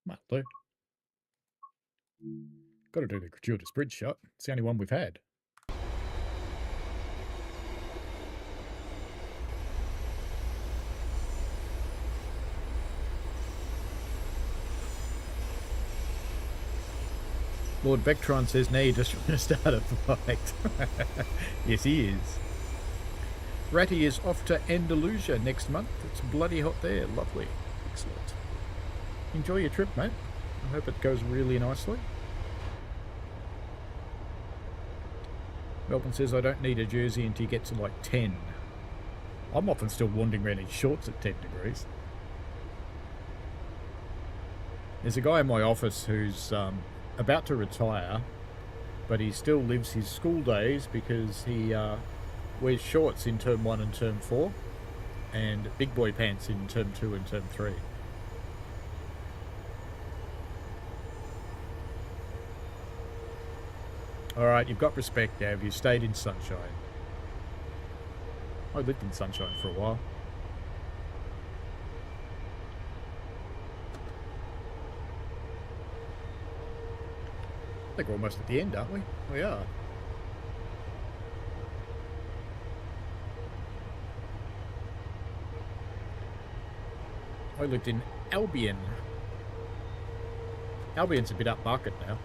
Might do. Got to do the gratuitous bridge shot. It's the only one we've had. Lord Vectron says, now you're just trying to start a fight. Yes, he is. Ratty is off to Andalusia next month. It's bloody hot there. Lovely. Excellent. Enjoy your trip, mate. I hope it goes really nicely. Melbourne says, I don't need a jersey until you get to like 10. I'm often still wandering around in shorts at 10 degrees. There's a guy in my office who's about to retire, but he still lives his school days because he wears shorts in term 1 and term 4 and big boy pants in term 2 and term 3. Alright, you've got respect, Gav. You stayed in sunshine. I lived in sunshine for a while. I think we're almost at the end, aren't we? We are. I lived in Albion. Albion's a bit upmarket now.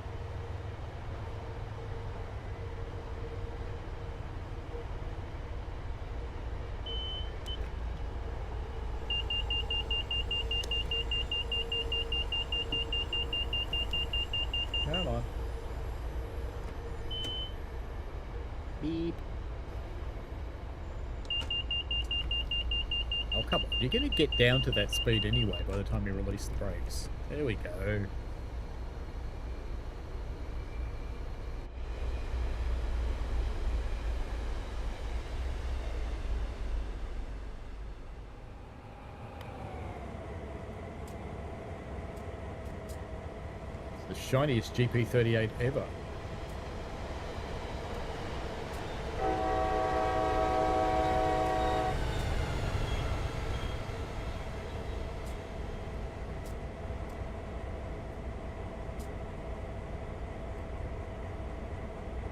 Come on. Beep. You're going to get down to that speed anyway by the time you release the brakes. There we go. It's the shiniest GP38 ever.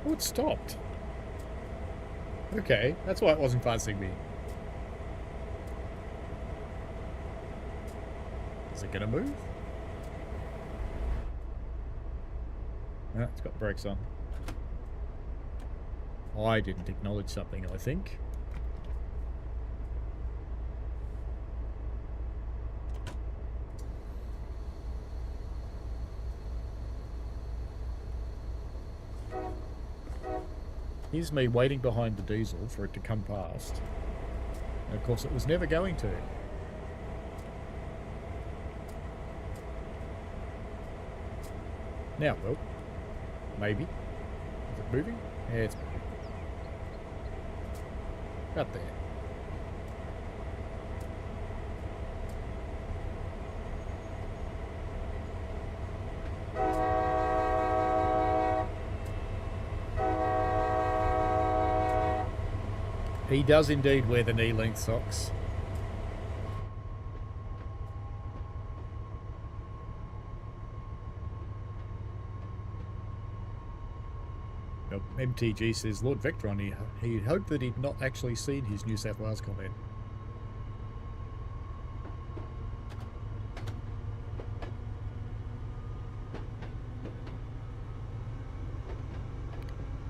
Oh, it stopped. Okay, that's why it wasn't passing me. Is it gonna move? No, it's got brakes on. I didn't acknowledge something, I think. Here's me waiting behind the diesel for it to come past. And of course it was never going to. Now, well, maybe. Is it moving? Yeah, it's moving. Right there. He does indeed wear the knee-length socks. MTG says, Lord Vectron, he hoped that he'd not actually seen his New South Wales comment.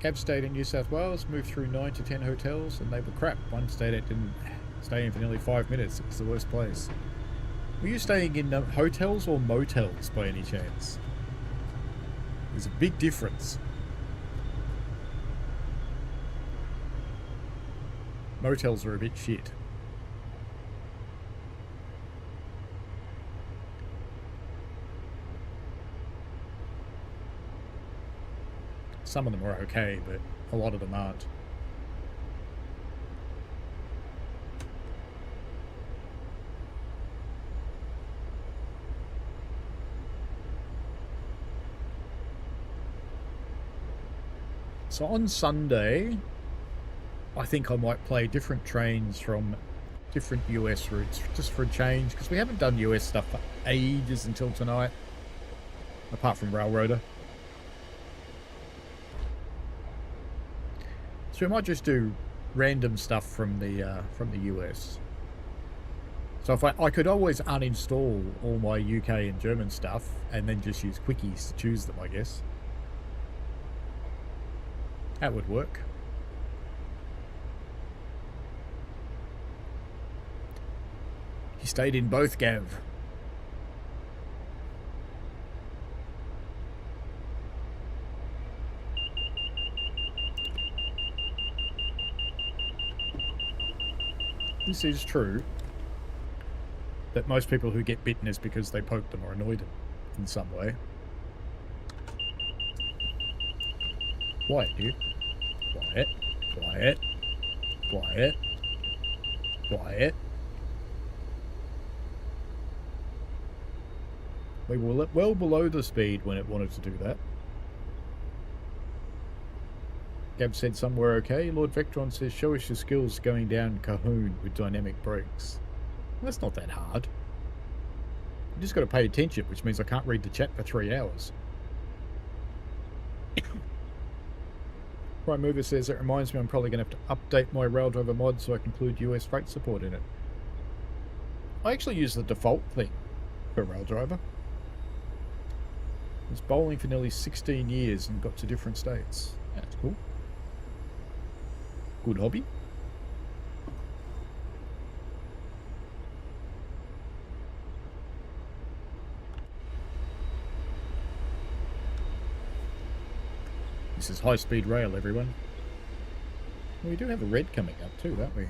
Cab stayed in New South Wales, moved through 9 to 10 hotels, and they were crap. One stayed at didn't stay in for nearly 5 minutes. It was the worst place. Were you staying in hotels or motels by any chance? There's a big difference. Motels are a bit shit. Some of them are okay, but a lot of them aren't. So on Sunday, I think I might play different trains from different US routes, just for a change, because we haven't done US stuff for ages until tonight, apart from Railroader. So we might just do random stuff from the US. So if I could always uninstall all my UK and German stuff and then just use quickies to choose them, I guess. That would work. He stayed in both, Gav. This is true, that most people who get bitten is because they poked them or annoyed them in some way. Quiet, dude. Quiet. Quiet. Quiet. Quiet. We were well below the speed when it wanted to do that. Gab said somewhere okay. Lord Vectron says, show us your skills going down Cahoon with dynamic brakes. Well, that's not that hard. You just got to pay attention, which means I can't read the chat for 3 hours. Prime Mover says, it reminds me I'm probably going to have to update my Rail Driver mod so I can include US freight support in it. I actually use the default thing for Rail Driver. I was bowling for nearly 16 years and got to different states. That's cool. Good hobby. This is high-speed rail, everyone. Well, we do have a red coming up too, don't we?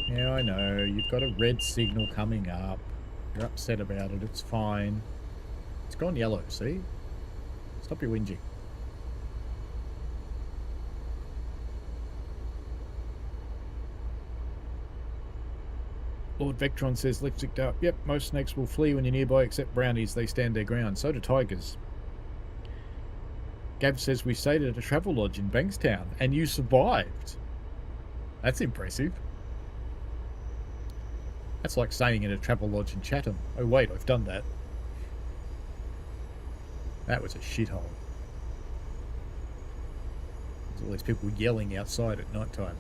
Yeah, I know. You've got a red signal coming up. You're upset about it. It's fine. It's gone yellow, see? Stop your whinging. Lord Vectron says, lipstick up. Yep, most snakes will flee when you're nearby, except brownies. They stand their ground. So do tigers. Gav says, we stayed at a travel lodge in Bankstown, and you survived. That's impressive. That's like staying in a travel lodge in Chatham. Oh, wait, I've done that. That was a shithole. There's all these people yelling outside at night time.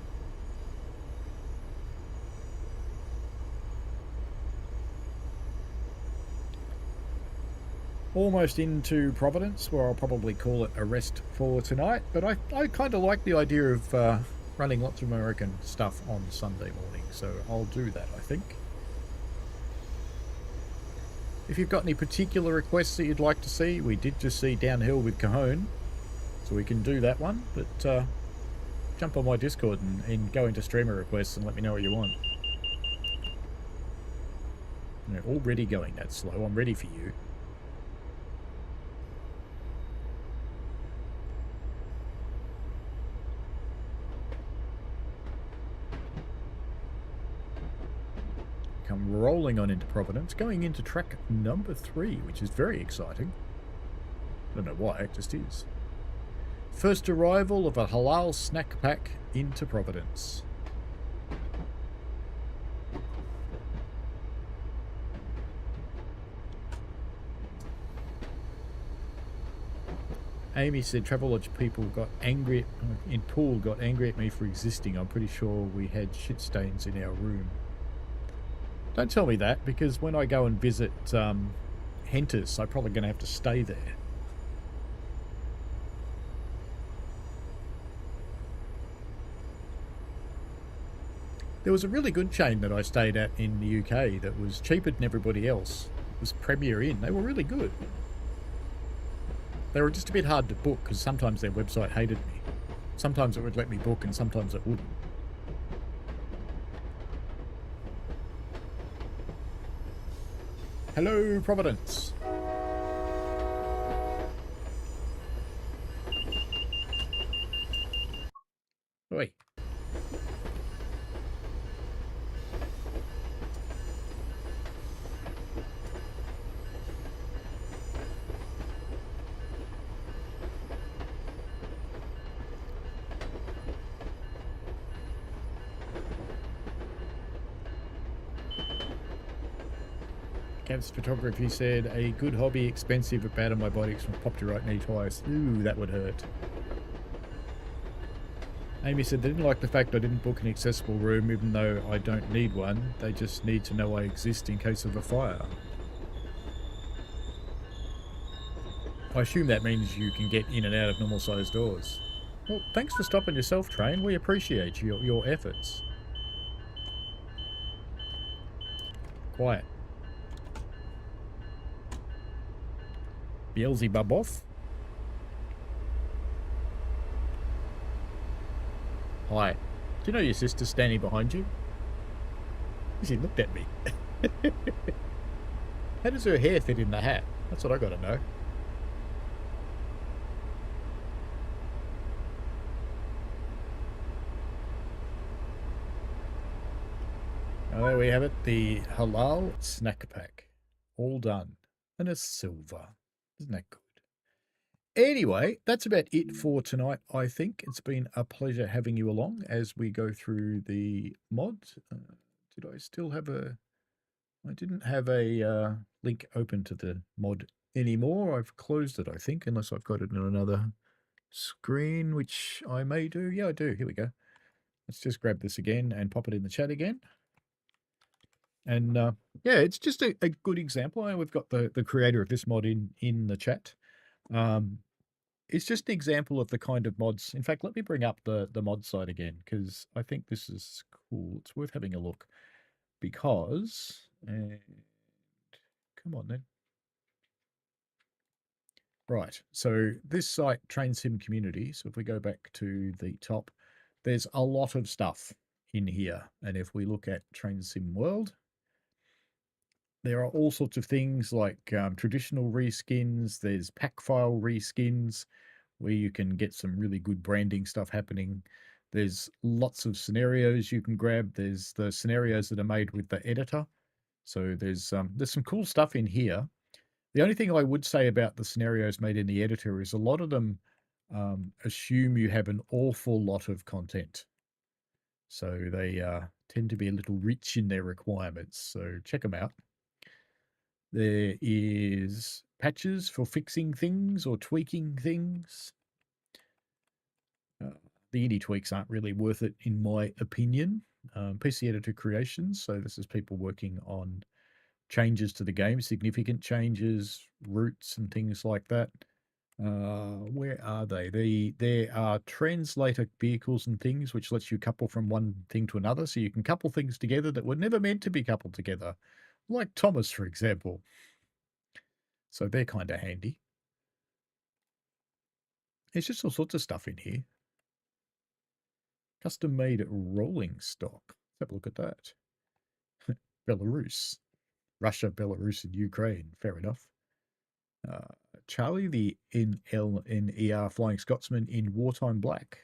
Almost into Providence, where I'll probably call it a rest for tonight. But I kind of like the idea of running lots of American stuff on Sunday morning, so I'll do that, I think. If you've got any particular requests that you'd like to see, we did just see Downhill with Cajon, so we can do that one. But jump on my Discord and go into streamer requests and let me know what you want. You're already going that slow. I'm ready for you. Come rolling on into Providence, going into track number 3, which is very exciting. I don't know why, it just is. First arrival of a halal snack pack into Providence. Amy said Travelodge people got angry in pool got angry at me for existing. I'm pretty sure we had shit stains in our room. Don't tell me that, because when I go and visit Hentis, I'm probably going to have to stay there. There was a really good chain that I stayed at in the UK that was cheaper than everybody else. It was Premier Inn. They were really good. They were just a bit hard to book because sometimes their website hated me. Sometimes it would let me book and sometimes it wouldn't. Hello, Providence. Oi. Cavs Photography said, a good hobby, expensive, but bad on my body. Popped your right knee twice. Ooh, that would hurt. Amy said they didn't like the fact I didn't book an accessible room, even though I don't need one. They just need to know I exist in case of a fire. I assume that means you can get in and out of normal sized doors. Well, thanks for stopping yourself, Train. We appreciate your efforts. Quiet. Beelzebub off. Hi. Do you know your sister's standing behind you? She looked at me. How does her hair fit in the hat? That's what I gotta know. Oh, there we have it. The halal snack pack. All done. And a silver. Isn't that good? Anyway, that's about it for tonight, I think. It's been a pleasure having you along as we go through the mod. Did I still have a... I didn't have a link open to the mod anymore. I've closed it, I think, unless I've got it in another screen, which I may do. Yeah, I do. Here we go. Let's just grab this again and pop it in the chat again. And yeah, it's just a good example. We've got the creator of this mod in the chat. It's just an example of the kind of mods. In fact, let me bring up the mod site again, because I think this is cool. It's worth having a look. Because, and come on then. Right, so this site, Train Sim Community, so if we go back to the top, there's a lot of stuff in here. And if we look at Train Sim World, there are all sorts of things like traditional reskins. There's pack file reskins where you can get some really good branding stuff happening. There's lots of scenarios you can grab. There's the scenarios that are made with the editor. So there's some cool stuff in here. The only thing I would say about the scenarios made in the editor is a lot of them assume you have an awful lot of content. So they tend to be a little rich in their requirements. So check them out. There is patches for fixing things or tweaking things. The indie tweaks aren't really worth it, in my opinion. PC Editor Creations. So this is people working on changes to the game, significant changes, routes and things like that. Where are they? There are translator vehicles and things, which lets you couple from one thing to another. So you can couple things together that were never meant to be coupled together, like Thomas, for example. So they're kind of handy. There's just all sorts of stuff in here. Custom-made rolling stock. Let's have a look at that. Belarus. Russia, Belarus, and Ukraine. Fair enough. Charlie, the NLNER Flying Scotsman in Wartime Black.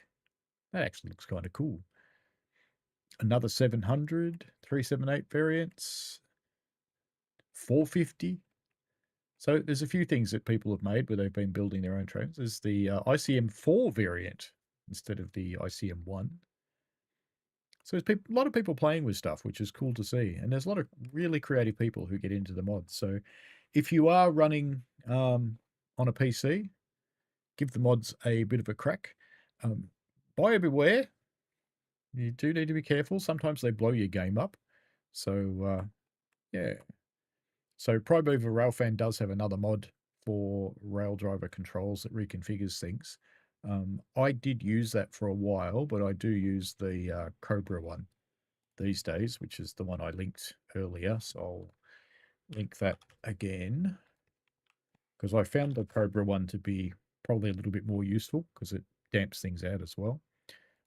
That actually looks kind of cool. Another 700, 378 variants. 450. So there's a few things that people have made where they've been building their own trains. There's the ICM4 variant instead of the ICM1. So there's a lot of people playing with stuff, which is cool to see. And there's a lot of really creative people who get into the mods. So if you are running on a PC, give the mods a bit of a crack. Buyer beware. You do need to be careful. Sometimes they blow your game up. So, yeah. So ProMover Railfan does have another mod for rail driver controls that reconfigures things. I did use that for a while, but I do use the Cobra one these days, which is the one I linked earlier. So I'll link that again, because I found the Cobra one to be probably a little bit more useful because it damps things out as well.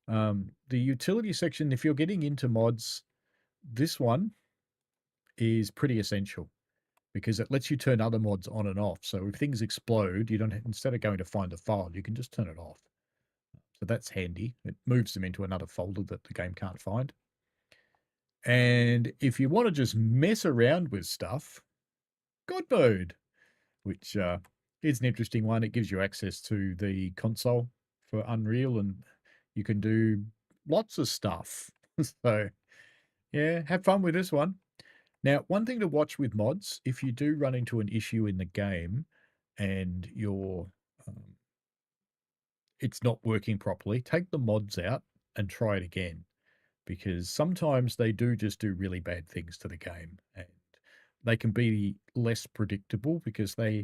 The utility section, if you're getting into mods, this one is pretty essential, because it lets you turn other mods on and off. So if things explode, you don't, instead of going to find a file, you can just turn it off. So that's handy. It moves them into another folder that the game can't find. And if you want to just mess around with stuff, God Mode, which is an interesting one. It gives you access to the console for Unreal, and you can do lots of stuff. So yeah, have fun with this one. Now, one thing to watch with mods, if you do run into an issue in the game and it's not working properly, take the mods out and try it again, because sometimes they do just do really bad things to the game, and they can be less predictable because they're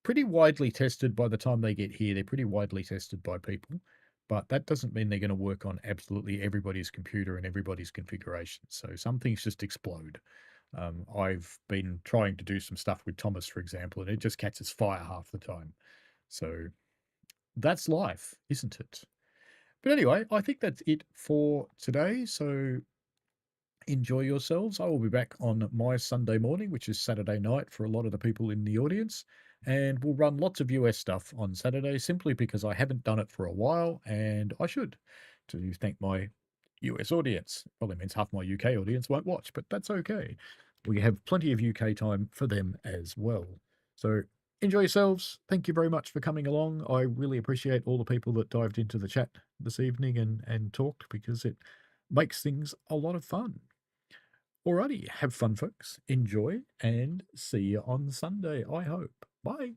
pretty widely tested. By the time they get here, they're pretty widely tested by people, but that doesn't mean they're going to work on absolutely everybody's computer and everybody's configuration. So some things just explode. I've been trying to do some stuff with Thomas, for example, and it just catches fire half the time. So that's life, isn't it? But anyway, I think that's it for today. So enjoy yourselves. I will be back on my Sunday morning, which is Saturday night for a lot of the people in the audience. And we'll run lots of US stuff on Saturday, simply because I haven't done it for a while, and I should, to thank my US audience. Probably means half my UK audience won't watch, but that's okay. We have plenty of UK time for them as well. So enjoy yourselves. Thank you very much for coming along. I really appreciate all the people that dived into the chat this evening and talked, because it makes things a lot of fun. Alrighty, have fun, folks. Enjoy, and see you on Sunday, I hope. Bye.